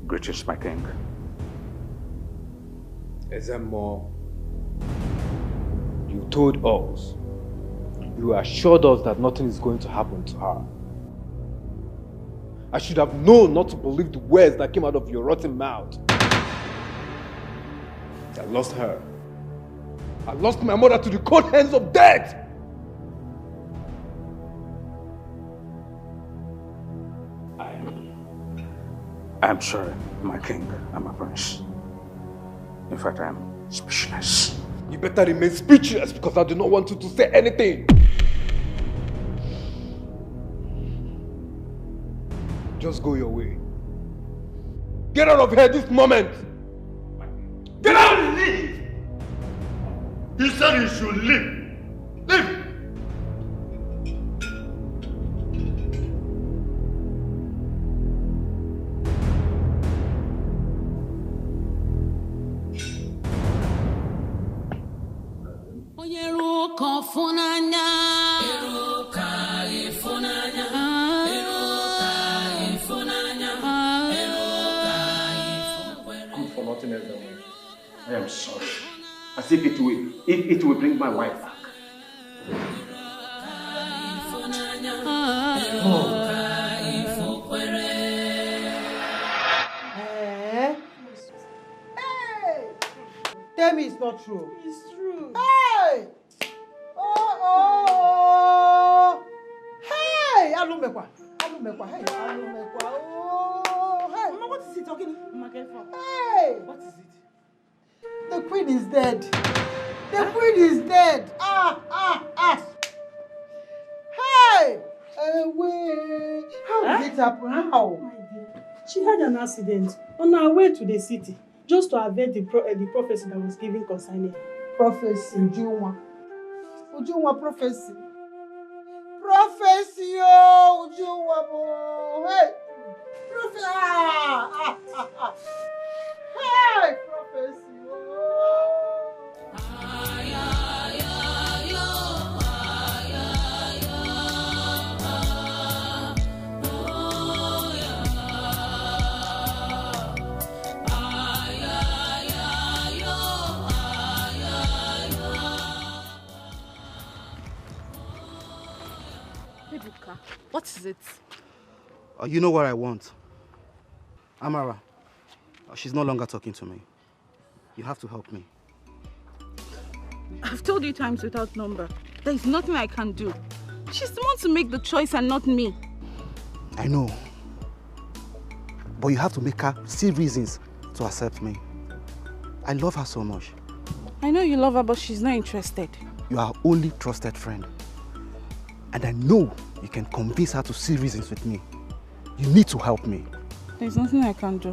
Greetings, my king. Ezemo, you told us, you assured us that nothing is going to happen to her. I should have known not to believe the words that came out of your rotten mouth. I lost her. I lost my mother to the cold hands of death. I'm sorry, my king and my prince. In fact, I am speechless. You better remain speechless because I do not want you to say anything. Just go your way. Get out of here this moment! Get out and leave! He said you should leave. Leave! I am sorry. As if it will bring my wife back. Hey! Tell me it's not true. It's true. Hey! Oh! Hey! Alumekwa. Hey, Alumekwa. Oh! Hey! Mama, what is he talking? Mama, get from? Hey! What is it? The queen is dead. The queen is dead. Hey! Wait. How did it happen? How? She had an accident on her way to the city, just to avoid the prophecy that was given concerning her. Prophecy, Ujunwa. Ujunwa prophecy. Prophecy, oh, Ujunwa, boy. Hey! Prophecy. Hey! Prophecy. What is it? You know what I want. Amara, she's no longer talking to me. You have to help me. I've told you times without number. There is nothing I can do. She's the one to make the choice and not me. I know. But you have to make her see reasons to accept me. I love her so much. I know you love her, but she's not interested. You are her only trusted friend. And I know you can convince her to see reasons with me. You need to help me. There's nothing I can do.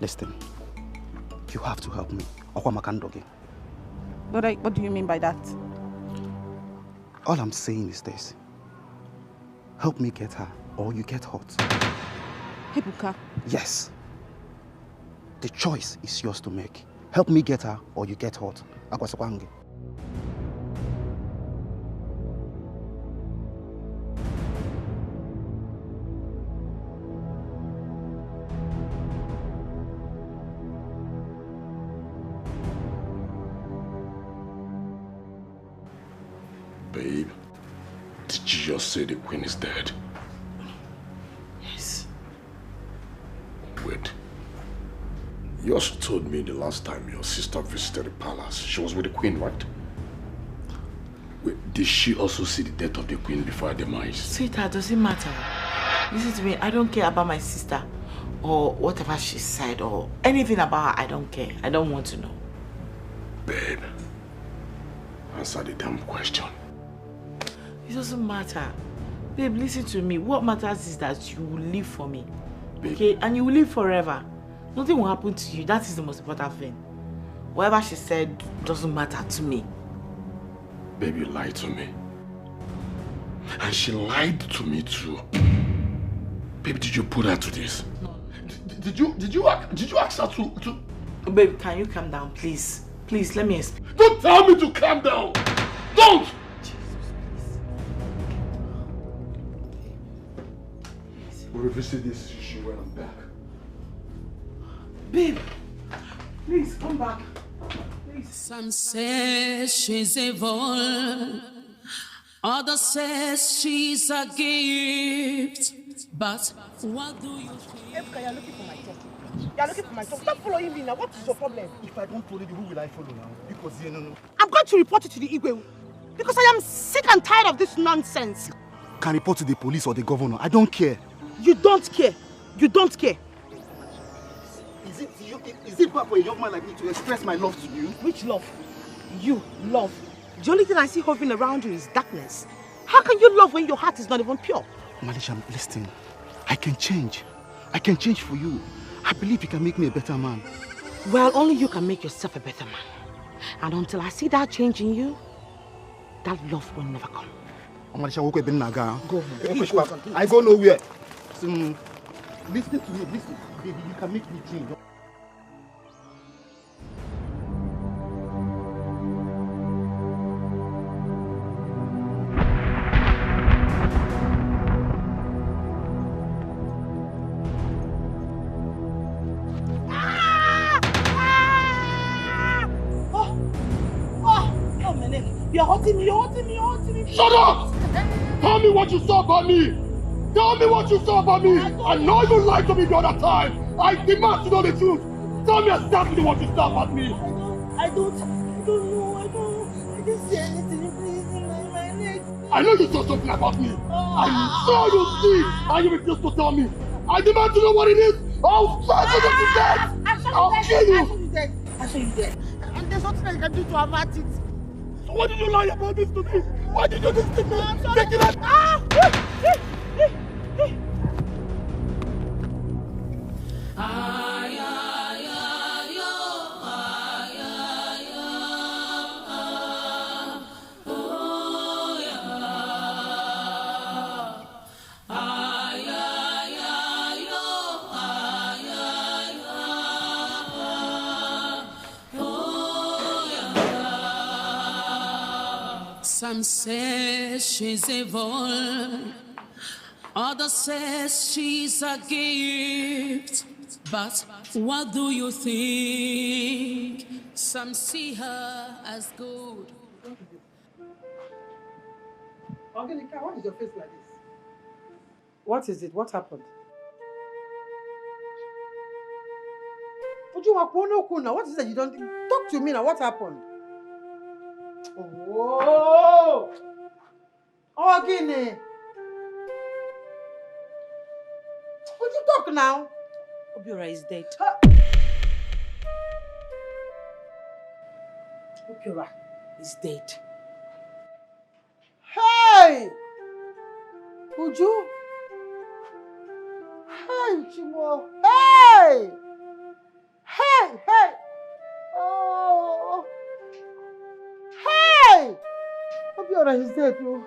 Listen, you have to help me. What do you mean by that? All I'm saying is this. Help me get her, or you get hurt. Ebuka. Yes. The choice is yours to make. Help me get her, or you get hurt. Agwasakwange. Babe, did you just say the queen is dead? Yes. Wait. You also told me the last time your sister visited the palace, she was with the queen, right? Wait, Did she also see the death of the queen before her demise? Sweetheart, does it matter? Listen to me, I don't care about my sister or whatever she said or anything about her. I don't care. I don't want to know. Babe, answer the damn question. It doesn't matter. Babe, listen to me. What matters is that you will live for me. Babe. Okay? And you will live forever. Nothing will happen to you. That is the most important thing. Whatever she said doesn't matter to me. Babe, you lied to me. And she lied to me too. Babe, did you put her to this? No. Did you ask her to... Babe, can you calm down, please? Please, let me explain. Don't tell me to calm down! Don't! We'll revisit this issue when I'm back. Babe, please come back. Please. Some say she's evil, others say she's a gift. But what do you think? Efka, you're looking for my talk. You're looking for my talk. Stop following me now. What is your problem? If I don't follow you, who will I follow now? Because you know. I'm going to report it to the Igwe. Because I am sick and tired of this nonsense. Can report to the police or the governor. I don't care. You don't care. You don't care. Is it bad for a young man like me to express my love to you? Which love? You love. The only thing I see hovering around you is darkness. How can you love when your heart is not even pure? Malisha, listen. I can change. I can change for you. I believe you can make me a better man. Well, only you can make yourself a better man. And until I see that change in you, that love will never come. Malisha, go home. I go nowhere. Listen to me, listen. Baby, you can make me change. You're hurting me, you're hurting me, you're hurting me. Shut up! Tell me what you saw about me! Tell me what you saw about me! I know you lied to me the other time! I demand to know the truth! Tell me exactly what you saw about me! I don't know, I didn't see anything, please, in my leg. I know you saw something about me! I saw you see! And you refused to tell me! I demand to know what it is! I'll fight you to death! I'll kill you! I'll show you dead. And there's nothing I can do to avert it. So why did you lie about this to me? Why did you do this to me? Take it out! Some say she's evil, others say she's a gift. But what do you think? Some see her as good. Organica, why is your face like this? What is it? What happened? What is it? You don't talk to me now. What happened? Whoa! Ogini! Would you talk now? Obiora is dead. Obiora is dead. Hey! Uju! Hey, Chimo! Hey! Hey! Hey! Oh! Hey! Obiora is dead, oh.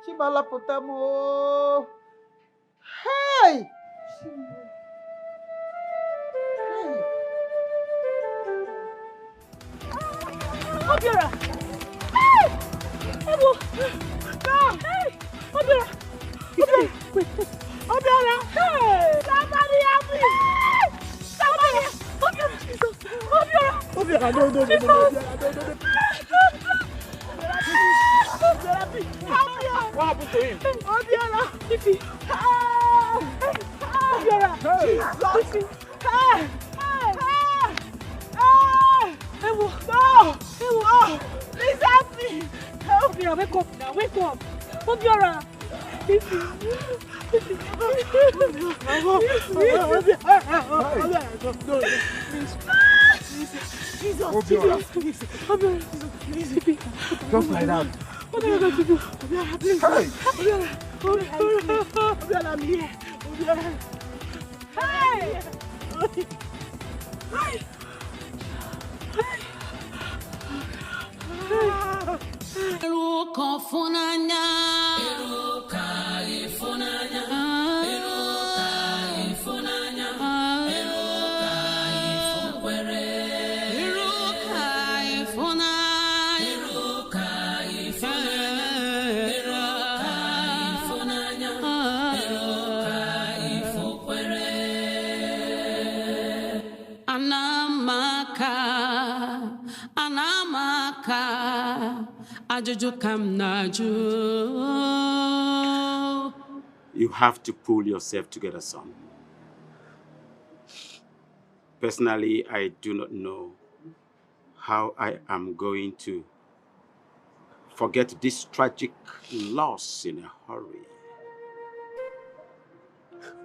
Chimala potamo. Hey! Hey! Obiora! Hey! Ebo! No! Hey! Obiora! Obiora! Wait! Obiora! Hey! Somebody help me! Hey! Somebody! Obiora! Jesus! Obiora! Obiora! No! What happened to him? Obiora! Pipi! Obiora! Jesus! Hey! Ewo! No! Ewo! Please help me! Obiora, wake up now, wake up. Obiora. Just like that. What are you going to do? Obiora, please. Hey! Obiora, I'm here. Obiora. Hey! Eruka ifunanya, eruka ifunanya, eruka ifunanya, eruka ifunkwere, eruka ifunanya, eruka ifunanya, eruka ifunkwere, anamaka. You have to pull yourself together, son. Personally, I do not know how I am going to forget this tragic loss in a hurry.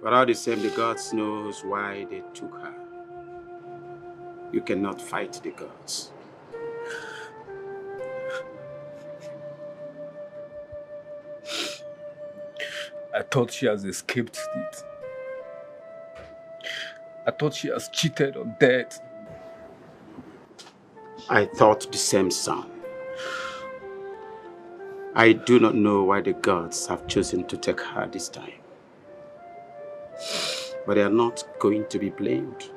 But all the same, the gods knows why they took her. You cannot fight the gods. I thought she has escaped it. I thought she has cheated on death. I thought the same, son. I do not know why the gods have chosen to take her this time. But they are not going to be blamed.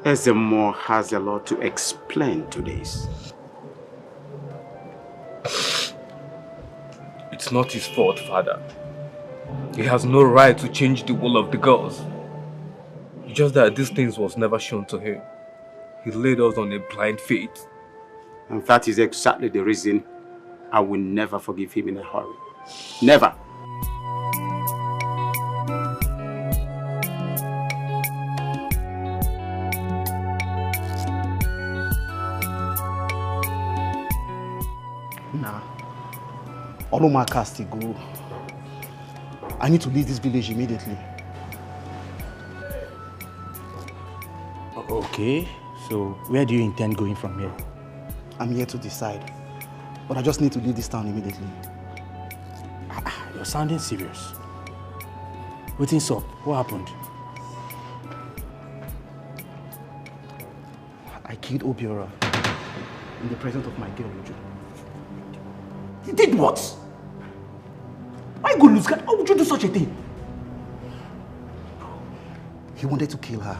Ezemo has a lot to explain to this. It's not his fault, Father. He has no right to change the will of the gods. It's just that these things was never shown to him. He led us on a blind faith. And that is exactly the reason I will never forgive him in a hurry. Never. All of my cast to go. I need to leave this village immediately. Okay, so where do you intend going from here? I'm here to decide, but I just need to leave this town immediately. You're sounding serious. What's up? What happened? I killed Obiora in the presence of my girl, Uju. You did what? Why go lose God? Why would you do such a thing? He wanted to kill her.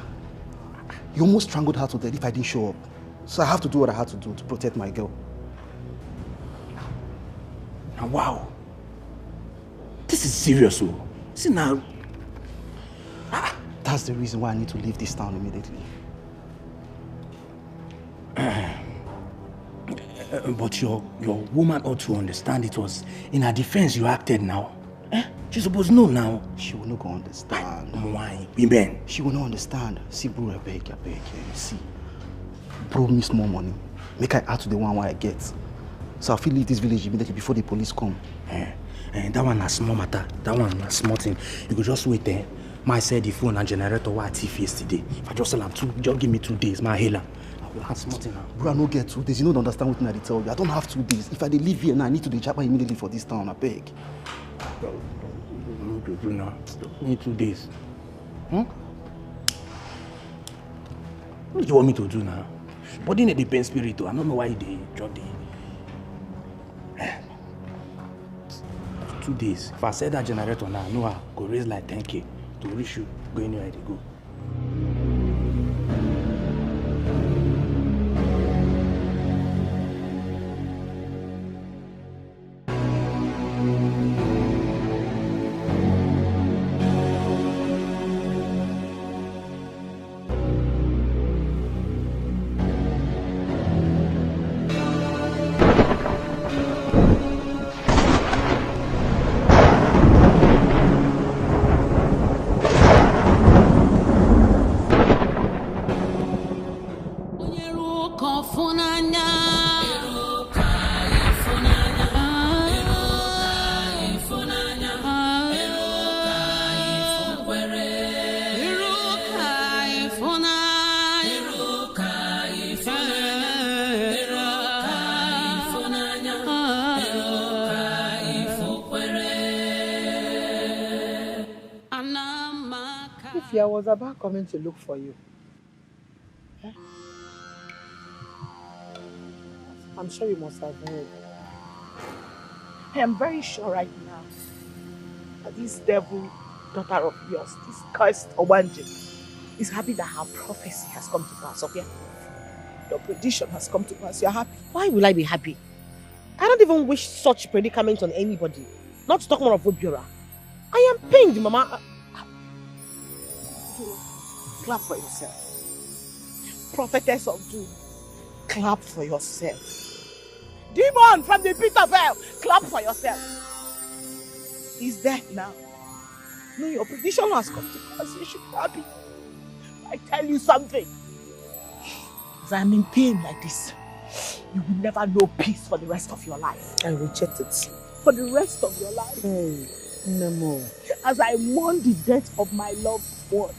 He almost strangled her to death if I didn't show up. So I have to do what I had to do to protect my girl. Now, wow. This is serious, oh. See now. That's the reason why I need to leave this town immediately. But your woman ought to understand it was in her defense you acted now. She's supposed to know now. She will not go understand. Why? Women. She will not understand. See, bro, I beg. See, bro, miss more money. Make I add to the one I get. So I feel leave this village immediately before the police come. That one has small matter. That one has small thing. You could just wait there. My said the phone and generator were at thief yesterday. If I just sell them just give me 2 days, my hailer. Bro, I don't get 2 days. You don't understand what I tell you. I don't have 2 days. If I leave here now, I need to chapa immediately for this town. I beg. Bro, now. Need 2 days. What do you want me to do now? Body need the pain spirit too. I don't know why they drop the 2 days. If I set that generator now, I know I go raise like 10K to reach you. Go anywhere they go. If I was about coming to look for you. Eh? I'm sure you must have heard. I am very sure right now that this devil daughter of yours, this cursed Obanje, is happy that her prophecy has come to pass, okay? Your prediction has come to pass. You're happy. Why will I be happy? I don't even wish such predicament on anybody. Not to talk more of Obiora. I am pained, Mama. Clap for yourself. Prophetess of doom, clap for yourself. Demon from the pit of hell, clap for yourself. He's dead now. No, your prediction has come to pass. You should be happy. I tell you something. As I'm in pain like this, you will never know peace for the rest of your life. I reject it. For the rest of your life. Hey, no more. As I mourn the death of my loved one,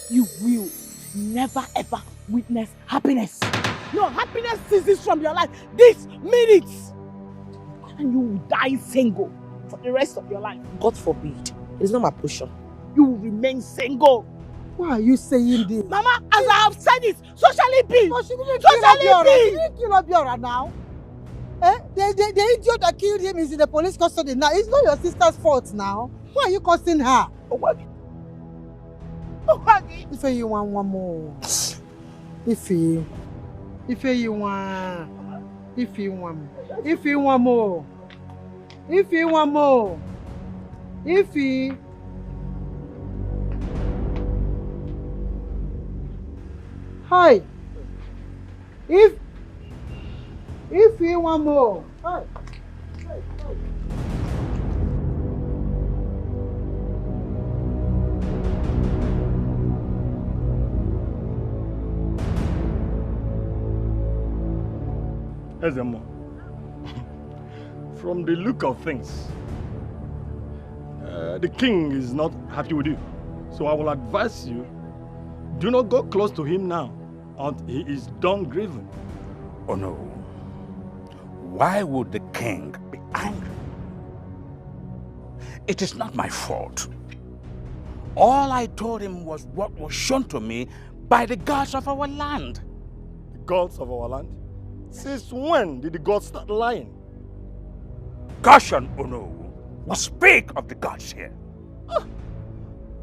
you will never ever witness happiness. No, happiness ceases from your life this minute. And you will die single for the rest of your life. God forbid. It's not my portion. You will remain single. Why are you saying this? Mama, as I have said it, so shall it be. No, she didn't so shall kill Obiora. it She didn't kill Obiora now. Eh? The idiot that killed him is in the police custody now. It's not your sister's fault now. Why are you cursing her? If you want one more. If you want more. If you want more. Hi. If you want more. Hi. Ezemo, from the look of things, the king is not happy with you. So I will advise you, do not go close to him now until he is done grieving. Oh no. Why would the king be angry? It is not my fault. All I told him was what was shown to me by the gods of our land. The gods of our land? Since when did the gods start lying? Caution, Ono. We speak of the gods here.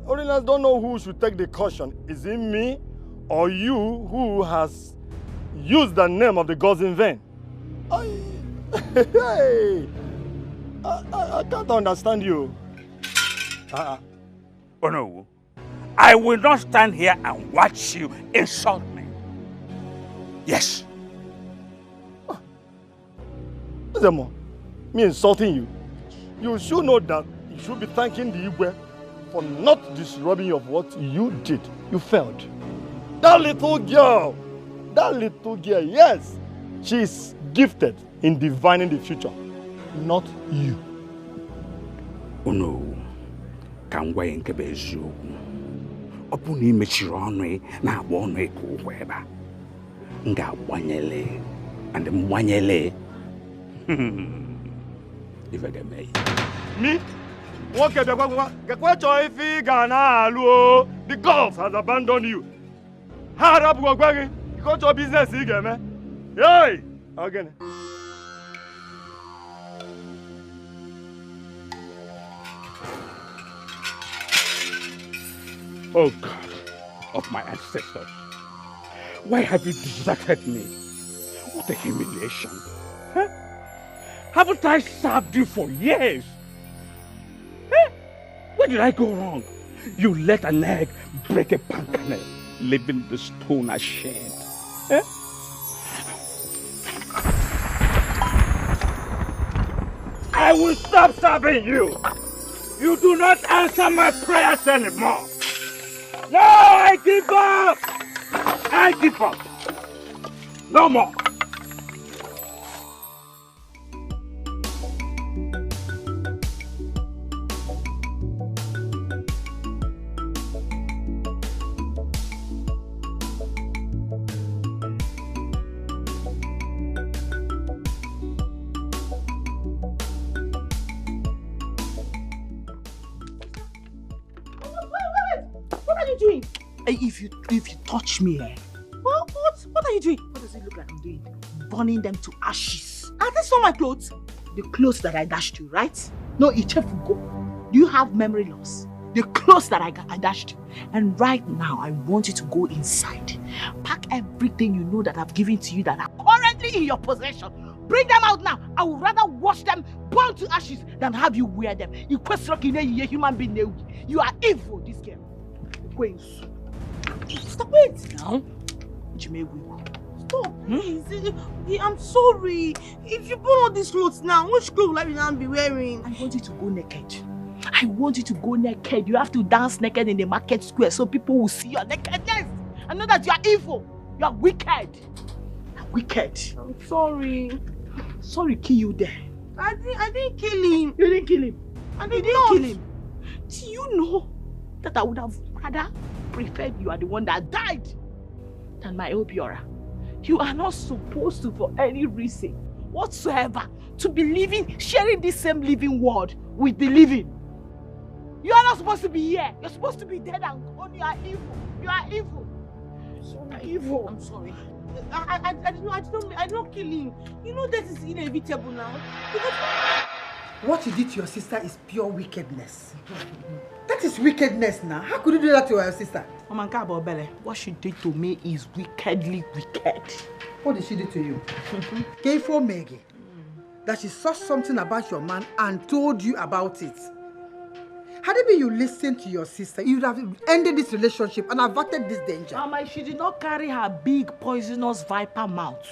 Foreigners don't know who should take the caution. Is it me or you who has used the name of the gods in vain? I can't understand you. Ono, I will not stand here and watch you insult me. Yes. Zemo, me insulting you. You should know that you should be thanking the Igwe for not disrobing you of what you did. You failed. That little girl, yes, she is gifted in divining the future, not you. Oh no, can we encourage you? Upon him, Chirone, now one way go wherever. Nga wanyele, and the wanyele. If I get me. Me? The gods has abandoned you. Hard up, you got your business again, man. Hey! Again. Oh God of my ancestors, why have you deserted me? What a humiliation. Huh? Haven't I served you for years? Huh? Where did I go wrong? You let an egg break a pancake, leaving the stone ashamed. Huh? I will stop serving you. You do not answer my prayers anymore. No, I give up. I give up. No more. If you touch me, what are you doing? What does it look like I'm doing? Burning them to ashes. Are these not my clothes? The clothes that I dashed you, right? No, Ichefugo. Do you have memory loss? The clothes that I dashed you. And right now, I want you to go inside. Pack everything you know that I've given to you that are currently in your possession. Bring them out now. I would rather wash them, burn to ashes, than have you wear them. You a human being. You are evil, this girl. Stop it now. Stop, please. I'm sorry. If you put all these clothes now, which clothes will I now be wearing? I want you to go naked. I want you to go naked. You have to dance naked in the market square so people will see your nakedness. I know that you are evil. You are wicked. You are wicked. I'm sorry. Sorry, kill you there. I didn't kill him. You didn't kill him. You didn't kill him. Do you know that I would have rather preferred you are the one that died than my Obiora? You are not supposed to, for any reason whatsoever, to be living, sharing this same living world with the living. You are not supposed to be here. You're supposed to be dead and gone. You are evil. You are evil. You are evil. I'm sorry. I did not kill him. You know that is inevitable now. What you did to your sister is pure wickedness. That is wickedness now. How could you do that to your sister? Mama Nkabobele, what she did to me is wickedly wicked. What did she do to you? K4 Maggie, that she saw something about your man and told you about it. Had it been you listened to your sister, you would have ended this relationship and averted this danger. Mama, she did not carry her big poisonous viper mouth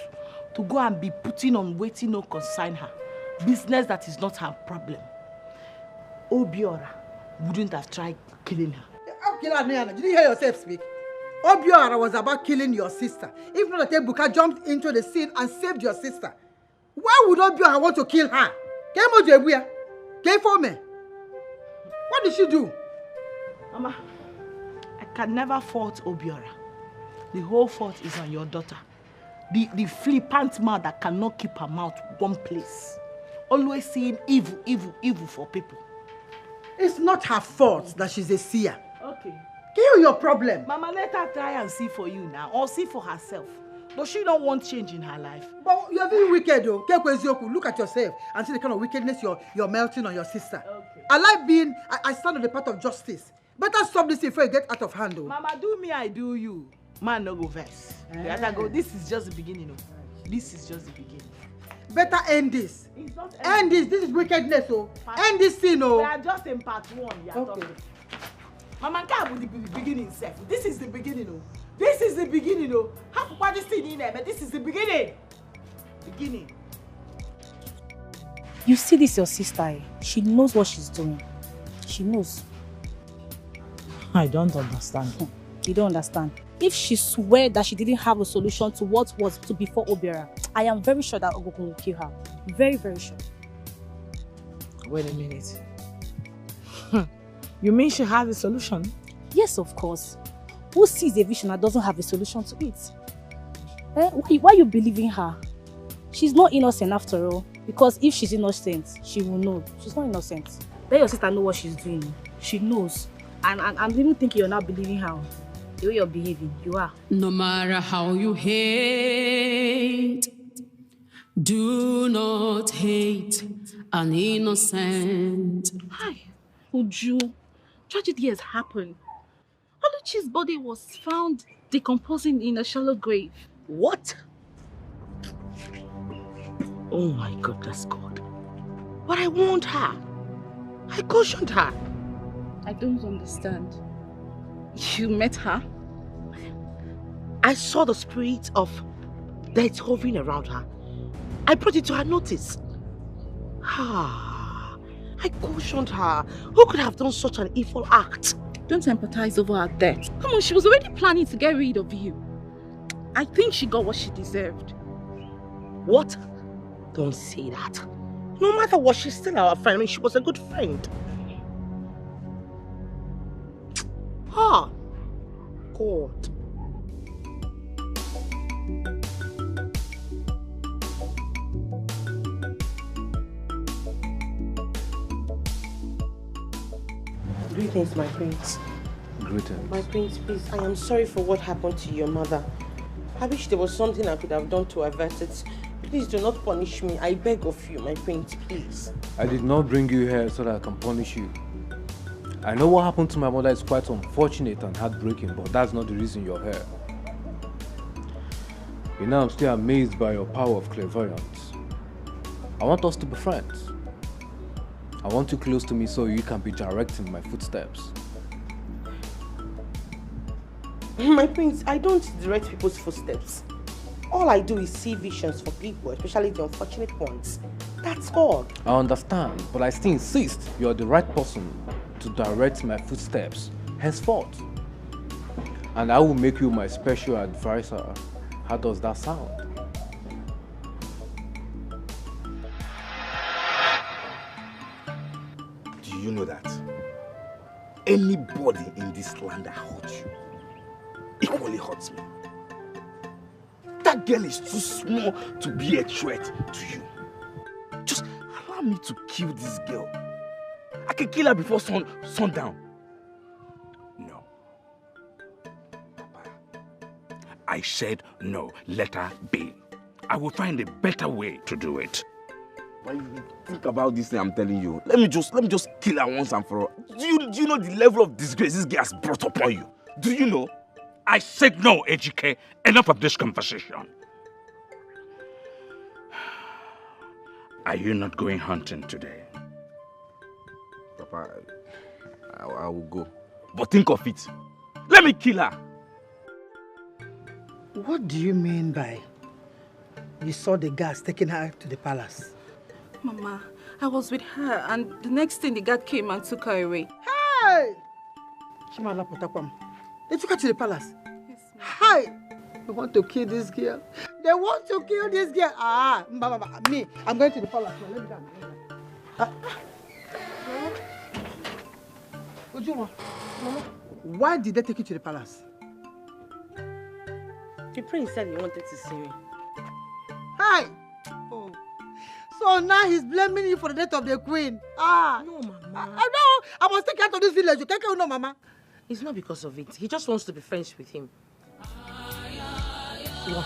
to go and be putting on waiting no consign her. Business that is not her problem. Obiora wouldn't have tried killing her. Did you hear yourself speak? Obiora was about killing your sister. If not that Ebuka jumped into the scene and saved your sister, why would Obiora want to kill her? What did she do? Mama, I can never fault Obiora. The whole fault is on your daughter. The flippant mouth that cannot keep her mouth one place. Always saying evil, evil, evil for people. It's not her fault that she's a seer. Okay. Kill your problem. Mama, let her try and see for you now, or see for herself. Does she don't want change in her life? But you're very wicked though. Look at yourself and see the kind of wickedness you're melting on your sister. Okay. I like being, I stand on the path of justice. Better stop this before you get out of hand though. Mama, do me, I do you. Man, no go verse. Go. This is just the beginning. This is just the beginning. Better end this. It's not end this. This is wickedness, oh. End this scene, oh. We are just in part 1. Okay. Mama, can't be the beginning, self. This is the beginning, oh. This is the beginning, oh. How far this scene in there, but this is the beginning. Beginning. You see this, your sister, eh? She knows what she's doing. She knows. I don't understand. You don't understand. If she swears that she didn't have a solution to what was to before Obiora, I am very sure that Ogokun will kill her. Very, very sure. Wait a minute. You mean she has a solution? Yes, of course. Who sees a vision that doesn't have a solution to it? Why are you believing her? She's not innocent after all. Because if she's innocent, she will know. She's not innocent. Let your sister know what she's doing. She knows. And I'm even thinking you're not believing her. The way you're behaving, you are. No matter how you hate, do not hate an innocent. Hi, Uju. Tragedy has happened. Oluchi's body was found decomposing in a shallow grave. What? Oh my goodness, God. But I warned her. I cautioned her. I don't understand. You met her? I saw the spirit of death hovering around her. I brought it to her notice. I cautioned her. Who could have done such an evil act? Don't empathize over her death. Come on, she was already planning to get rid of you. I think she got what she deserved. What? Don't say that. No matter what, she's still our friend. I mean, she was a good friend. God. Greetings, my prince. greetings. My prince, please, I am sorry for what happened to your mother. I wish there was something I could have done to avert it. Please do not punish me. I beg of you, my prince, please. I did not bring you here so that I can punish you. I know what happened to my mother is quite unfortunate and heartbreaking, but that's not the reason you're here. You know, I'm still amazed by your power of clairvoyance. I want us to be friends. I want you close to me so you can be directing my footsteps. My prince, I don't direct people's footsteps. All I do is see visions for people, especially the unfortunate ones. That's all. I understand, but I still insist you're the right person to direct my footsteps henceforth. And I will make you my special advisor. How does that sound? Do you know that anybody in this land that hurts you equally hurts me? That girl is too small to be a threat to you. Just allow me to kill this girl. I can kill her before sundown. No. Papa, I said no. Let her be. I will find a better way to do it. Why you think about this thing I'm telling you? Let me just kill her once and for all. Do you know the level of disgrace this girl has brought upon you? Do you know? I said no, Etiko. Enough of this conversation. Are you not going hunting today? Papa, I will go. But think of it. Let me kill her. What do you mean by you saw the guards taking her to the palace? Mama, I was with her and the next thing the guard came and took her away. Hey! Shimala Potakwam. They took her to the palace. Yes, ma'am. Hi! They want to kill this girl. They want to kill this girl. Me, I'm going to the palace. Let me down. Ujuma, why did they take you to the palace? The prince said he wanted to see me. Hi! Oh. So now he's blaming you for the death of the queen. No, Mama. I must take her to this village. You can't no, Mama. It's not because of it. He just wants to be friends with him. What?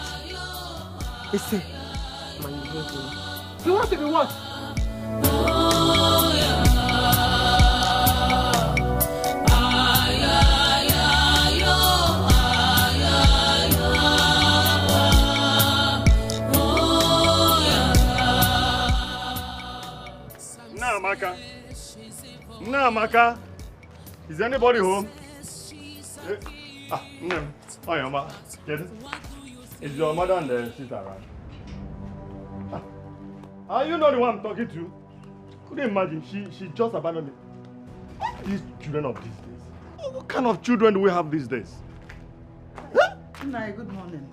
He said, Man, you hate me. You want to be what? Namaka, is anybody home? Is your mother and the sister around? Are you not the one I'm talking to? Couldn't imagine, she just abandoned me. These children of these days. What kind of children do we have these days? Nai, good morning.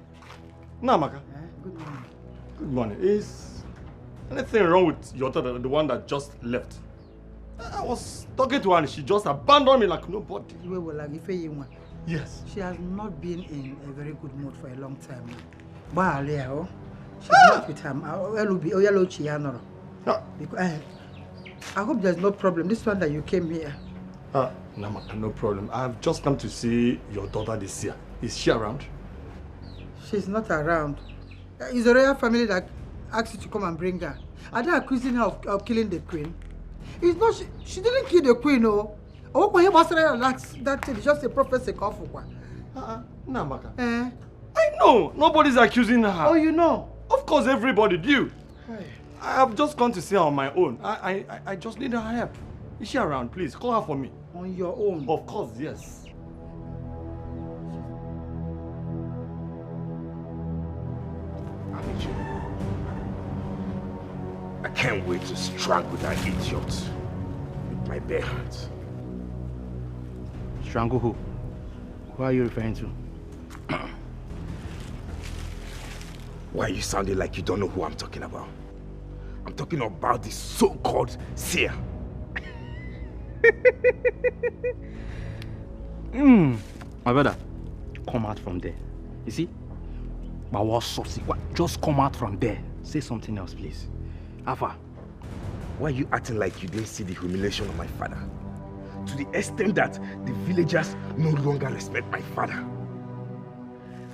Namaka. Good morning. Good morning. Is anything wrong with your daughter, the one that just left? I was talking to her and she just abandoned me like nobody. Yes. She has not been in a very good mood for a long time now. She's not with him. I hope there's no problem. This one that you came here. No problem. I've just come to see your daughter this year. Is she around? She's not around. It's a royal family that asked you to come and bring her. Are they accusing her of killing the queen? It's not. She didn't kill the queen, no. Oh, when he was that it's just a prophecy. Namaka. I know. Nobody's accusing her. Oh, you know? Of course, everybody do. I have just gone to see her on my own. I just need her help. Is she around? Please, call her for me. On your own? Of course, yes. I can't wait to strangle that idiot with my bare hands. Strangle who? Who are you referring to? Why are you sounding like you don't know who I'm talking about? I'm talking about this so-called seer. My brother, come out from there. You see? Just come out from there. Say something else, please. Alpha. Why are you acting like you didn't see the humiliation of my father? To to the extent that the villagers no longer respect my father.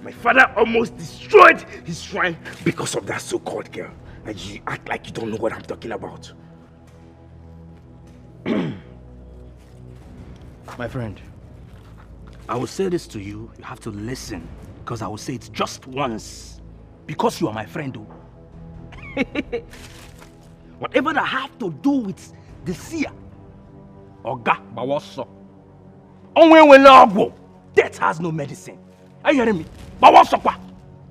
My father almost destroyed his shrine because of that so-called girl. And you act like you don't know what I'm talking about. My friend, I will say this to you. You have to listen, because I will say it just once. Because you are my friend, though. Whatever that have to do with the seer, Oga Bawaso, death has no medicine. Are you hearing me? Bawaso,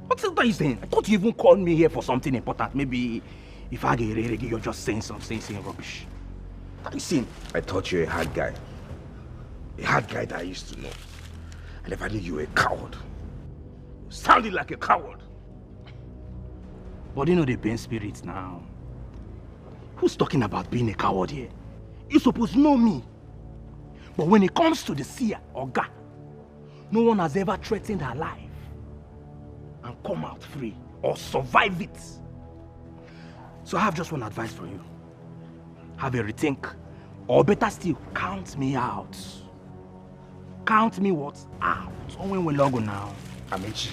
what are you saying? I thought you even called me here for something important. Maybe if I get ready, you're just saying something, saying rubbish. What are you saying? I thought you were a hard guy. A hard guy that I used to know. I never knew you were a coward. You sounded like a coward. But you know the pain spirits now. Who's talking about being a coward here? You're supposed to know me. But when it comes to the seer or God, no one has ever threatened her life and come out free or survive it. So I have just one advice for you. Have a rethink, or better still, count me out. Count me what? Out. When we log on now. Amici,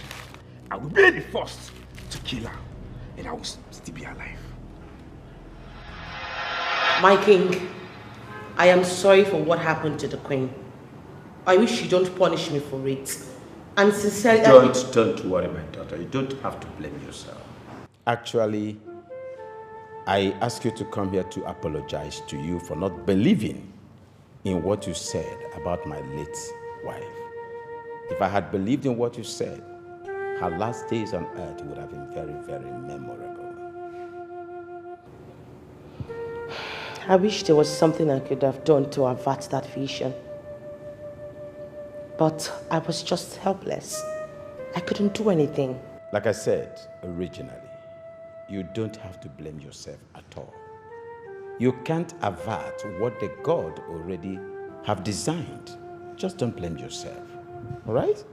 I will be the first to kill her, and I will still be alive. My king, I am sorry for what happened to the queen. I wish you don't punish me for it. And sincerely... Don't worry, my daughter. You don't have to blame yourself. Actually, I ask you to come here to apologize to you for not believing in what you said about my late wife. If I had believed in what you said, her last days on earth would have been very, very memorable. I wish there was something I could have done to avert that vision. But I was just helpless. I couldn't do anything. Like I said originally, you don't have to blame yourself at all. You can't avert what the God already have designed. Just don't blame yourself. All right?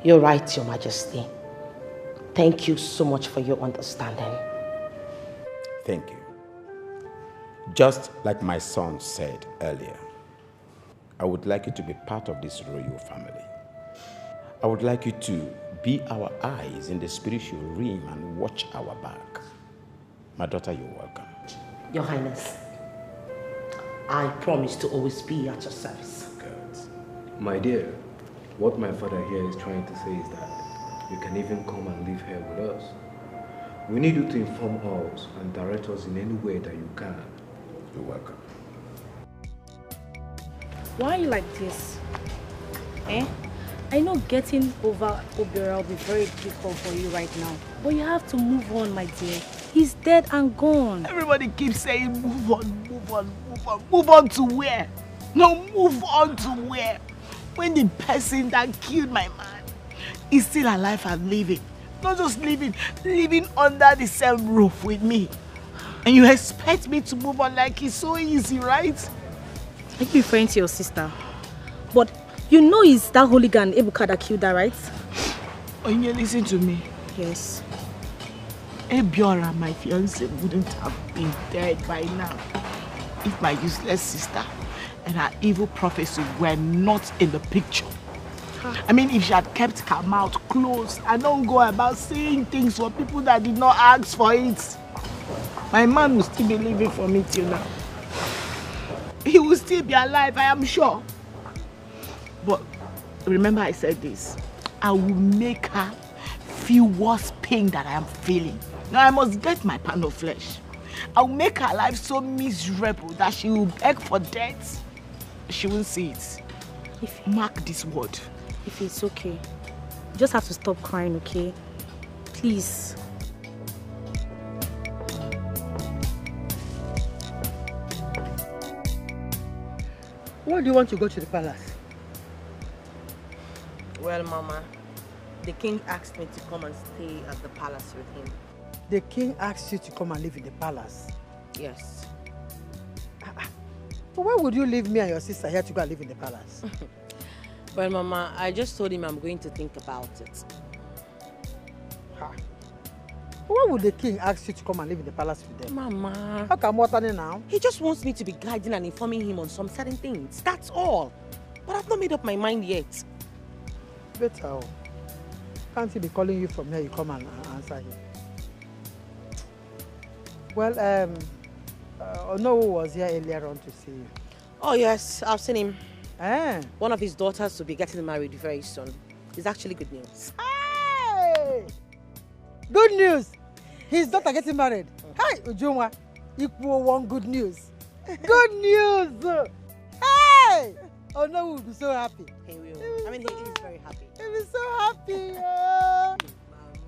You're right, Your Majesty. Thank you so much for your understanding. Thank you. Just like my son said earlier, I would like you to be part of this royal family. I would like you to be our eyes in the spiritual realm and watch our back. My daughter, you're welcome. Your Highness, I promise to always be at your service. Good. My dear, what my father here is trying to say is that you can even come and live here with us. We need you to inform us and direct us in any way that you can. You're welcome. Why are you like this? Eh? I know getting over Obera will be very difficult for you right now. But you have to move on, my dear. He's dead and gone. Everybody keeps saying move on, move on, move on. Move on to where? No, move on to where? When the person that killed my man is still alive and living. Not just living under the same roof with me. And you expect me to move on like it's so easy, right? Are you referring to your sister? But you know it's that hooligan Ebuka that killed her, right? Oh, you listen to me. Yes. Ebiora, my fiancé, wouldn't have been dead by now if my useless sister and her evil prophecy were not in the picture. I mean, if she had kept her mouth closed and don't go about saying things for people that did not ask for it, my man will still be living for me till now. He will still be alive, I am sure. But remember I said this. I will make her feel worse pain that I am feeling. Now I must get my pound of flesh. I will make her life so miserable that she will beg for death. She won't see it. Mark this word. If it's okay, you just have to stop crying, okay? Please. Why do you want to go to the palace? Well, Mama, the king asked me to come and stay at the palace with him. The king asked you to come and live in the palace? Yes. But why would you leave me and your sister here to go and live in the palace? Well, Mama, I just told him I'm going to think about it. Why would the king ask you to come and live in the palace with them? Mama. How come what now? He just wants me to be guiding and informing him on some certain things. That's all. But I've not made up my mind yet. Better. Can't he be calling you from here? You come and answer him. Well, Onowu was here earlier on to see you. Oh yes, I've seen him. Eh? One of his daughters will be getting married very soon. It's actually good news. Hey! Good news! His daughter getting married. Hi, Ujunwa. Equal one good news. Good news! Hey! Onowu will be so happy. He will. I mean, he is very happy. He'll be so happy.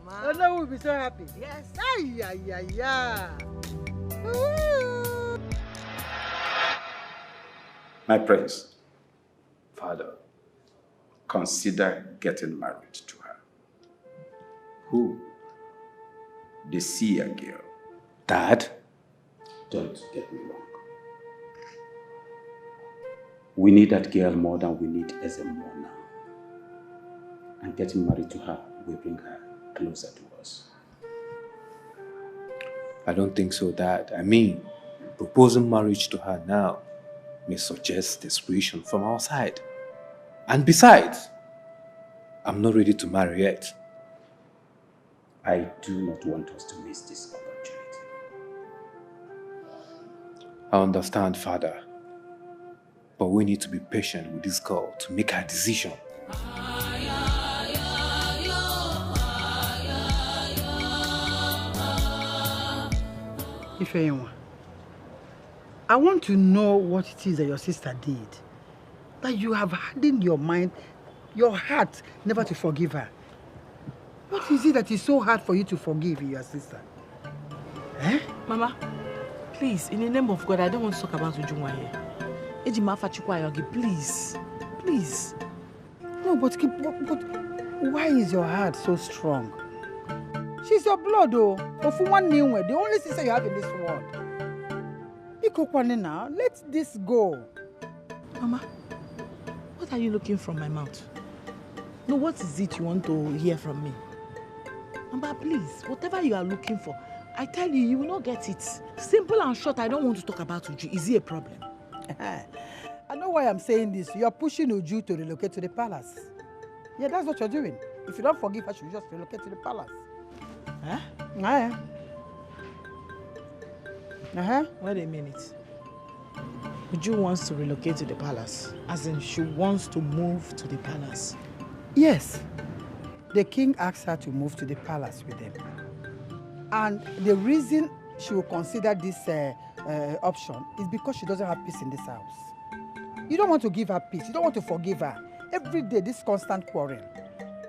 Mama. Onowu will be so happy. Yes. Ay, ay, ay, ay. My prince, Father, consider getting married to her. Who? The seer girl. Dad? Don't get me wrong. We need that girl more than we need Ezemo now. And getting married to her will bring her closer to us. I don't think so, Dad. I mean, proposing marriage to her now may suggest desperation from our side. And besides, I'm not ready to marry yet. I do not want us to miss this opportunity. I understand, Father. But we need to be patient with this girl to make her decision. Ifeanyi, I want to know what it is that your sister did. That you have hardened your mind, your heart, never to forgive her. What is it that is so hard for you to forgive your sister? Eh? Mama, please, in the name of God, I don't want to talk about Ujunwa here. Please. Please. No, but why is your heart so strong? She's your blood, though. The only sister you have in this world. Now, let this go. Mama, what are you looking from my mouth? No, what is it you want to hear from me? Mama, please, whatever you are looking for, I tell you, you will not get it. Simple and short, I don't want to talk about Uju. Is it a problem? I know why I'm saying this. You are pushing Uju to relocate to the palace. Yeah, that's what you're doing. If you don't forgive her, she'll just relocate to the palace. Huh? Wait a minute. Uju wants to relocate to the palace. As in, she wants to move to the palace. Yes. The king asked her to move to the palace with them. And the reason she will consider this option is because she doesn't have peace in this house. You don't want to give her peace. You don't want to forgive her. Every day, this constant quarrel.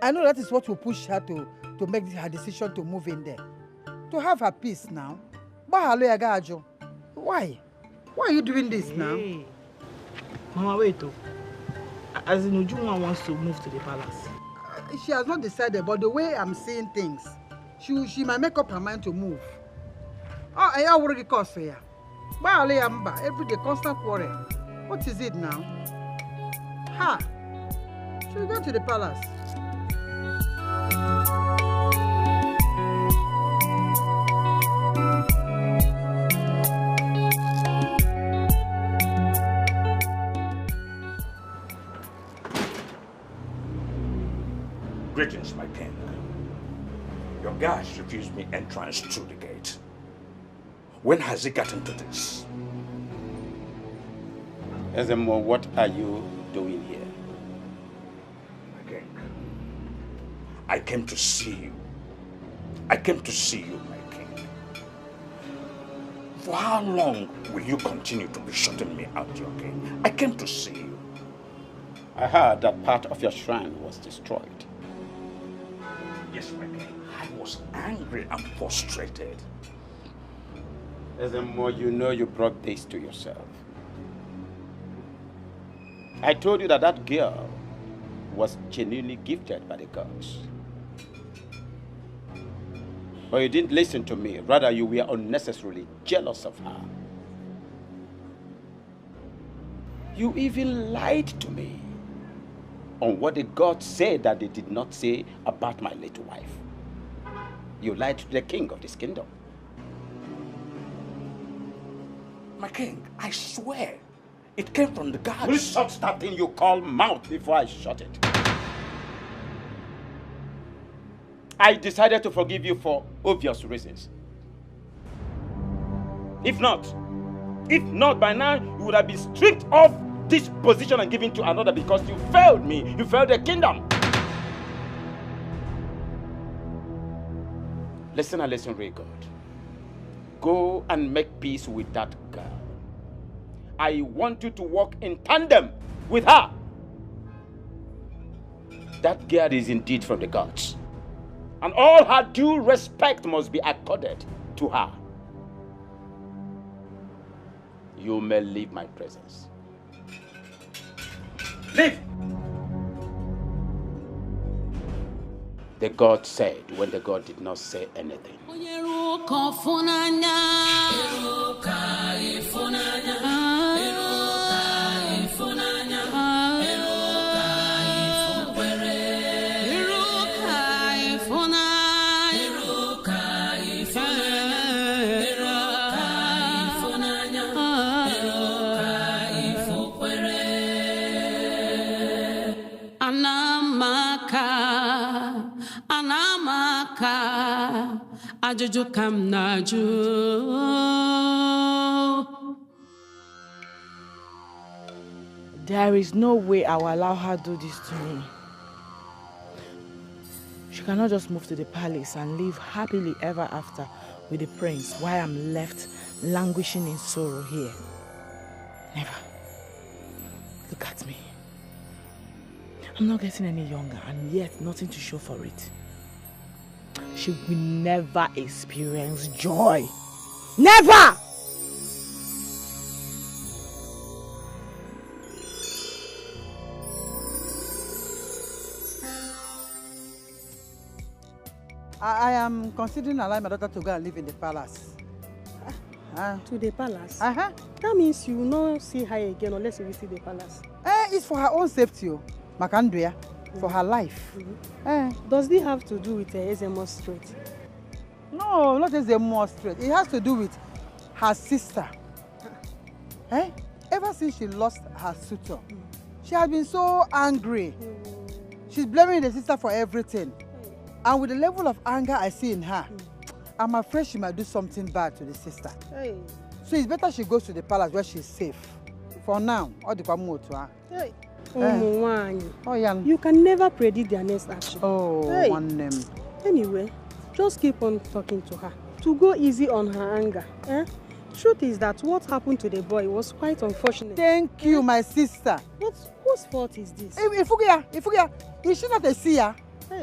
I know that is what will push her to make her decision to move in there. To have her peace now. Why? Why are you doing this now? Mama, wait. As in, Ujunwa wants to move to the palace. She has not decided, but the way I'm seeing things, she might make up her mind to move. Oh, I already caused for you. Every day, constant quarrel. What is it now? Ha! She will go to the palace. Greetings, my king. Your guards refused me entrance through the gate. When has he gotten to this? Ezemo, what are you doing here? My king, I came to see you. I came to see you, my king. For how long will you continue to be shutting me out, your king? I came to see you. I heard that part of your shrine was destroyed. Yes, my king. I was angry and frustrated. Ezemo, you know you brought this to yourself. I told you that girl was genuinely gifted by the gods. But you didn't listen to me. Rather, you were unnecessarily jealous of her. You even lied to me on what the gods said that they did not say about my little wife. You lied to the king of this kingdom. My king, I swear, it came from the gods. Will you shut that thing you call mouth before I shut it? I decided to forgive you for obvious reasons. If not, by now you would have been stripped of this position and given to another because you failed me. You failed the kingdom. Listen and listen real good. Go and make peace with that girl. I want you to work in tandem with her. That girl is indeed from the gods. And all her due respect must be accorded to her. You may leave my presence. Leave! The God said when the God did not say anything. Ajuju kam naju. There is no way I will allow her to do this to me. She cannot just move to the palace and live happily ever after with the prince while I'm left languishing in sorrow here. Never. Look at me. I'm not getting any younger and yet nothing to show for it. She will never experience joy. Never! I am considering allowing my daughter to go and live in the palace. To the palace? Uh-huh. That means you will not see her again unless you visit the palace. It's for her own safety, Makanduya, for her life. Does this have to do with Ezemo Street? No, not Ezemo Street. It has to do with her sister. Ever since she lost her suitor, she has been so angry. She's blaming the sister for everything. And with the level of anger I see in her, I'm afraid she might do something bad to the sister. So it's better she goes to the palace where she's safe. For now, all the Kwamu to her. You can never predict their next action. One name. Anyway, just keep on talking to her. To go easy on her anger. Truth is that what happened to the boy was quite unfortunate. Thank you, my sister. Whose fault is this? Ifugia, is she not a seer? I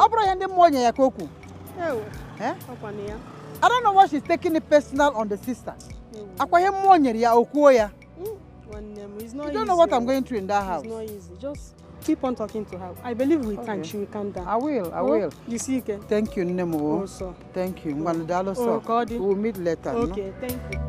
don't know why she's taking it personal on the sister. It's not you don't know what I'm going through in that house. It's not easy. Just keep on talking to her. I believe with time she will calm down. I will. You see, okay? Thank you, Nemo. Also. Thank you. We'll meet later. Okay, thank you.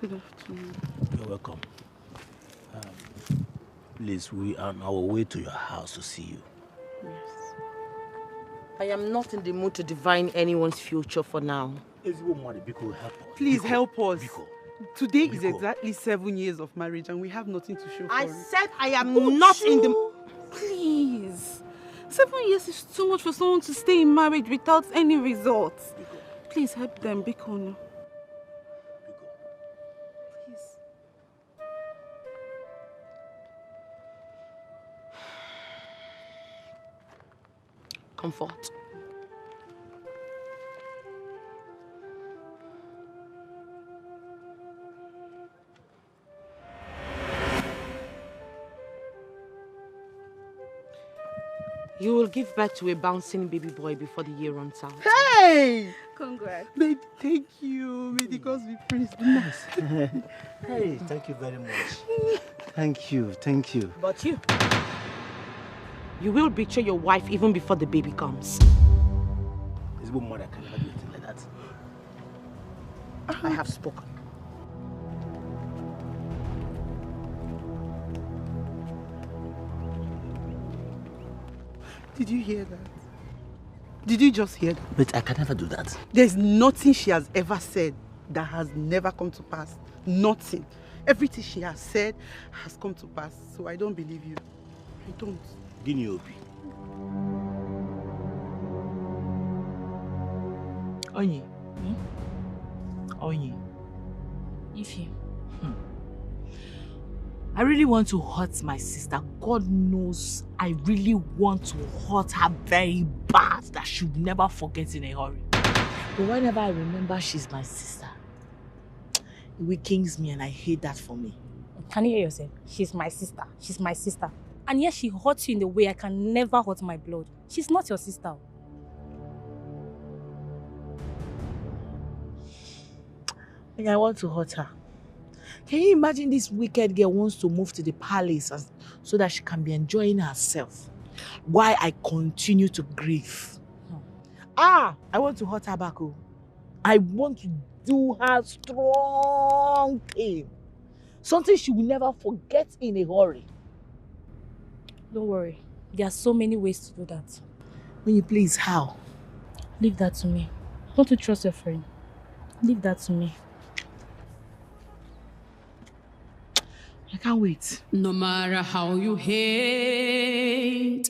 Good afternoon. You're welcome. Please, we are on our way to your house to see you. Yes. I am not in the mood to divine anyone's future for now. Please help us. Today is exactly 7 years of marriage and we have nothing to show for it. I said I am not in the... Please. 7 years is too much for someone to stay in marriage without any results. Please help them, Bikono. comfort. You will give birth to a bouncing baby boy before the year runs out. Hey! Congrats. Baby, thank you. May the gods be praised. Nice. Hey, thank you very much. Thank you. But you will betray your wife even before the baby comes. This woman mother can never do anything like that. I have spoken. Did you hear that? Did you just hear that? But I can never do that. There's nothing she has ever said that has never come to pass. Nothing. Everything she has said has come to pass. So I don't believe you. I don't. Gini Obi. Onyi. Onyi. Ify. I really want to hurt my sister. God knows I really want to hurt her very bad that she would never forget in a hurry. But whenever I remember she's my sister, it weakens me and I hate that for me. Can you hear yourself? She's my sister. She's my sister. And yet she hurts you in the way I can never hurt my blood. She's not your sister. And I want to hurt her. Can you imagine this wicked girl wants to move to the palace so that she can be enjoying herself while I continue to grieve? I want to hurt her back. I want to do her strong pain. Something she will never forget in a hurry. Don't worry. There are so many ways to do that. When you please, how? Leave that to me. Don't you trust your friend? Leave that to me. I can't wait. No matter how you hate,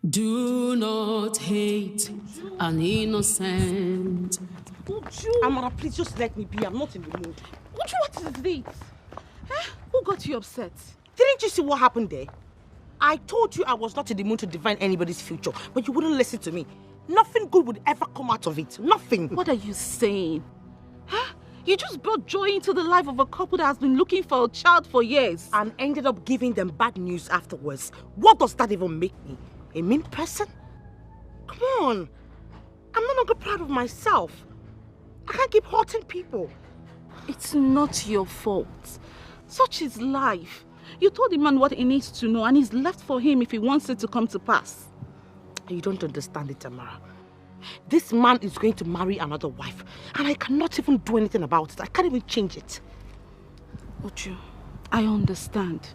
do not hate an innocent. Amara, please just let me be. I'm not in the mood. What is this? Who got you upset? Didn't you see what happened there? I told you I was not in the mood to define anybody's future, but you wouldn't listen to me. Nothing good would ever come out of it. Nothing. What are you saying? You just brought joy into the life of a couple that has been looking for a child for years. And ended up giving them bad news afterwards. What does that even make me? A mean person? Come on. I'm no longer proud of myself. I can't keep hurting people. It's not your fault. Such is life. You told the man what he needs to know and he's left for him if he wants it to come to pass. You don't understand it, Tamara. This man is going to marry another wife and I cannot even do anything about it. I can't even change it. Ocho, I understand.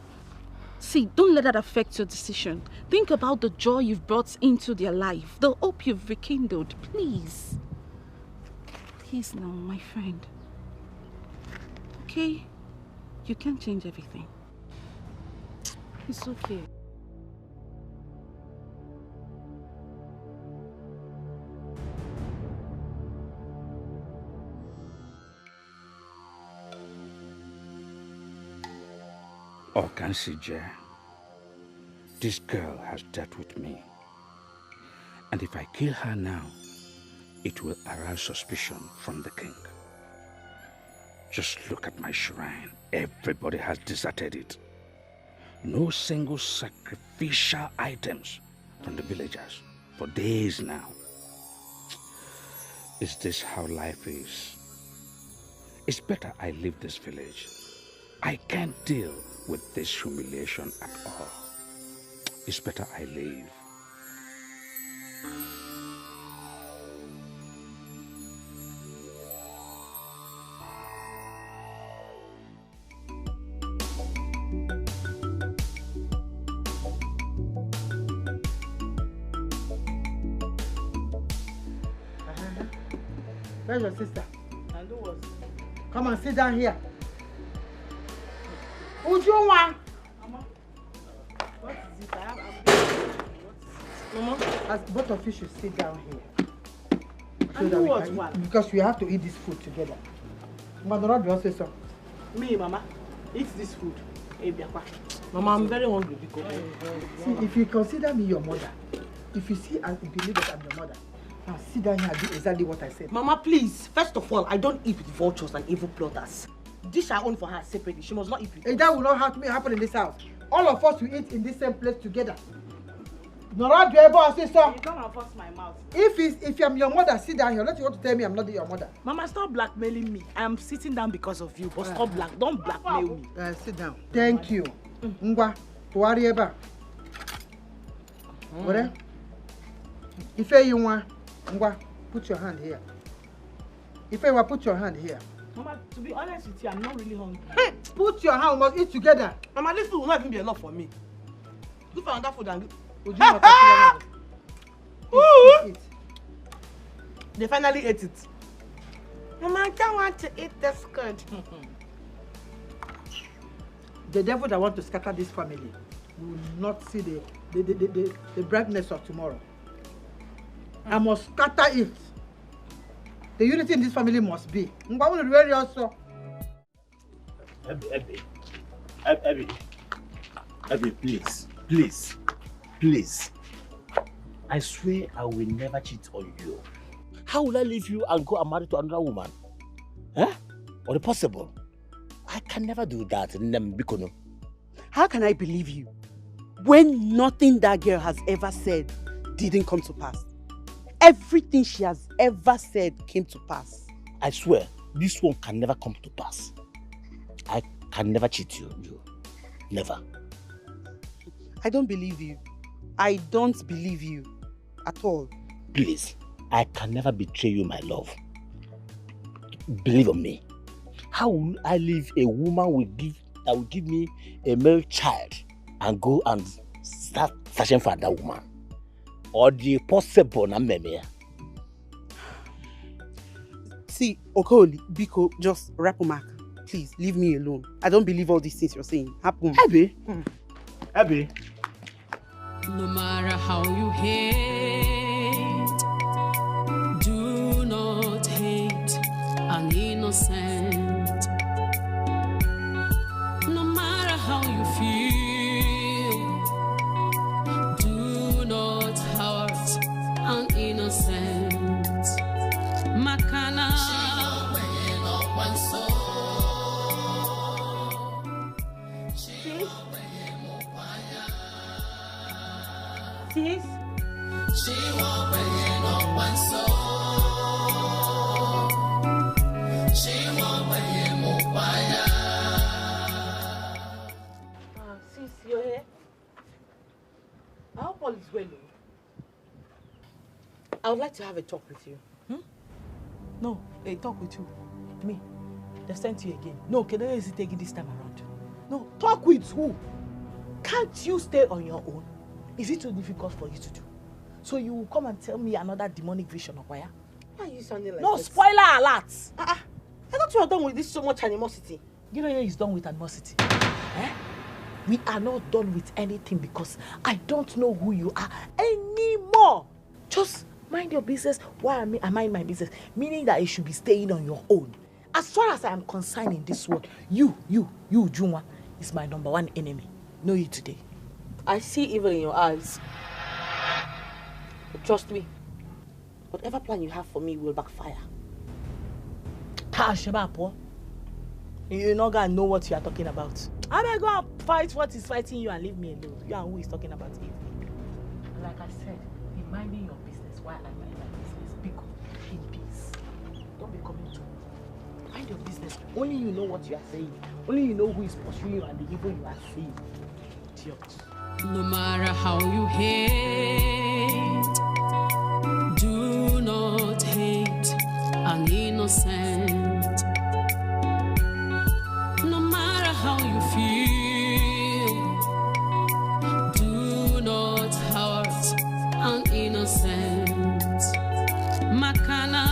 See, don't let that affect your decision. Think about the joy you've brought into their life, the hope you've rekindled. Please. Please now, my friend. Okay? You can't change everything. It's okay. Okansije, this girl has dealt with me. And if I kill her now, it will arouse suspicion from the king. Just look at my shrine. Everybody has deserted it. No single sacrificial items from the villagers for days now. Is this how life is? It's better I leave this village. I can't deal with this humiliation at all. It's better I leave. Where's your sister? And who was? Come and sit down here. Would you want? Mama. What is it? Mama, as both of you should sit down here. And who was what? Because we have to eat this food together. Mama, do you say so? Me, Mama, eat this food. Mama, I'm very hungry. See, if you consider me your mother, If you see and believe that I'm your mother, now sit down here and do exactly what I said. Mama, please. First of all, I don't eat with vultures and evil plotters. Dish I own for her separately. She must not eat with And that will not happen in this house. All of us will eat in this same place together. Nora, do you ever say so? You don't force my mouth. If I'm your mother, sit down here. Unless you want to tell me I'm not your mother. Mama, stop blackmailing me. I am sitting down because of you. But don't blackmail me. Sit down. Thank you. Ngwa, tuwari eba. What? If you want, Ngwa, put your hand here. If you want, put your hand here. Mama, to be honest with you, I'm not really hungry. Hey, put your hand. We must eat together. Mama, this food will not even be enough for me. Look for another food and eat. They finally ate it. Mama, I don't want to eat this good. The devil that wants to scatter this family will not see the brightness of tomorrow. I must scatter it. The unity in this family must be. Abby, please. I swear I will never cheat on you. How will I leave you and go and marry to another woman? Huh? Or possible? I can never do that. How can I believe you when nothing that girl has ever said didn't come to pass? Everything she has ever said came to pass. I swear, this one can never come to pass. I can never cheat you. Never. I don't believe you. I don't believe you at all. Please, I can never betray you, my love. Believe on me. How will I leave a woman that will give me a male child and go and start searching for that woman? Or the possible Nameme? See, Okoli, Biko, just wrap a mark. Please, leave me alone. I don't believe all these things you're saying. Happen. Abby. No matter how you hate, do not hate an innocent. No matter how you feel, do not hurt an innocent. Makana. Sis? She won't bring in no one soul. She won't bring in more fire. Sis, you're here? I hope all is well. I would like to have a talk with you. No, a talk with you. Me. They sent you again. No, can I take it this time around? No, talk with who? Can't you stay on your own? Is it too difficult for you to do? So you will come and tell me another demonic vision of Why are you sounding like no, this? Spoiler alert! I thought you were done with this so much animosity. You know he's done with animosity. We are not done with anything because I don't know who you are anymore. Just mind your business while I mind my business. Meaning that you should be staying on your own. As far as I am concerned in this world, you, Junwa, is my number one enemy. Know you today. I see evil in your eyes. But trust me, whatever plan you have for me will backfire. You're not gonna know what you are talking about. I'm gonna go and fight what is fighting you and leave me alone. You and who is talking about evil. Like I said, be minding your business while I mind my business. Be in peace. Don't be coming to me. Mind your business. Only you know what you are saying. Only you know who is pursuing you and the evil you are seeing. Idiot. No matter how you hate, do not hate an innocent. No matter how you feel, do not hurt an innocent. Makana.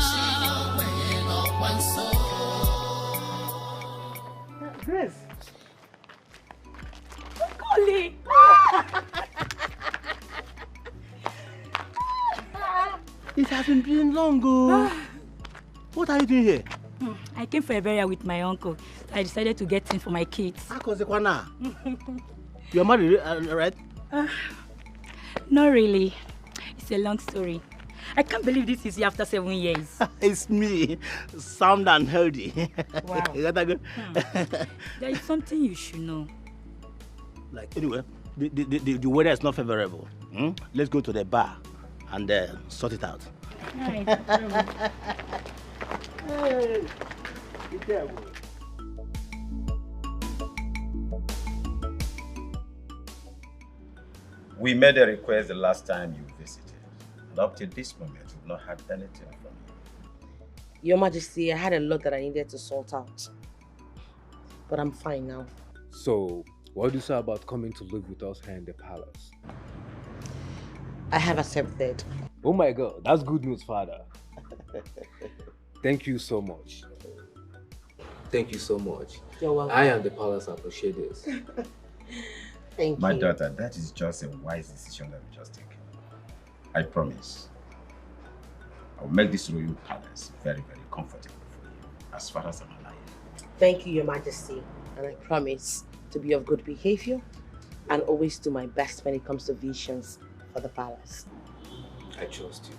Grace. Collie. It hasn't been long ago. What are you doing here? I came for a burial with my uncle. I decided to get things for my kids. You're married, right? Not really. It's a long story. I can't believe this is you after 7 years. It's me, sound and healthy. Wow. Is that good? There is something you should know. Like, anyway, the weather is not favorable. Let's go to the bar and sort it out. Right. Hey, be careful. We made a request the last time you visited. And up to this moment, we've not had anything from you. Your Majesty, I had a lot that I needed to sort out. But I'm fine now. So, what do you say about coming to live with us here in the palace? I have accepted. Oh my God, that's good news, Father. Thank you so much. Thank you so much. You're welcome. I and the palace appreciate this. Thank My you. daughter, that is just a wise decision that we just taken. I promise. I will make this royal palace very, very comfortable for you, as far as I'm alive. Thank you, Your Majesty. And I promise to be of good behavior and always do my best when it comes to visions for the palace. I trust you.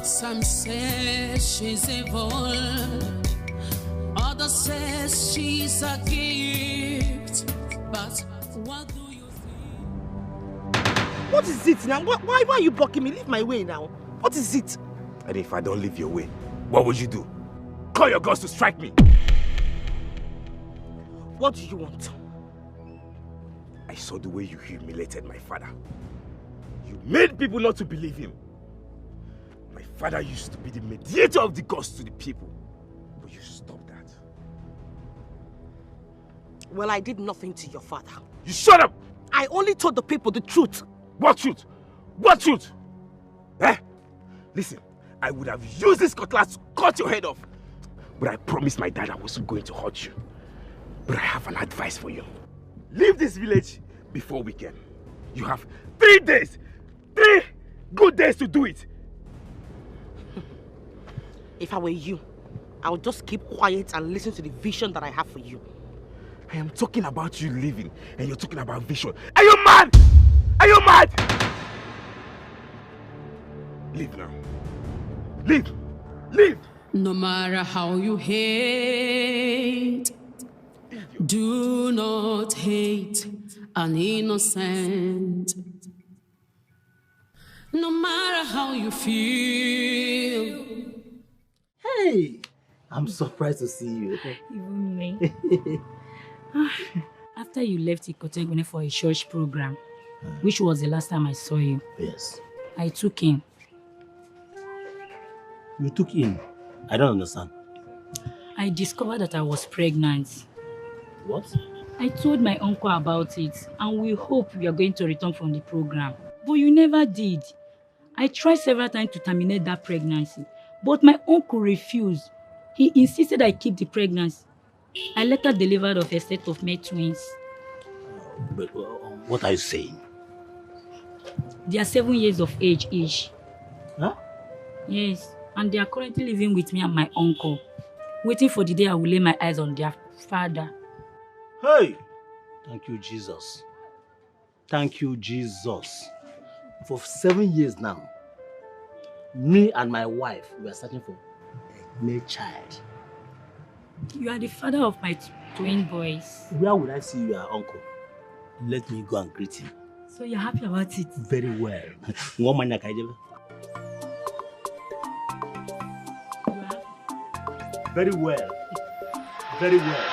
Some say she's evil, others say she's a gift. But what do you think? What is it now? Why are you blocking me? Leave my way now. What is it? And if I don't leave your way, what would you do? Call your gods to strike me. What do you want? I saw the way you humiliated my father. You made people not to believe him. My father used to be the mediator of the gods to the people. But you stopped that. Well, I did nothing to your father. You shut up! I only told the people the truth. What truth? What truth? Eh? Listen, I would have used this cutlass to cut your head off. But I promised my dad I wasn't going to hurt you. But I have an advice for you. Leave this village before weekend. You have 3 days. 3 good days to do it. If I were you, I would just keep quiet and listen to the vision that I have for you. I am talking about you living, and you're talking about vision. Are you mad? Are you mad? Leave now. Leave. Leave. No matter how you hate, do not hate an innocent. No matter how you feel. Hey, I'm surprised to see you. Even me. After you left Etiko for a church program, which was the last time I saw you. Yes. I took in. You took in? I don't understand. I discovered that I was pregnant. What? I told my uncle about it, and we hope we are going to return from the program. But you never did. I tried several times to terminate that pregnancy, but my uncle refused. He insisted I keep the pregnancy. I later delivered of a set of male twins. But what are you saying? They are 7 years of age each. Huh? Yes, and they are currently living with me and my uncle, waiting for the day I will lay my eyes on their father. Hey! Thank you, Jesus. Thank you, Jesus. For 7 years now, me and my wife, we are searching for a male child. You are the father of my twin boys. Where would I see your uncle? Let me go and greet him. So you're happy about it? Very well. Very well. Very well.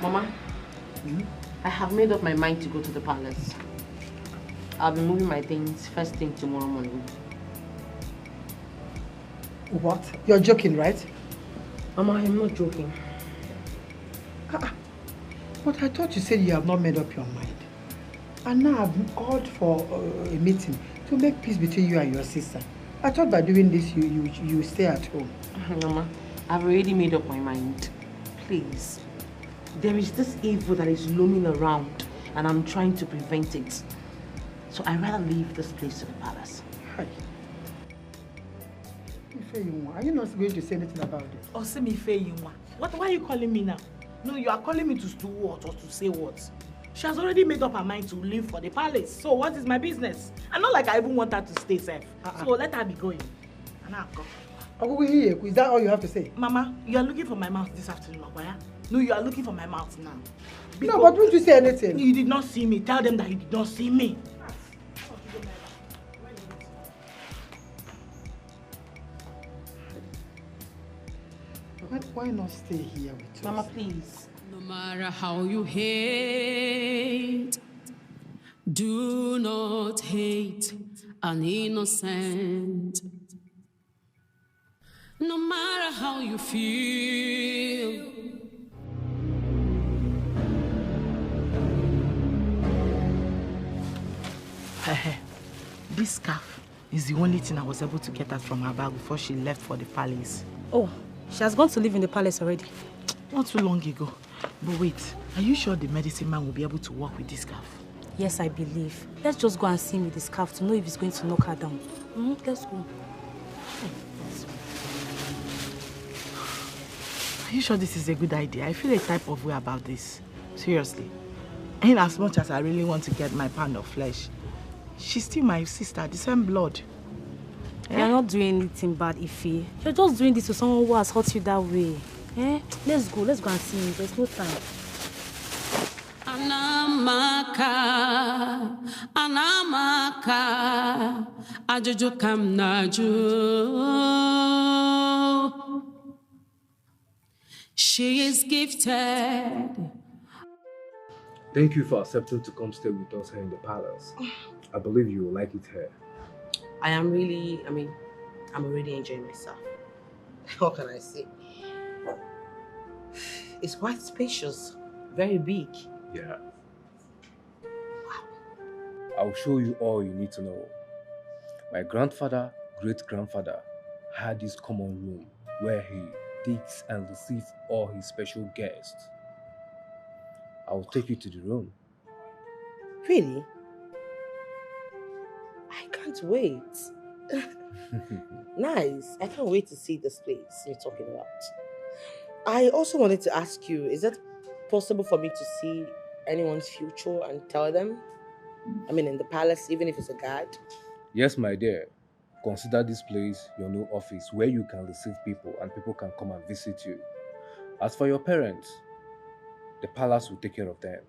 Mama, I have made up my mind to go to the palace. I'll be moving my things first thing tomorrow morning. What? You're joking, right? Mama, I'm not joking. But I thought you said you have not made up your mind. And now I've called for a meeting to make peace between you and your sister. I thought by doing this, you stay at home. Mama, I've already made up my mind. Please. There is this evil that is looming around and I'm trying to prevent it. So I'd rather leave this place to the palace. Hi. Are you not going to say anything about it? Oh, see me Feyinwa. Why are you calling me now? No, you are calling me to do what or to say what? She has already made up her mind to leave for the palace. So what is my business? And not like I even want her to stay safe. So let her be going. And I'll go. Is that all you have to say? Mama, you are looking for my mouth this afternoon, Makwaya? No, you are looking for my mouth now. No, but don't you say anything? You did not see me. Tell them that you did not see me. Why not stay here with Mama, please. No matter how you hate, do not hate an innocent. No matter how you feel. This scarf is the only thing I was able to get out from her bag before she left for the palace. Oh, she has gone to live in the palace already. Not too long ago. But wait, are you sure the medicine man will be able to work with this scarf? Yes, I believe. Let's just go and see him with the scarf to know if he's going to knock her down. Let's go. Are you sure this is a good idea? I feel a type of way about this. Seriously. And as much as I really want to get my pound of flesh, she's still my sister, the same blood. You're not doing anything bad, Ife. You're just doing this to someone who has hurt you that way. Let's go and see him. There's no time. Anamaka, ajojo kam naju. She is gifted. Thank you for accepting to come stay with us here in the palace. I believe you will like it here. I'm already enjoying myself. What can I say? It's quite spacious, very big. Yeah. I'll show you all you need to know. My grandfather, great-grandfather had this common room where he takes and receives all his special guests. I'll take you to the room. Really? I can't wait. Nice. I can't wait to see this place you're talking about. I also wanted to ask you, is it possible for me to see anyone's future and tell them? I mean, in the palace, even if it's a guard? Yes, my dear. Consider this place your new office where you can receive people and people can come and visit you. As for your parents, the palace will take care of them.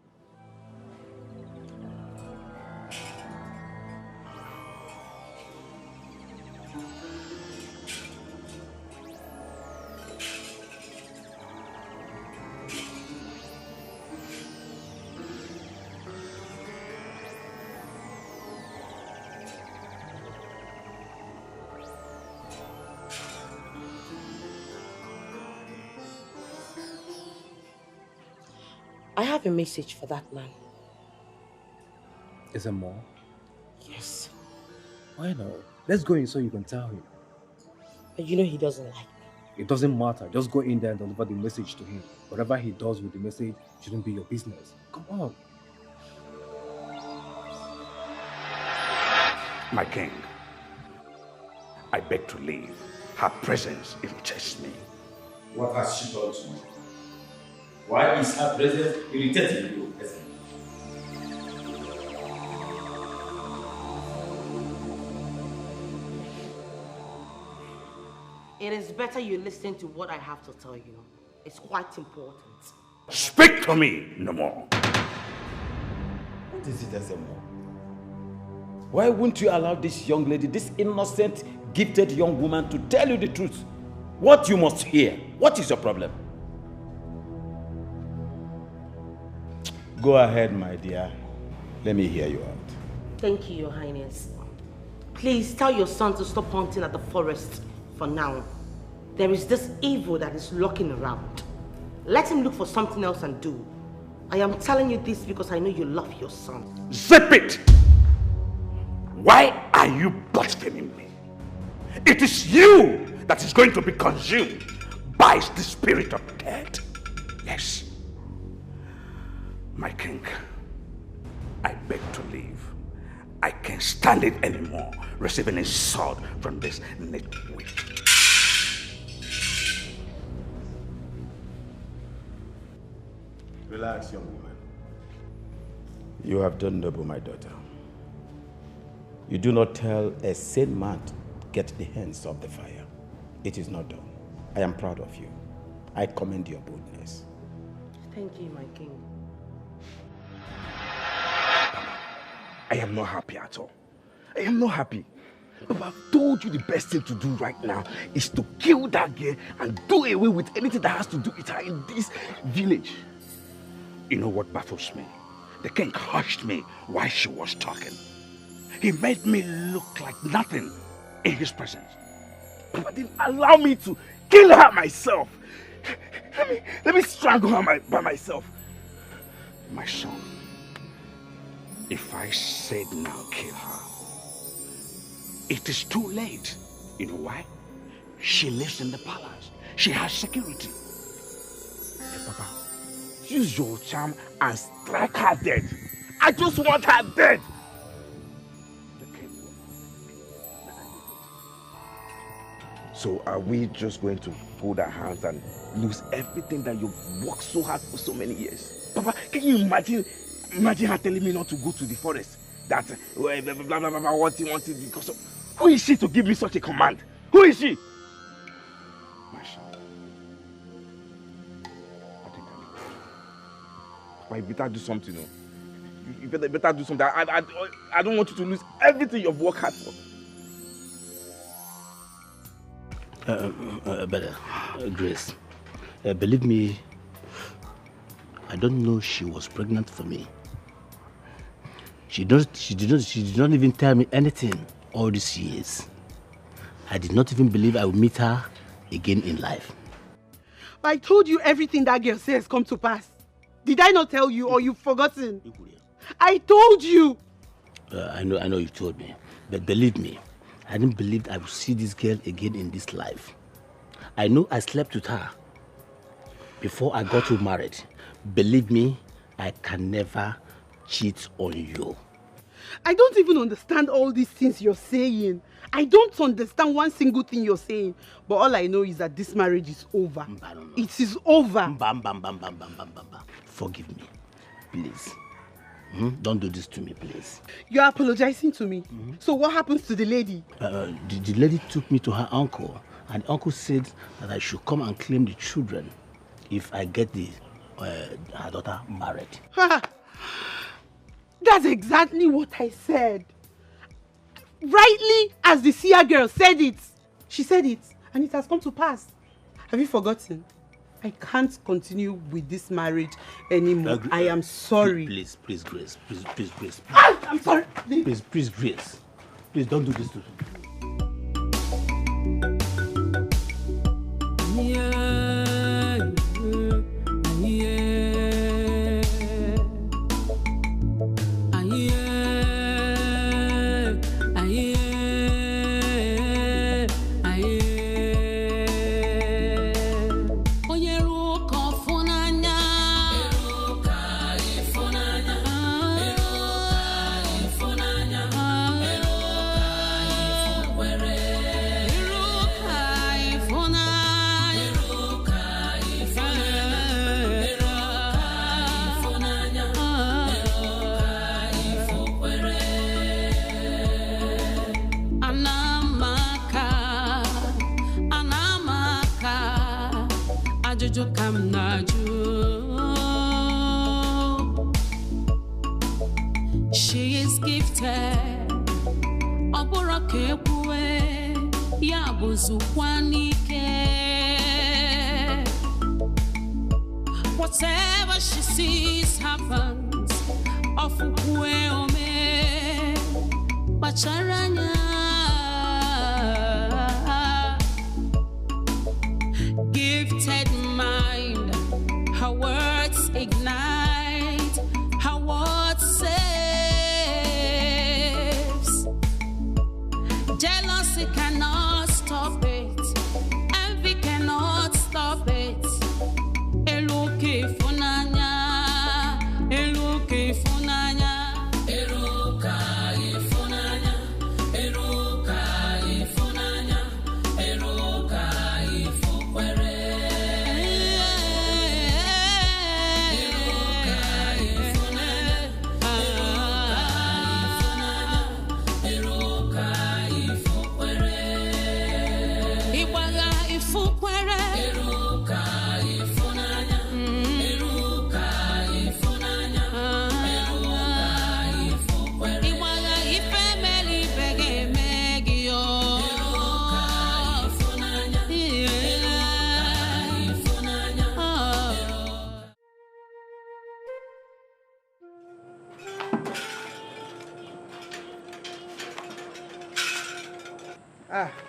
I have a message for that man. Is there more? Yes. Why not? Let's go in so you can tell him. But you know he doesn't like me. It doesn't matter. Just go in there and deliver the message to him. Whatever he does with the message shouldn't be your business. Come on. My king, I beg to leave. Her presence irritates me. What has she done to you? Why is her presence irritating you, peasant? It is better you listen to what I have to tell you. It's quite important. Speak to me no more. What is it, Ezemo? Why won't you allow this young lady, this innocent, gifted young woman to tell you the truth? What you must hear? What is your problem? Go ahead, my dear. Let me hear you out. Thank you, Your Highness. Please tell your son to stop hunting at the forest for now. There is this evil that is lurking around. Let him look for something else and do. I am telling you this because I know you love your son. Zip it! Why are you blaspheming me? It is you that is going to be consumed by the spirit of death. Yes. My king, I beg to leave. I can't stand it anymore, receiving insult from this nitwit. Relax, young woman. You have done noble, my daughter. You do not tell a sane man to get the hands off the fire. It is not done. I am proud of you. I commend your boldness. Thank you, my king. I am not happy at all. I am not happy. But I've told you the best thing to do right now is to kill that girl and do away with anything that has to do with her in this village. You know what baffles me? The king hushed me while she was talking. He made me look like nothing in his presence. But didn't allow me to kill her myself. Let me strangle her by myself. My son, if I said now kill her, it is too late. You know why? She lives in the palace. She has security. Hey, Papa, use your charm and strike her dead. I just want her dead. So are we just going to fold our hands and lose everything that you've worked so hard for so many years? Papa, can you imagine her telling me not to go to the forest? That blah, blah, blah, blah, blah, what he wanted because of... Who is she to give me such a command? Who is she? My son, I think I'm good. Papa, you better do something, no? You better do something. I don't want you to lose everything you've worked hard for. Grace, believe me, I don't know she was pregnant for me. She did not even tell me anything all these years. I did not even believe I would meet her again in life. I told you everything that girl says come to pass. Did I not tell you or you've forgotten? I told you. I know you told me, but believe me, I didn't believe I would see this girl again in this life. I know I slept with her before I got you married. Believe me, I can never cheat on you. I don't even understand all these things you're saying. I don't understand one single thing you're saying. But all I know is that this marriage is over. It is over. Forgive me, please. Don't do this to me, please. You're apologizing to me. So what happens to the lady? The lady took me to her uncle, and the uncle said that I should come and claim the children if I get her daughter married. That's exactly what I said. Rightly as the seer girl said it. She said it, and it has come to pass. Have you forgotten? I can't continue with this marriage anymore. I am sorry. Please, Grace. Please, Grace. I'm sorry. Please, Grace. Please don't do this to me. She is gifted. Whatever she sees happens. Gifted mind, her words ignite, her words saves. Jealousy cannot stop it, envy cannot stop it. Eluke funanya,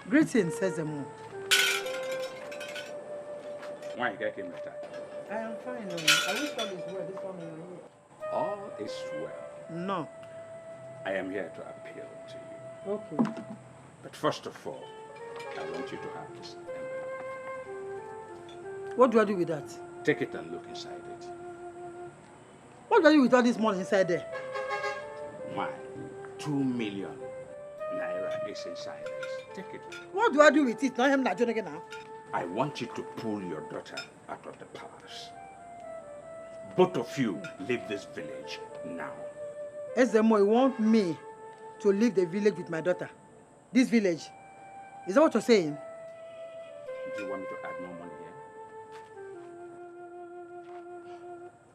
Greetings, Sezemo. Why you getting better? I am fine. I wish all is well. This one is here. All is well. No. I am here to appeal to you. Okay. But first of all, I want you to have this envelope. What do I do with that? Take it and look inside it. What do I do with all this money inside there? Why? 2 million naira is inside this. Take it. What do I do with it? Not him not again now. I want you to pull your daughter out of the palace. Both of you leave this village now. Ezemo, you want me to leave the village with my daughter? This village? Is that what you're saying? Do you want me to add more money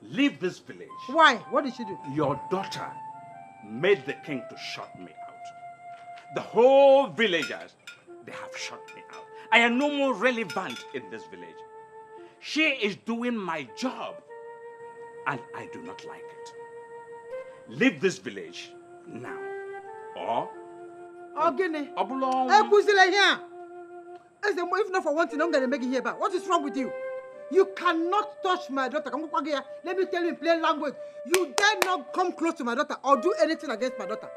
here? Leave this village. Why? What did she do? Your daughter made the king to shut me out. The whole villagers, they have shut me out. I am no more relevant in this village. She is doing my job, and I do not like it. Leave this village now, or... Ogene. Ekuzile here. Ezemo, if not for one thing, I'm going to make it here back. What is wrong with you? You cannot touch my daughter. Let me tell you in plain language. You dare not come close to my daughter or do anything against my daughter.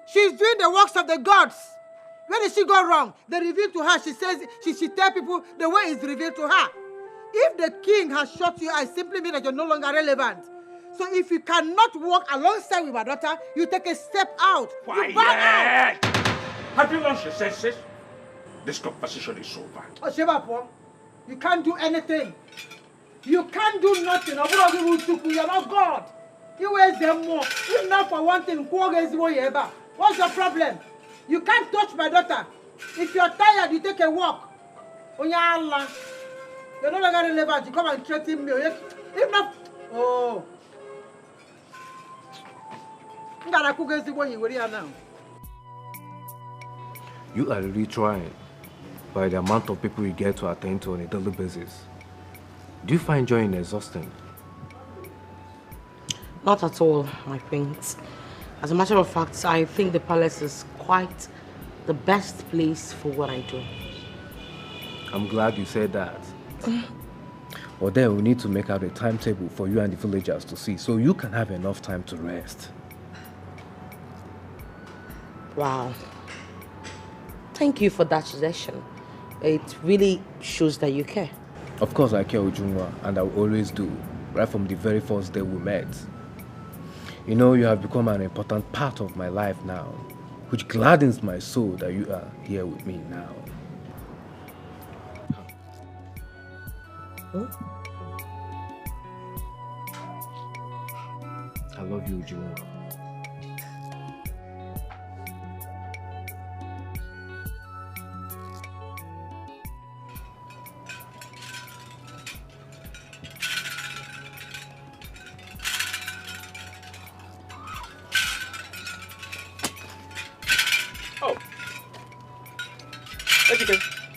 She's doing the works of the gods. Where did she go wrong? They reveal to her. She says, she tell people the way is revealed to her. If the king has shot you, I simply mean that you're no longer relevant. So if you cannot walk alongside with my daughter, you take a step out. Quiet! You back out. Have you lost your senses? This conversation is so bad. You can't do anything. You can't do nothing. You're not God. You wear them more. If not for one thing, what's your problem? You can't touch my daughter. If you're tired, you take a walk. You're no longer relevant. You come and threaten me. If not, oh. You are really trying by the amount of people you get to attend to on a daily basis. Do you find joy in exhausting? Not at all, my prince. As a matter of fact, I think the palace is quite the best place for what I do. I'm glad you said that. But then we need to make out a timetable for you and the villagers to see so you can have enough time to rest. Wow. Thank you for that suggestion. It really shows that you care. Of course I care, Ujunwa, and I will always do, right from the very first day we met. You know, you have become an important part of my life now, which gladdens my soul that you are here with me now. Huh? I love you, Ujunwa.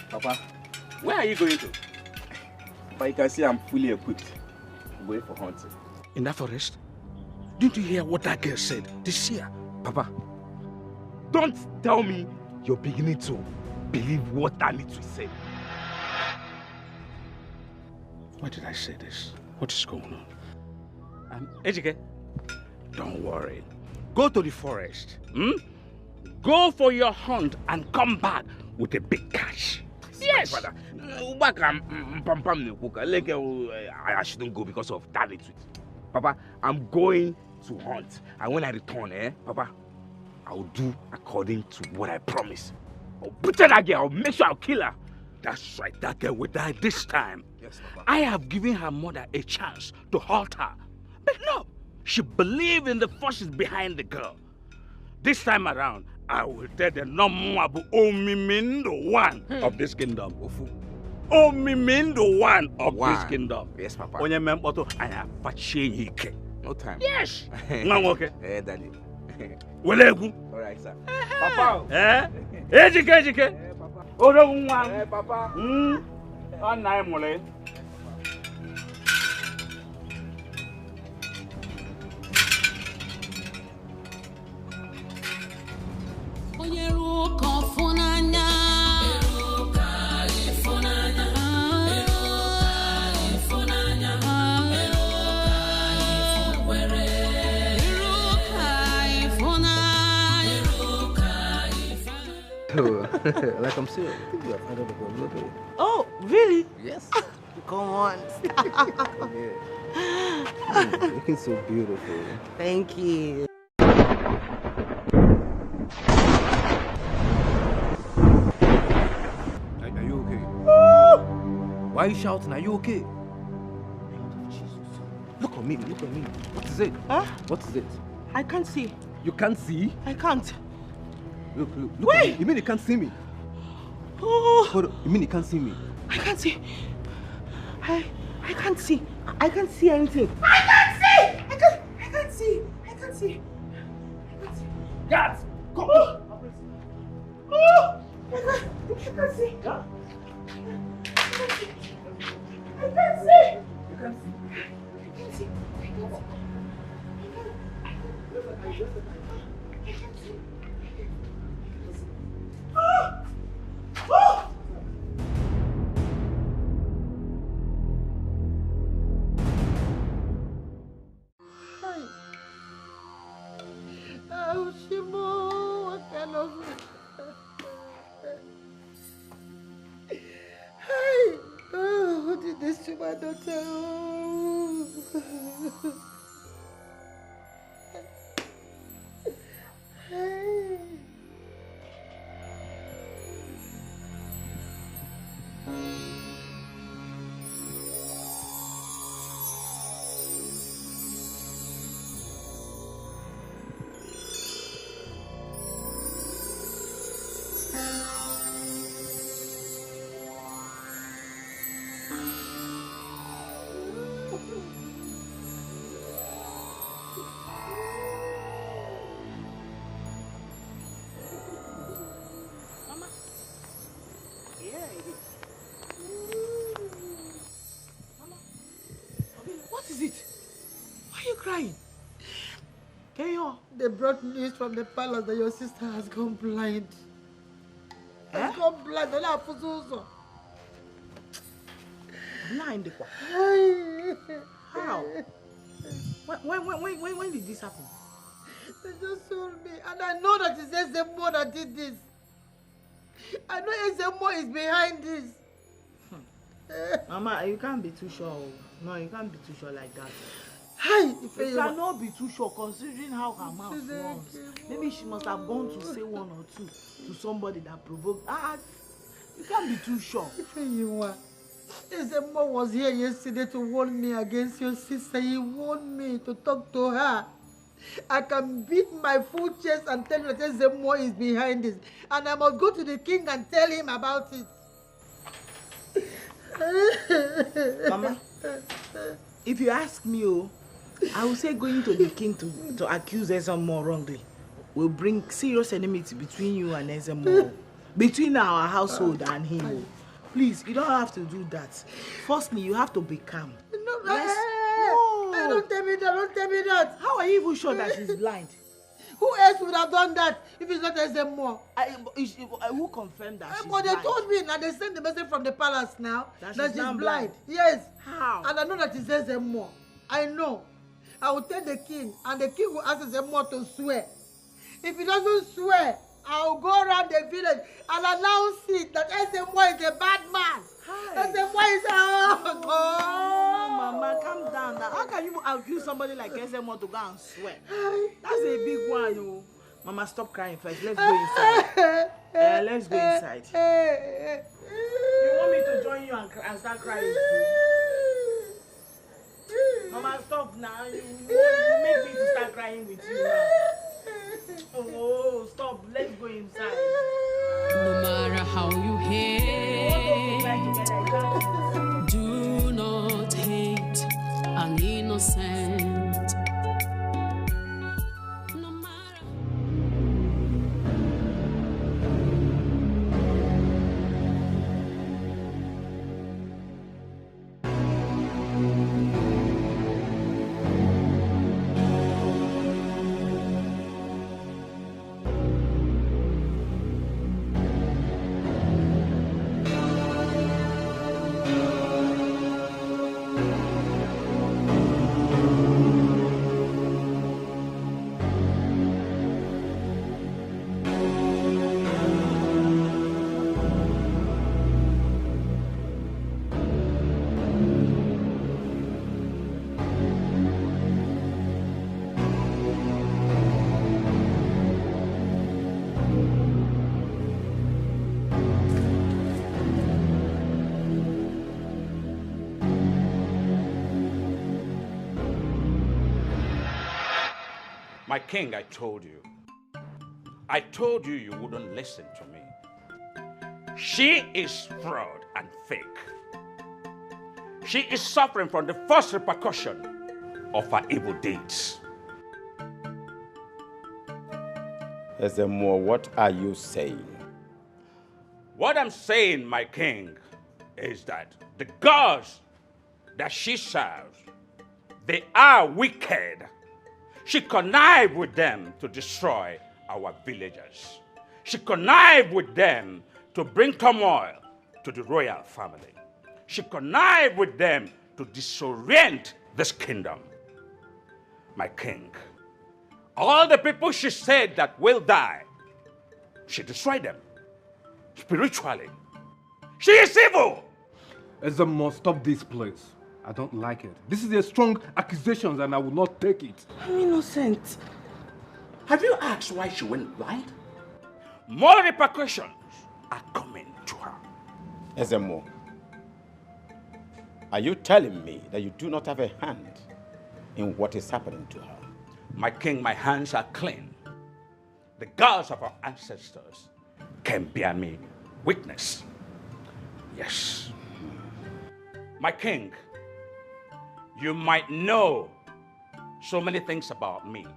Papa, where are you going to? But you can see I'm fully equipped. I'm going for hunting. In that forest? Didn't you hear what that girl said this year? Papa, don't tell me you're beginning to believe what that little said. Why did I say this? What is going on? Etiko, don't worry. Go to the forest. Go for your hunt and come back with a big catch. Yes. Father, I shouldn't go because of that little. Papa, I'm going to hunt. And when I return, Papa, I'll do according to what I promised. I'll butcher that girl. I'll make sure I'll kill her. That's right. That girl will die this time. Yes, Papa. I have given her mother a chance to halt her. But no, she believed in the forces behind the girl. This time around, I will tell the Nomuabu Omimindo one of this kingdom. Omimindo one of this kingdom. Yes, Papa. Onye mempoto anya fachi ike. No time. Yes. Nwangoke. Daddy. Welegu. All right, sir. Papa. Etiko. Papa. Odo nwa. Papa. Anai mole. Like I'm serious. I think we have ended the movie. Oh, really? Yes. Come on. You're looking so beautiful. Thank you. Are you okay? Why are you shouting? Are you okay? Look at me, look at me. What is it? Huh? What is it? I can't see. You can't see? I can't. Look at me. You mean you can't see me? Oh. Hold on. You mean you can't see me? I can't see. I can't see. I can't see anything. I can't see. I can't see. Guards! Come on. Oh! I can't see. Huh? I can't see. You can't see? Who did this to my daughter? Crying. Keyo. They brought news from the palace that your sister has gone blind. Has gone blind. Blind? How? When did this happen? They just told me, and I know that it's Ezemo that did this. I know Ezemo is behind this. Mama, you can't be too sure. No, you can't be too sure like that. You cannot be too sure considering how her mouth runs. Maybe she must have gone to say one or two to somebody that provoked. You can't be too sure. Ezemo was here yesterday to warn me against your sister. He warned me to talk to her. I can beat my full chest and tell you that Ezemo is behind this. And I must go to the king and tell him about it. Mama, if you ask me, I will say going to the king to accuse Ezemo wrongly will bring serious enmity between you and Ezemo, between our household and him. Please, you don't have to do that. Firstly, you have to be calm. No. Don't tell me that. Don't tell me that. How are you even sure that she's blind? Who else would have done that if it's not Ezemo? Who confirmed that she's blind? But they told me now. They sent the message from the palace now that she's blind. Yes. How? And I know that it's Ezemo. I know. I will tell the king, and the king will ask Ezemo to swear. If he doesn't swear, I will go around the village and announce it that Ezemo is a bad man. Ezemo is Mama, calm down now. How can you accuse somebody like Ezemo to go and swear? That's a big one. Oh. Mama, stop crying first. Let's go inside. Let's go inside. You want me to join you and start crying too? Mama, stop now. You make me to start crying with you now. Oh, stop. Let's go inside. No matter how you hate, do not hate an innocent. No matter. My king, I told you. I told you you wouldn't listen to me. She is fraud and fake. She is suffering from the first repercussion of her evil deeds. Ezemo, what are you saying? What I'm saying, my king, is that the gods that she serves, they are wicked. She connived with them to destroy our villagers. She connived with them to bring turmoil to the royal family. She connived with them to disorient this kingdom. My king, all the people she said that will die, she destroyed them spiritually. She is evil. Ezemo, stop this, please. I don't like it. This is a strong accusation and I will not take it. I'm innocent. Have you asked why she went blind? More repercussions are coming to her. Ezemo, are you telling me that you do not have a hand in what is happening to her? My king, my hands are clean. The gods of our ancestors can bear me witness. Yes. My king, you might know so many things about me.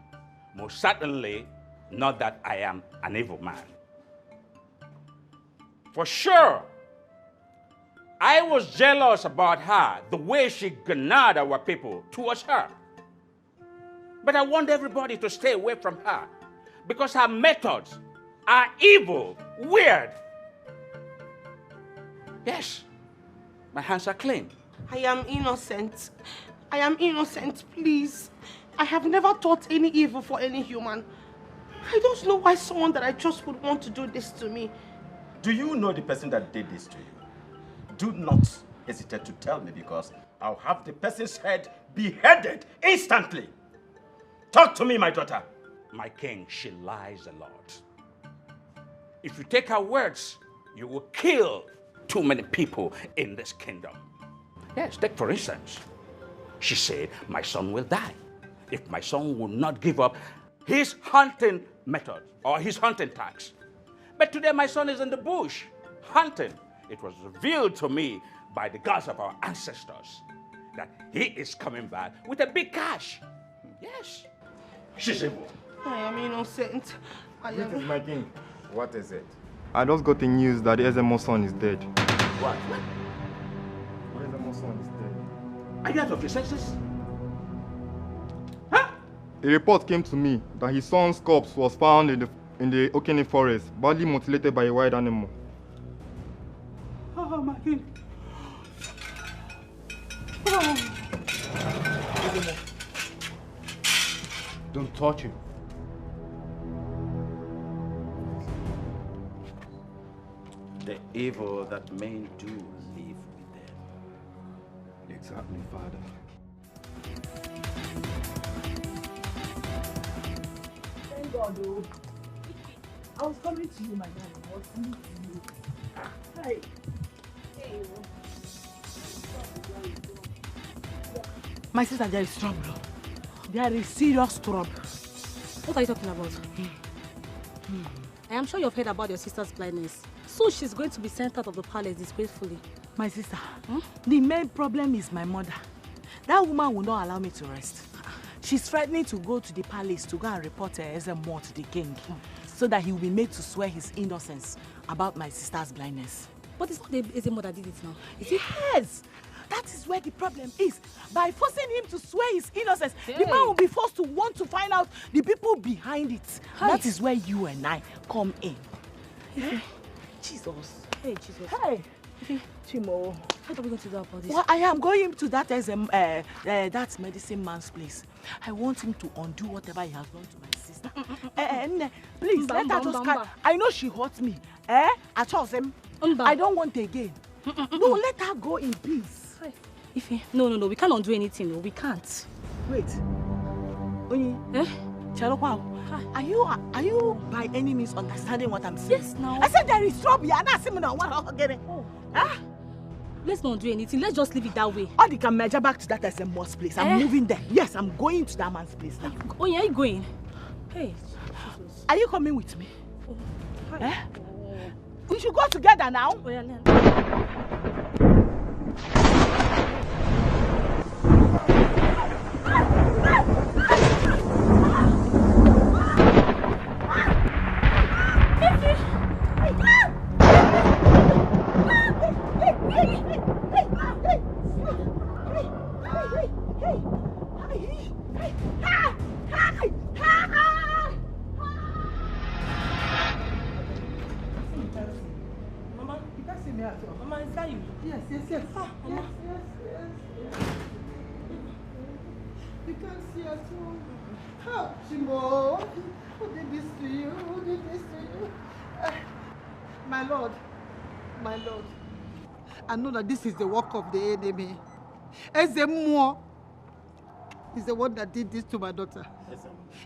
Most certainly not that I am an evil man. For sure, I was jealous about her, the way she garnered our people towards her. But I want everybody to stay away from her because her methods are evil, weird. Yes, my hands are clean. I am innocent. I am innocent, please. I have never thought any evil for any human. I don't know why someone that I trust would want to do this to me. Do you know the person that did this to you? Do not hesitate to tell me because I'll have the person's head beheaded instantly. Talk to me, my daughter. My king, she lies a lot. If you take her words, you will kill too many people in this kingdom. Yes, take for instance. She said, my son will die if my son will not give up his hunting method or his hunting tax. But today my son is in the bush hunting. It was revealed to me by the gods of our ancestors that he is coming back with a big cash. Yes, she's evil. I am innocent. This is my king. What is it? I just got the news that the Ezemo son is dead. What? The Ezemo son is dead. Are you out of your senses? A report came to me that his son's corpse was found in the Okene forest, badly mutilated by a wild animal. Oh, my king. Oh. Don't touch him. The evil that men do live with them. Exactly, Father. Thank God, though. I was coming to you, my darling. I was coming to you. Hi. Hey. My sister, there is trouble. There is serious trouble. What are you talking about? I am sure you've heard about your sister's blindness. So she's going to be sent out of the palace disgracefully. My sister, the main problem is my mother. That woman will not allow me to rest. She's threatening to go to the palace to go and report Ezemo to the king so that he will be made to swear his innocence about my sister's blindness. But it's not the Ezemo that did it now. Yes! That is where the problem is. By forcing him to swear his innocence, the man will be forced to want to find out the people behind it. That is where you and I come in. Hey. Jesus. Hey, Jesus. Hey. Chimo. What are we going to do about this? Well, I am going to that medicine man's place. I want him to undo whatever he has done to my sister. Please, let her just carry. I know she hurt me. I chose him. I don't want again. No, let her go in peace. Ife, no, we can't undo anything. No, we can't. Wait. Onyi, are you by any means understanding what I'm saying? Yes, now. I said there is trouble. You're not saying what getting. Let's not do anything. Let's just leave it that way. Or they can measure back to that SMO's place. I'm moving there. Yes, I'm going to that man's place now. Oh, yeah, are you going? Hey, Jesus. Are you coming with me? Eh? We should go together now. Oh, yeah, Mama, is that you? Yes. Mama. Yes. You can't see at all. How, Chimo? Who did this to you? My lord. I know that this is the work of the enemy. Ezemo is the one that did this to my daughter.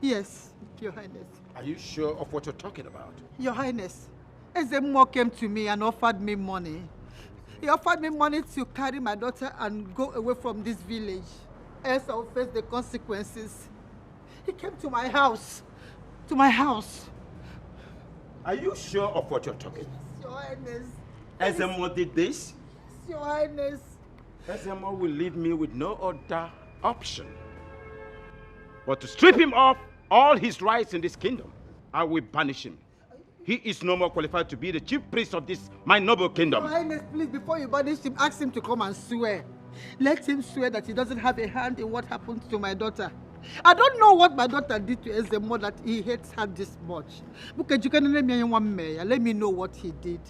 Yes, Your Highness. Are you sure of what you're talking about? Your Highness, Ezemo came to me and offered me money. He offered me money to carry my daughter and go away from this village. Else I'll face the consequences. He came to my house. Are you sure of what you're talking about? Yes, Your Highness. Ezemo did this? Yes, Your Highness. Ezemo will leave me with no other option but to strip him of all his rights in this kingdom. I will banish him. He is no more qualified to be the chief priest of this my noble kingdom. Your Highness, please, before you banish him, ask him to come and swear. Let him swear that he doesn't have a hand in what happened to my daughter. I don't know what my daughter did to Ezemo that he hates her this much. Let me know what he did.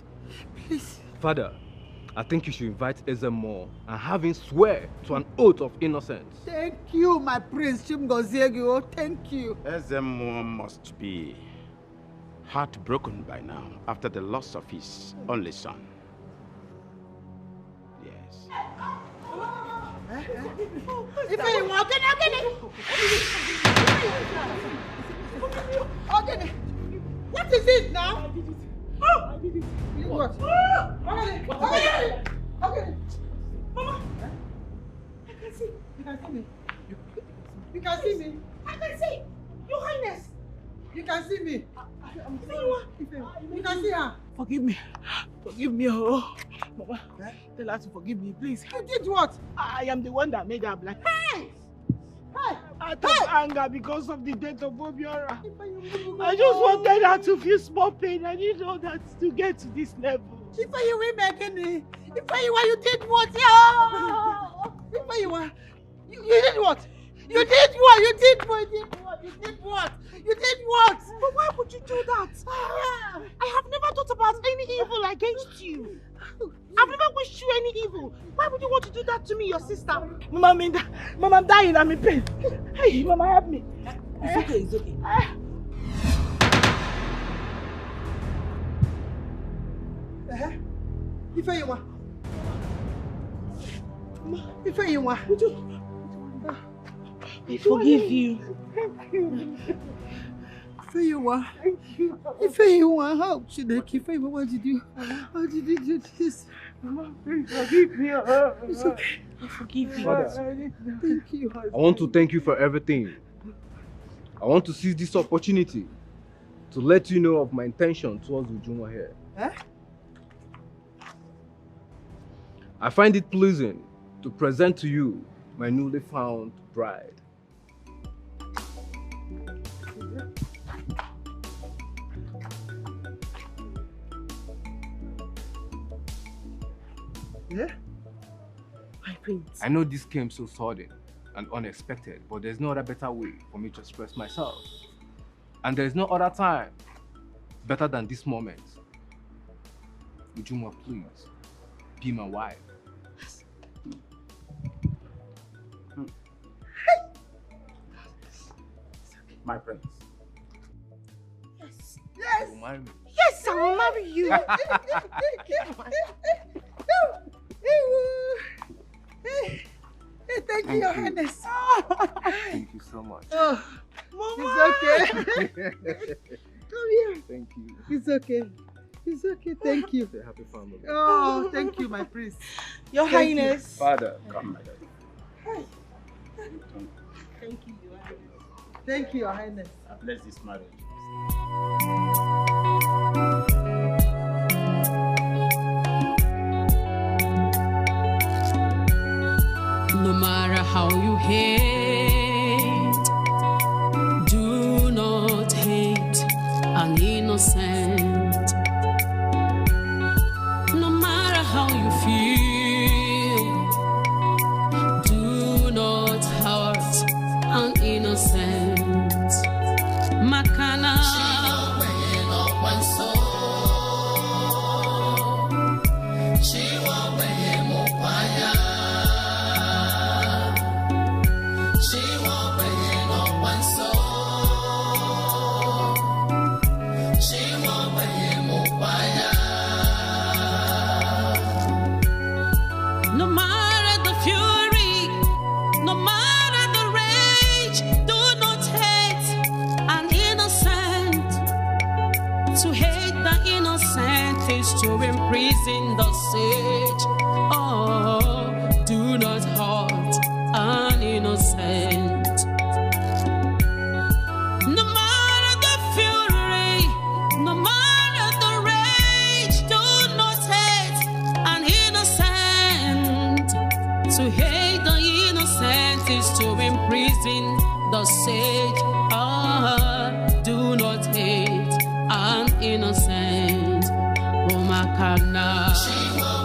Please. Father, I think you should invite Ezemo and have him swear to an oath of innocence. Thank you, my prince Chimgoziego. Thank you. Ezemo must be heartbroken by now after the loss of his only son. Yes. What is it now? I did it. What? Okay. Mama. I can see. You can see me. You can see me. I can see. Your Highness. You can see me. You can see her. Forgive me. Oh. Mama, tell her to forgive me, please. You did what? I am the one that made her black. Hey! Out of anger because of the death of Obiora. I just wanted her to feel small pain. I didn't know that to get to this level. If you were making if you did what? If you were, you did what? You did what? You did what? You did what? You did what? But why would you do that? I have never thought about any evil against you. I've never wished you any evil. Why would you want to do that to me, your sister? Mama, I'm dying. I'm in pain. Hey, Mama, help me. It's okay. If you want. I forgive you. If you want help, how did you do this? Mama, please forgive me. It's okay. I forgive you. Father, thank you. I want to thank you for everything. I want to seize this opportunity to let you know of my intention towards Ujunwa here. Huh? I find it pleasing to present to you my newly found bride. Yeah? My prince. I know this came so sudden and unexpected, but there's no other better way for me to express myself. And there's no other time better than this moment. Ujunwa, please, be my wife. My prince. Yes. You will marry me. Yes, I will marry you. Thank you, Your Highness. Thank you so much. Oh, Mama. It's okay. Come here. Thank you. It's okay. It's okay. Thank you. It's a happy family. Oh, thank you, my prince. Your Highness. Father, come, my daddy. Hey. Thank you, Your Highness. Thank you, Your Highness. I bless this marriage. No matter how you hate, do not hate an innocent. No matter how you feel, do not hurt an innocent. Makana. No matter the fury, no matter the rage, do not hate an innocent. To hate the innocent is to imprison the sage. Oh, do not hurt an innocent. No matter the fury, no matter the rage, do not hate an innocent. To hate the innocent is to imprison the sage. Ah, do not hate an innocent. Oh, Makana.